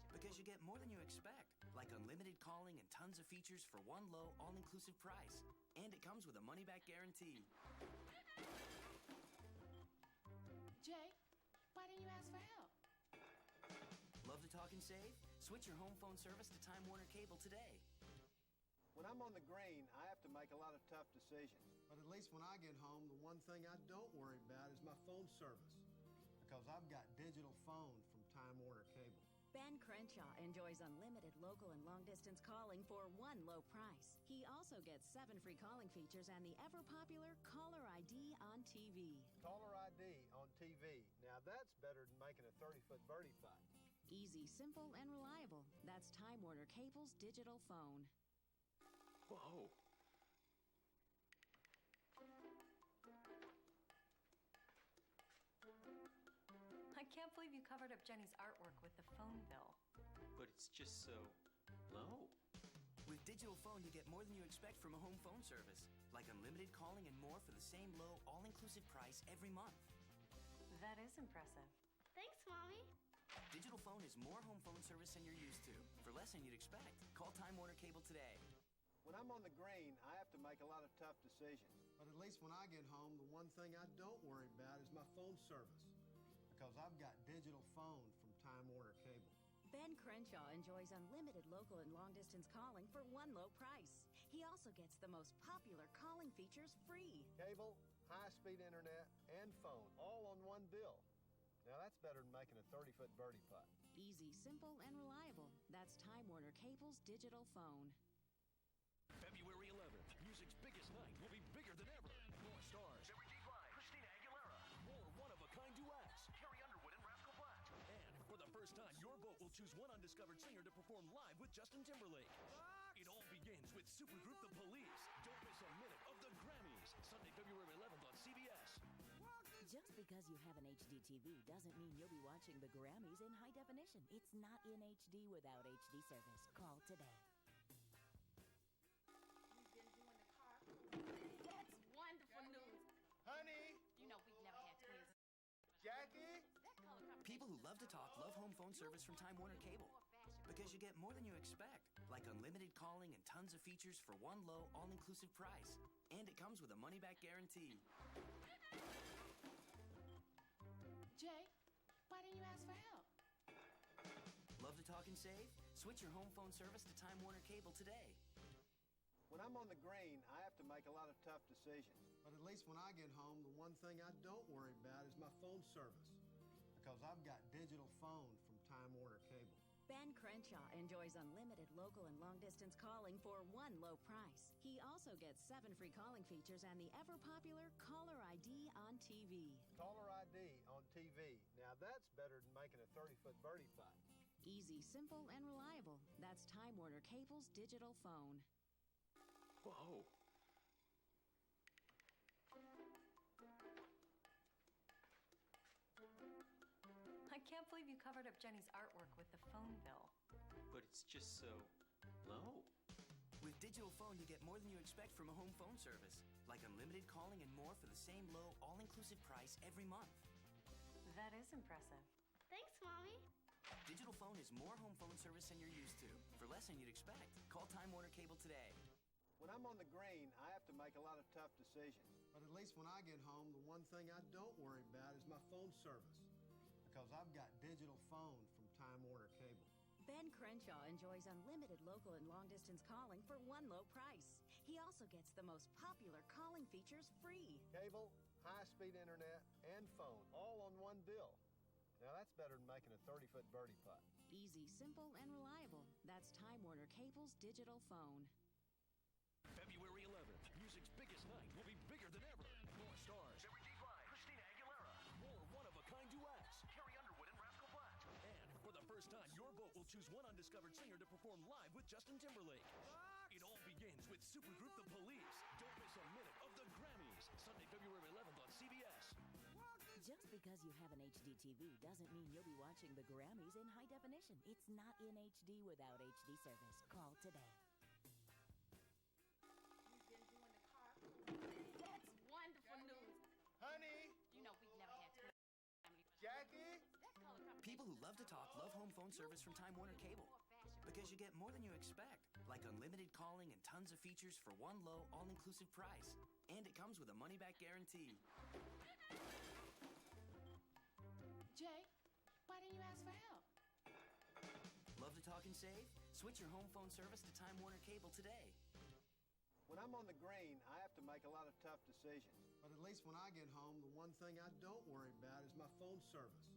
S31: Because you get more than you expect, like unlimited calling and tons of features for one low, all-inclusive price. And it comes with a money-back guarantee.
S29: Jay, why didn't you ask for help?
S31: Love to talk and save? Switch your home phone service to Time Warner Cable today.
S32: When I'm on the green, I have to make a lot of tough decisions. But at least when I get home, the one thing I don't worry about is my phone service. Because I've got digital phone from Time Warner Cable.
S28: Ben Crenshaw enjoys unlimited local and long-distance calling for one low price. He also gets 7 free calling features and the ever-popular Caller ID on TV.
S32: Caller ID on TV. Now that's better than making a 30-foot birdie putt.
S28: Easy, simple, and reliable. That's Time Warner Cable's digital phone.
S16: Whoa.
S34: I can't believe you covered up Jenny's artwork with the phone bill.
S3: But it's just so low.
S31: With digital phone, you get more than you expect from a home phone service, like unlimited calling and more for the same low, all-inclusive price every month.
S34: That is impressive.
S29: Thanks, Mommy.
S31: Digital phone is more home phone service than you're used to, for less than you'd expect. Call Time Warner Cable today.
S32: When I'm on the green, I have to make a lot of tough decisions. But at least when I get home, the one thing I don't worry about is my phone service. Because I've got digital phone from Time Warner Cable.
S28: Ben Crenshaw enjoys unlimited local and long-distance calling for one low price. He also gets the most popular calling features free.
S32: Cable, high-speed internet, and phone, all on one bill. Now that's better than making a 30-foot birdie putt.
S28: Easy, simple, and reliable. That's Time Warner Cable's digital phone.
S27: February 11th, music's biggest night will be bigger than ever. More stars. Christina Aguilera. More one-of-a-kind duets. Carrie Underwood and Rascal Flatts. And for the first time, your vote will choose one undiscovered singer to perform live with Justin Timberlake. It all begins with supergroup The Police. Don't miss a minute of the Grammys. Sunday, February 11th on CBS.
S5: Just because you have an HD TV doesn't mean you'll be watching the Grammys in high definition. It's not in HD without HD service. Call today.
S29: That's wonderful news.
S32: Honey!
S29: You know we've never had twins.
S32: Jackie?
S31: People who love to talk love home phone service from Time Warner Cable. Because you get more than you expect, like unlimited calling and tons of features for one low, all-inclusive price. And it comes with a money-back guarantee.
S29: Jay, why didn't you ask for help?
S31: Love to talk and save? Switch your home phone service to Time Warner Cable today.
S32: When I'm on the green, I have to make a lot of tough decisions. But at least when I get home, the one thing I don't worry about is my phone service. Because I've got digital phone from Time Warner Cable.
S28: Ben Crenshaw enjoys unlimited local and long-distance calling for one low price. He also gets 7 free calling features and the ever-popular Caller ID on TV.
S32: Caller ID on TV. Now that's better than making a 30-foot birdie putt.
S28: Easy, simple, and reliable. That's Time Warner Cable's digital phone.
S16: Whoa.
S34: I can't believe you covered up Jenny's artwork with the phone bill.
S3: But it's just so low.
S31: With digital phone, you get more than you expect from a home phone service. Like unlimited calling and more for the same low, all-inclusive price every month.
S34: That is impressive.
S29: Thanks, Mommy.
S31: Digital phone is more home phone service than you're used to. For less than you'd expect. Call Time Warner Cable today.
S32: When I'm on the green, I have to make a lot of tough decisions. But at least when I get home, the one thing I don't worry about is my phone service. Because I've got digital phone from Time Warner Cable.
S28: Ben Crenshaw enjoys unlimited local and long-distance calling for one low price. He also gets the most popular calling features free.
S32: Cable, high-speed internet, and phone, all on one bill. Now that's better than making a 30-foot birdie putt.
S28: Easy, simple, and reliable. That's Time Warner Cable's digital phone.
S27: February 11th, music's biggest night will be bigger than ever. More stars. Christina Aguilera. More one-of-a-kind duets. Carrie Underwood and Rascal Flatts. And for the first time, your vote will choose one undiscovered singer to perform live with Justin Timberlake. It all begins with supergroup The Police. Don't miss a minute of the Grammys. Sunday, February 11th on CBS.
S5: Just because you have an HD TV doesn't mean you'll be watching the Grammys in high definition. It's not in HD without HD service. Call today.
S29: That's wonderful news.
S30: Honey,
S29: You know we've never had twins.
S30: Jackie,
S31: People who love to talk love home phone service from Time Warner Cable. Because you get more than you expect. Like unlimited calling and tons of features for one low, all-inclusive price. And it comes with a money-back guarantee.
S29: Jay, why didn't you ask for help?
S31: Love to talk and save? Switch your home phone service to Time Warner Cable today.
S32: When I'm on the green, I have to make a lot of tough decisions. But at least when I get home, the one thing I don't worry about is my phone service.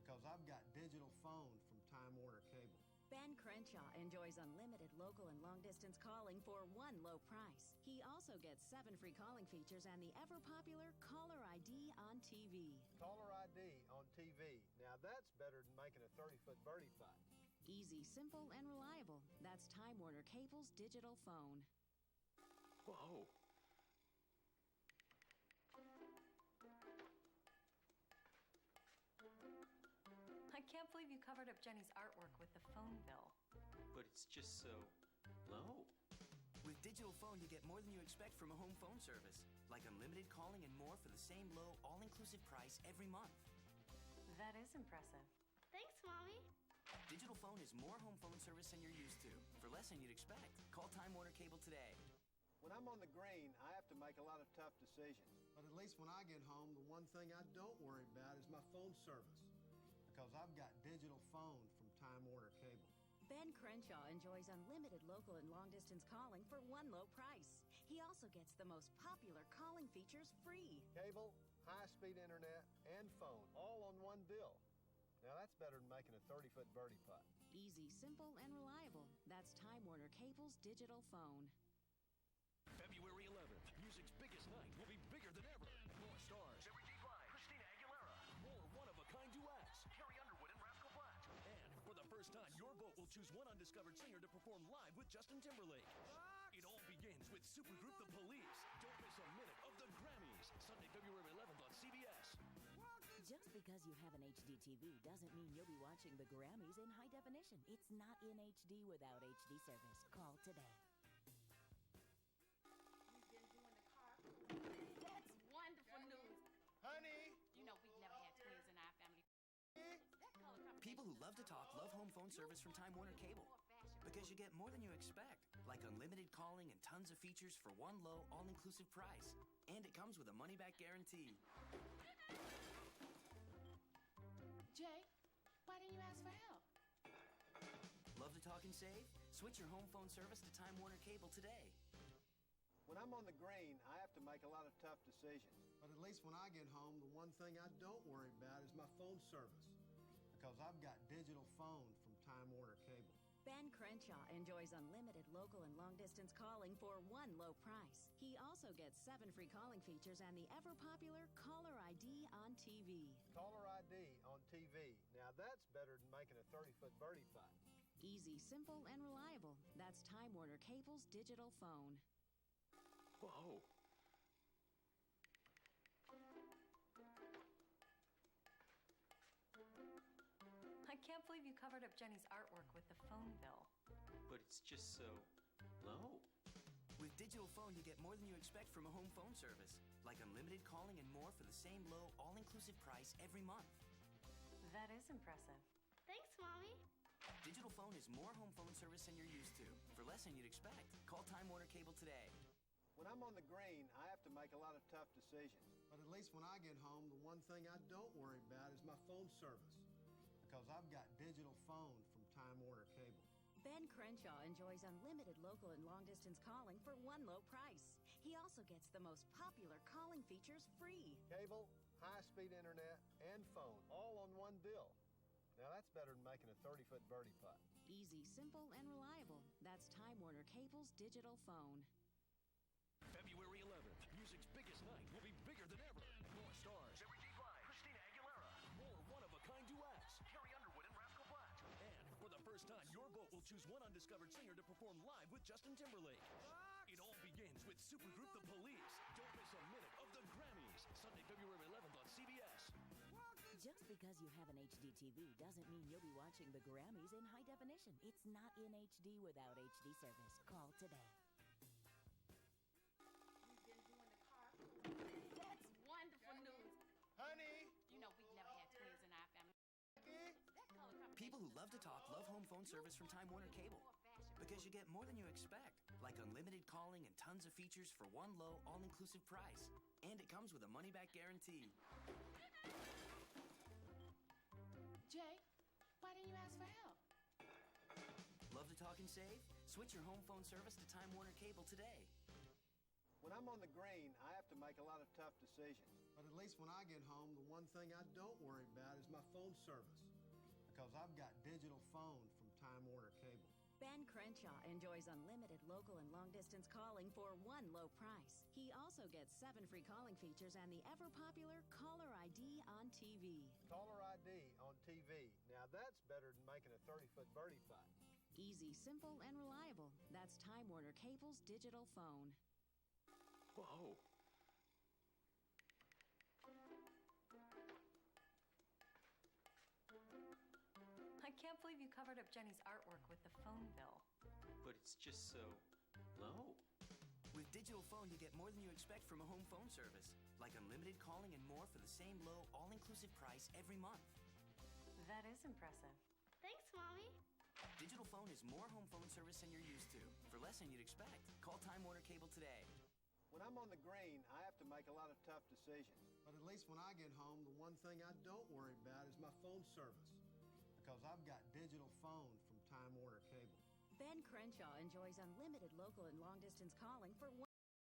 S32: Because I've got digital phone from Time Warner Cable.
S28: Ben Crenshaw enjoys unlimited local and long-distance calling for one low price. He also gets 7 free calling features and the ever-popular Caller ID on TV.
S32: Caller ID on TV. Now that's better than making a 30-foot birdie putt.
S28: Easy, simple, and reliable. That's Time Warner Cable's digital phone.
S16: Whoa.
S34: I can't believe you covered up Jenny's artwork with the phone bill.
S3: But it's just so low.
S31: With digital phone, you get more than you expect from a home phone service. Like unlimited calling and more for the same low, all-inclusive price every month.
S34: That is impressive.
S29: Thanks, Mommy.
S31: Digital phone is more home phone service than you're used to. For less than you'd expect. Call Time Warner Cable today.
S32: When I'm on the green, I have to make a lot of tough decisions. But at least when I get home, the one thing I don't worry about is my phone service. Because I've got digital phone from Time Warner Cable.
S28: Ben Crenshaw enjoys unlimited local and long-distance calling for one low price. He also gets the most popular calling features free.
S32: Cable, high-speed internet, and phone, all on one bill. Now that's better than making a 30-foot birdie putt.
S28: Easy, simple, and reliable. That's Time Warner Cable's digital phone.
S27: February 11th, music's biggest night will be bigger than ever. More stars. Christina Aguilera. More one-of-a-kind duets. Carrie Underwood and Rascal Flatts. And for the first time, your vote will choose one undiscovered singer to perform live with Justin Timberlake. It all begins with supergroup The Police. Don't miss a minute of the Grammys. Sunday, February 11th on CBS.
S5: Just because you have an HD TV doesn't mean you'll be watching the Grammys in high definition. It's not in HD without HD service. Call today.
S29: That's wonderful news.
S30: Honey,
S29: You know we've never had twins in our family. That color combination.
S31: People who love to talk love home phone service from Time Warner Cable. Because you get more than you expect. Like unlimited calling and tons of features for one low, all-inclusive price. And it comes with a money-back guarantee. who love to talk love home phone service from Time Warner Cable. Because you get more than you expect, like unlimited calling and tons of features for one low, all-inclusive price. And it comes with a money-back guarantee.
S29: Jay, why didn't you ask for help?
S31: Love to talk and save? Switch your home phone service to Time Warner Cable today.
S32: When I'm on the green, I have to make a lot of tough decisions. But at least when I get home, the one thing I don't worry about is my phone service. Because I've got digital phone from Time Warner Cable.
S28: Ben Crenshaw enjoys unlimited local and long-distance calling for one low price. He also gets 7 free calling features and the ever-popular Caller ID on TV.
S32: Caller ID on TV. Now that's better than making a 30-foot birdie putt.
S28: Easy, simple, and reliable. That's Time Warner Cable's digital phone.
S16: Whoa.
S34: I can't believe you covered up Jenny's artwork with the phone bill.
S3: But it's just so low.
S31: With digital phone, you get more than you expect from a home phone service. Like unlimited calling and more for the same low, all-inclusive price every month.
S34: That is impressive.
S29: Thanks, Mommy.
S31: Digital phone is more home phone service than you're used to. For less than you'd expect. Call Time Warner Cable today.
S32: When I'm on the green, I have to make a lot of tough decisions. But at least when I get home, the one thing I don't worry about is my phone service. Because I've got digital phone from Time Warner Cable.
S28: Ben Crenshaw enjoys unlimited local and long-distance calling for one low price. He also gets the most popular calling features free.
S32: Cable, high-speed internet, and phone, all on one bill. Now that's better than making a 30-foot birdie putt.
S28: Easy, simple, and reliable. That's Time Warner Cable's digital phone.
S27: February 11th, music's biggest night will be bigger than ever. More stars. Christina Aguilera. More one-of-a-kind duets. Carrie Underwood and Rascal Flatts. And for the first time, your vote will choose one undiscovered singer to perform live with Justin Timberlake. It all begins with supergroup The Police. Don't miss a minute of the Grammys. Sunday, February 11th on CBS.
S5: Just because you have an HD TV doesn't mean you'll be watching the Grammys in high definition. It's not in HD without HD service. Call today.
S29: That's wonderful news.
S32: Honey!
S29: You know we've never had twins in our family.
S31: People who love to talk love home phone service from Time Warner Cable. Because you get more than you expect. Like unlimited calling and tons of features for one low, all-inclusive price. And it comes with a money-back guarantee.
S29: Jay, why didn't you ask for help?
S31: Love to talk and save? Switch your home phone service to Time Warner Cable today.
S32: When I'm on the green, I have to make a lot of tough decisions. But at least when I get home, the one thing I don't worry about is my phone service. Because I've got digital phone from Time Warner Cable.
S28: Ben Crenshaw enjoys unlimited local and long-distance calling for one low price. He also gets 7 free calling features and the ever-popular Caller ID on TV.
S32: Caller ID on TV. Now that's better than making a 30-foot birdie putt.
S28: Easy, simple, and reliable. That's Time Warner Cable's digital phone.
S16: Whoa.
S34: I can't believe you covered up Jenny's artwork with the phone bill.
S3: But it's just so low.
S31: With digital phone, you get more than you expect from a home phone service. Like unlimited calling and more for the same low, all-inclusive price every month.
S34: That is impressive.
S29: Thanks, Mommy.
S31: Digital phone is more home phone service than you're used to. For less than you'd expect. Call Time Warner Cable today.
S32: When I'm on the green, I have to make a lot of tough decisions. But at least when I get home, the one thing I don't worry about is my phone service. Because I've got digital phone from Time Warner Cable.
S28: Ben Crenshaw enjoys unlimited local and long-distance calling for